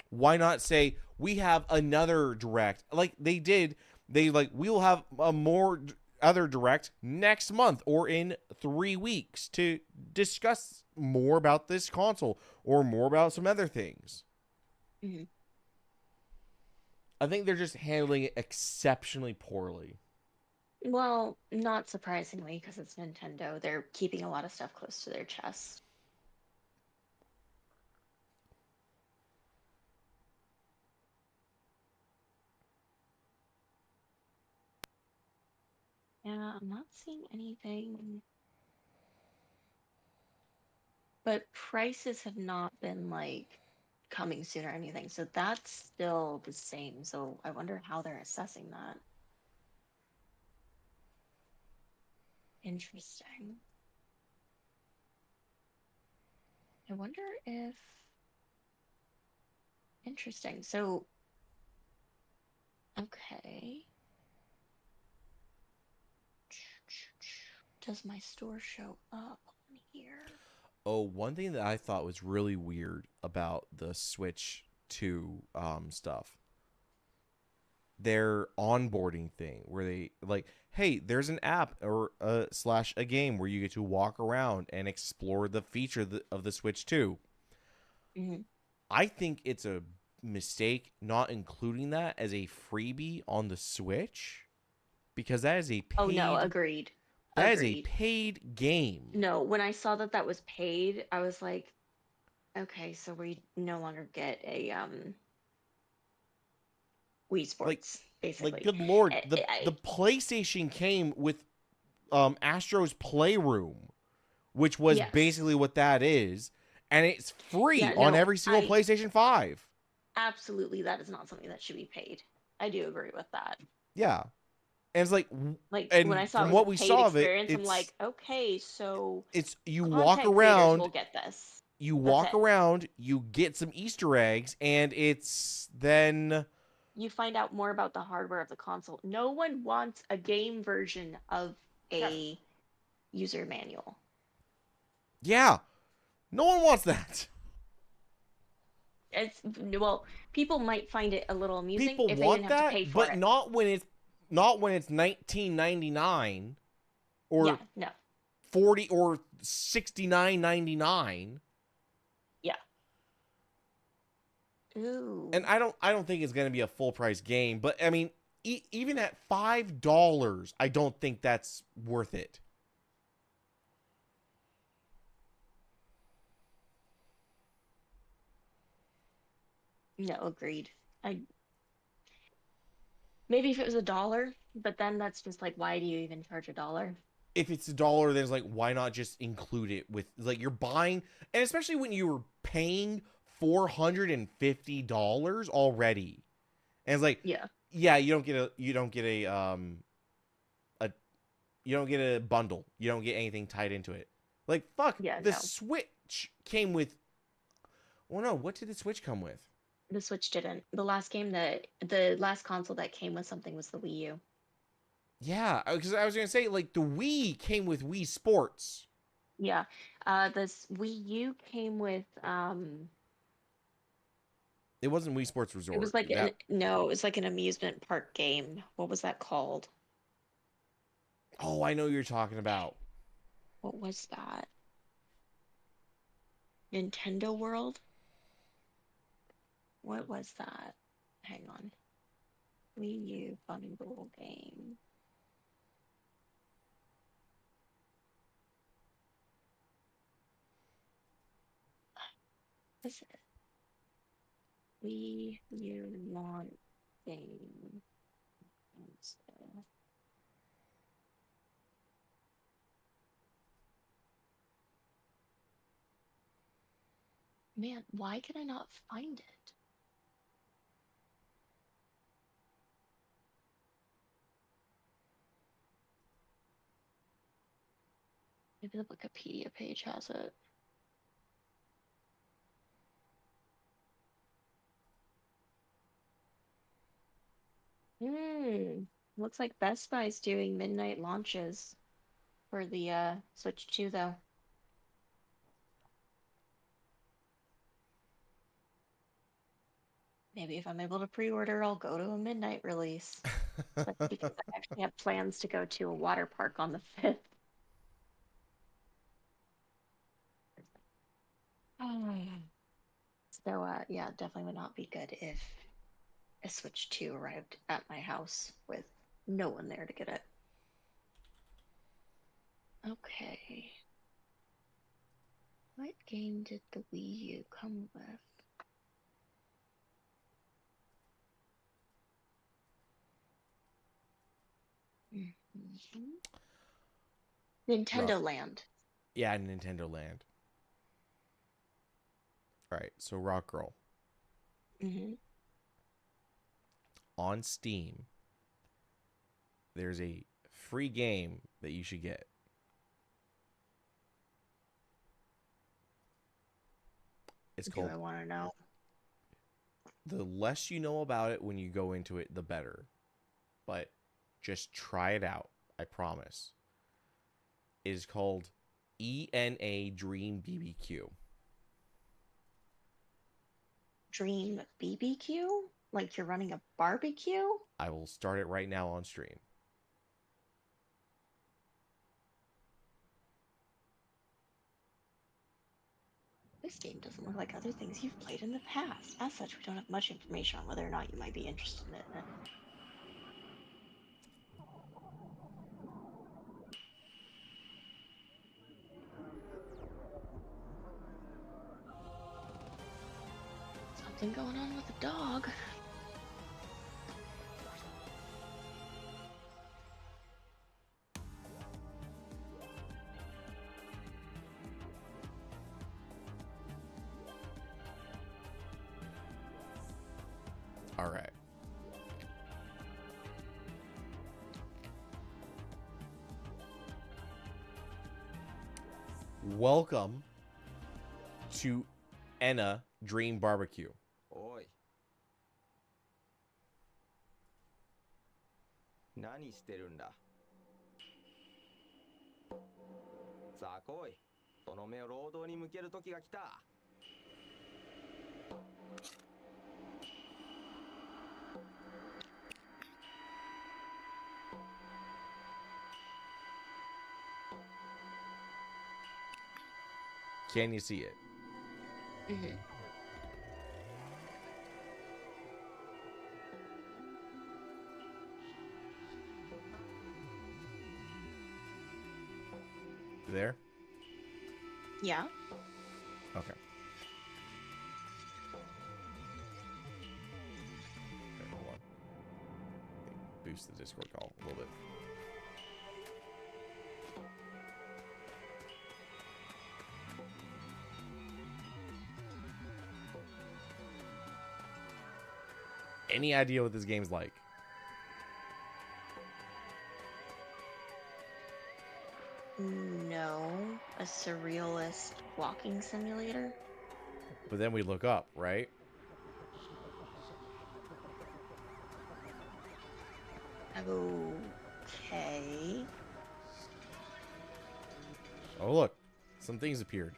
Why not say we have another direct like they did? We will have a more other direct next month or in 3 weeks to discuss more about this console or more about some other things. Mm-hmm. I think they're just handling it exceptionally poorly. Well, not surprisingly, because it's Nintendo. They're keeping a lot of stuff close to their chest. Yeah, I'm not seeing anything. But prices have not been like coming soon or anything, so that's still the same. So I wonder how they're assessing that. Interesting. I wonder if. Interesting. So, okay. Does my store show up on here? Oh, one thing that I thought was really weird about the Switch 2 stuff. Their onboarding thing where they hey, there's an app or slash a game where you get to walk around and explore the feature of the Switch 2. Mm-hmm. I think it's a mistake not including that as a freebie on the Switch because that is a paid, Oh no, agreed. That is a paid game. No, when I saw that was paid, I was like, okay, so we no longer get a Wii Sports, basically. Like, good lord, the PlayStation came with Astro's Playroom, which was basically what that is, and it's free on every single PlayStation 5. Absolutely, that is not something that should be paid. I do agree with that. Yeah. And it's like, Like and when I saw it from was what a we paid saw of it, experience, I'm like, okay, so it's you walk content creators will around, get this. you That's walk it. around, you get some Easter eggs, and it's then You find out more about the hardware of the console. No one wants a game version of a user manual. yeah, no one wants that. It's well, people might find it a little amusing People if they didn't want have to pay that, for but it. not when it's $19.99 or Yeah, no. $40 or $69.99. Yeah. Ooh. And I don't think it's going to be a full price game, but I mean, even at $5, I don't think that's worth it. No, agreed. I maybe if it was $1, but then that's just like, why do you even charge $1? If it's $1, then it's like, why not just include it with, like, you're buying, and especially when you were paying $450 already, and it's like, Yeah. you don't get a you don't get a bundle, you don't get anything tied into it. Like, fuck, Yeah, the no. Switch came with. Well, no, what did the Switch come with? The Switch didn't. The last console that came with something was the Wii U. Yeah, because I was gonna say, like, the Wii came with Wii Sports. Yeah. This Wii U came with It wasn't Wii Sports Resort. it was like it was like an amusement park game. What was that called? Oh, I know what you're talking about. What was that? Nintendo World? What was that? Hang on. Wii U bundle game. What is it? Wii U launch game. Man, why can I not find it? Maybe the Wikipedia page has it. Looks like Best Buy's doing midnight launches for the Switch 2 though. Maybe if I'm able to pre-order, I'll go to a midnight release. That's because I actually have plans to go to a water park on the 5th. So, yeah, definitely would not be good if a Switch 2 arrived at my house with no one there to get it. Okay. What game did the Wii U come with? Nintendo Rock. Land. Yeah, Nintendo Land. All right, so Rock Girl. On Steam, there's a free game that you should get. It's called. Do I want to know? The less you know about it when you go into it, the better. But just try it out. I promise. It is called ENA Dream BBQ. Dream BBQ? Like you're running a barbecue? I will start it right now on stream. This game doesn't look like other things you've played in the past. As such, we don't have much information on whether or not you might be interested in it. Something going on with the dog. All right. welcome to Enna Dream Barbecue. おい。何してるんだ。さあ来い。その目を労働に向ける時が来た。Can you see it? Mm-hmm. There? Yeah. Okay. Okay, hold on. Boost the Discord call a little bit. Any idea what this game's like? No, a surrealist walking simulator. But then we look up, right? Okay. Oh, look. Some things appeared.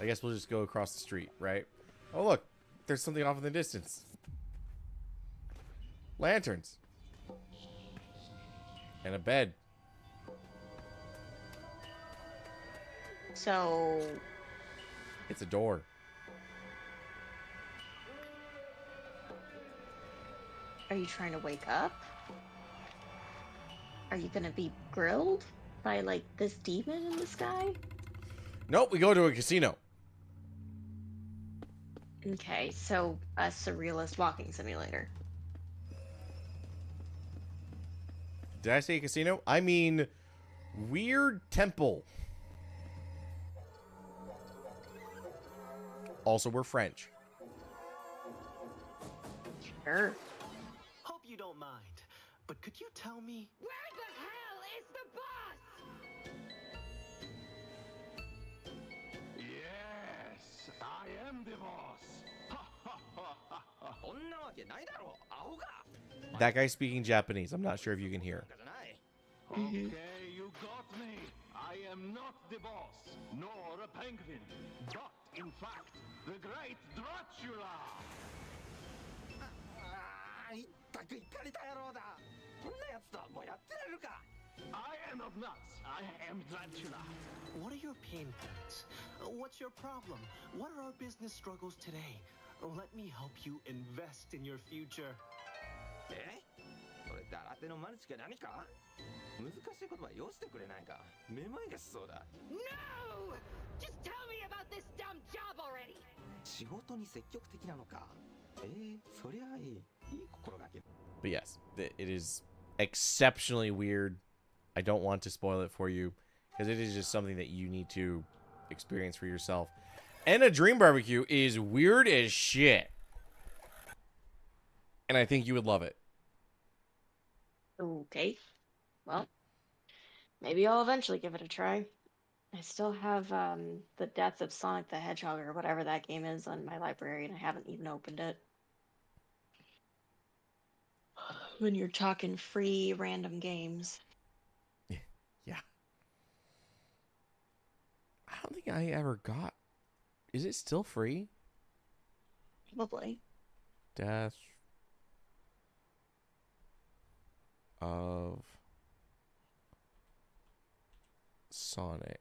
I guess we'll just go across the street, right? Oh, look. There's something off in the distance. Lanterns. And a bed. So, It's a door. are you trying to wake up? Are you gonna be grilled by, like, this demon in the sky? Nope, we go to a casino. Okay, so a surrealist walking simulator. Did I say casino? I mean, weird temple. Also, we're French. Sure. Hope you don't mind, but could you tell me? Where the hell is the boss? Yes, I am the boss. そんなわけないだろう。アホが。 That guy's speaking Japanese. I'm not sure if you can hear. じゃない。 Okay, you got me. I am not the boss, nor a penguin, but in fact, the great Dracula. ああ、いったくいかれた野郎だ。こんなやつとはもうやってられるか。 I am not nuts. I am Dracula. What are your pain points? What's your problem? What are our business struggles today? Let me help you invest in your future. え？それって新手のマルチか何か？難しい言葉よしてくれないか。めまいがしそうだ。 No! Just tell me about this dumb job already! 仕事に積極的なのか。そりゃいい。いい心がけ。 But yes, it is exceptionally weird. I don't want to spoil it for you because it is just something that you need to experience for yourself. And a Dream Barbecue is weird as shit. And I think you would love it. Okay. Well, maybe I'll eventually give it a try. I still have the Death of Sonic the Hedgehog or whatever that game is on my library, and I haven't even opened it. When you're talking free random games. Yeah. I don't think I ever got... Is it still free? Probably. Death of Sonic.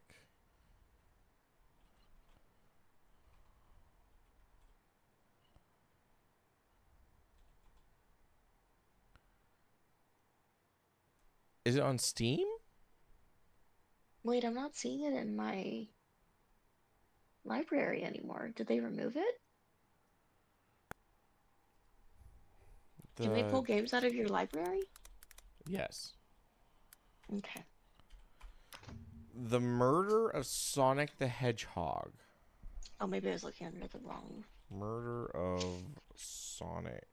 Is it on Steam? Wait, I'm not seeing it in my library anymore. Did they remove it? Can they pull games out of your library? Yes. Okay. The Murder of Sonic the Hedgehog. Oh, maybe I was looking under the wrong. Murder of Sonic.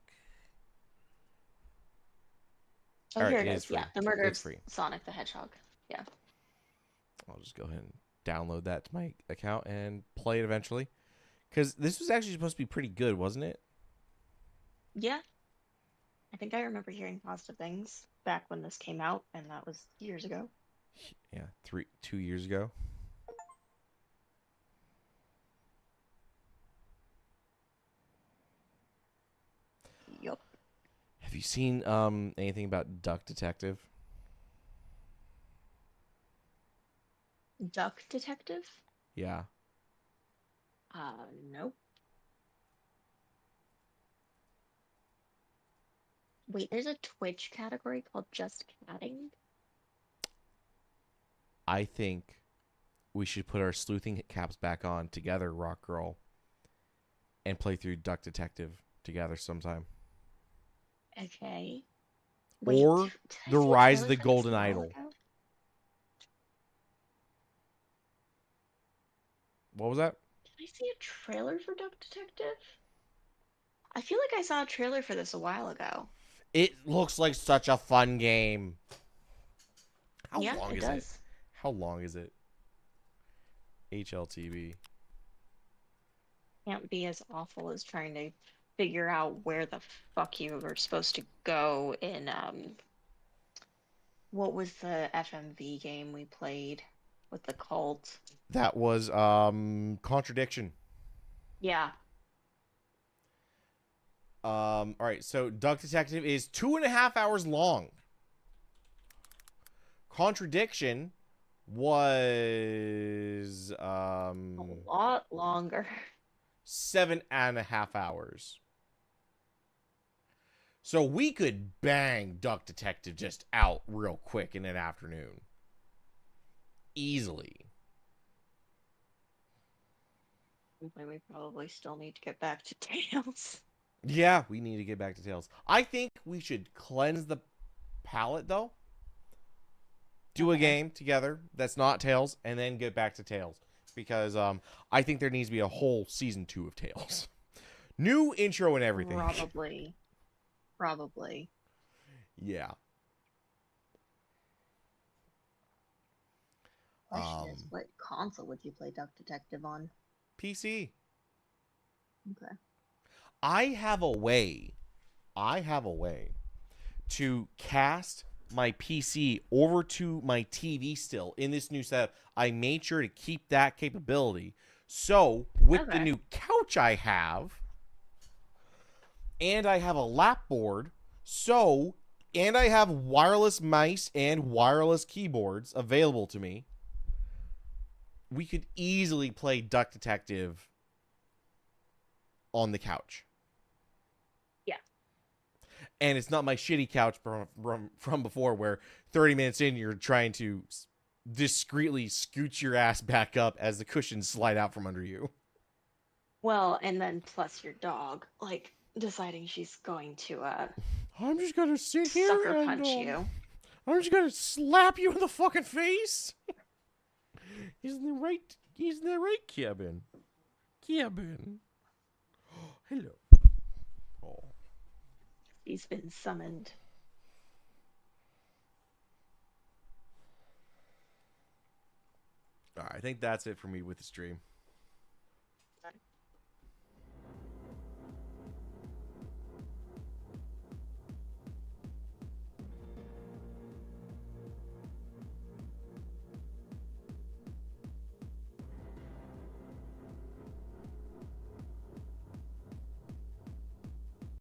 Oh, All here right, it it is. is free. Yeah, the murder It's of free. Sonic the Hedgehog. Yeah. I'll just go ahead and download that to my account and play it eventually. Because this was actually supposed to be pretty good, wasn't it? Yeah. I think I remember hearing positive things back when this came out, and that was years ago. Yeah, 2 years ago. Yup. Have you seen anything about Duck Detective? Duck Detective? Yeah. Nope. Wait, there's a Twitch category called Just Catting? I think we should put our sleuthing caps back on together, Rock Girl, and play through Duck Detective together sometime. Okay. Or did I The see a Rise of trailer the for this Golden a while Idol. ago? What was that? Did I see a trailer for Duck Detective? I feel like I saw a trailer for this a while ago. It looks like such a fun game. How Yeah, long it is does. it? How long is it? HLTV. Can't be as awful as trying to figure out where the fuck you were supposed to go in what was the FMV game we played with the cult? That was Contradiction. Yeah. All right, so Duck Detective is 2.5 hours long. Contradiction was A lot longer. 7.5 hours. So we could bang Duck Detective just out real quick in an afternoon. Easily. And we probably still need to get back to Tails. Yeah, we need to get back to Tails. I think we should cleanse the palette, though. Do a game together that's not Tails, and then get back to Tails. Because I think there needs to be a whole season 2 of Tails. New intro and everything. Probably. Yeah. Question is, what console would you play Duck Detective on? PC. Okay. I have a way to cast my PC over to my TV still in this new setup. I made sure to keep that capability. So, with the new couch I have, and I have a lap board, and I have wireless mice and wireless keyboards available to me, we could easily play Duck Detective on the couch. Yeah. And it's not my shitty couch from before where 30 minutes in you're trying to discreetly scoot your ass back up as the cushions slide out from under you. Well, and then plus your dog, like, deciding she's going to I'm just gonna sit here sucker and punch you. I'm just gonna slap you in the fucking face. He's in the right cabin. Hello. Oh. He's been summoned. All right, I think that's it for me with the stream.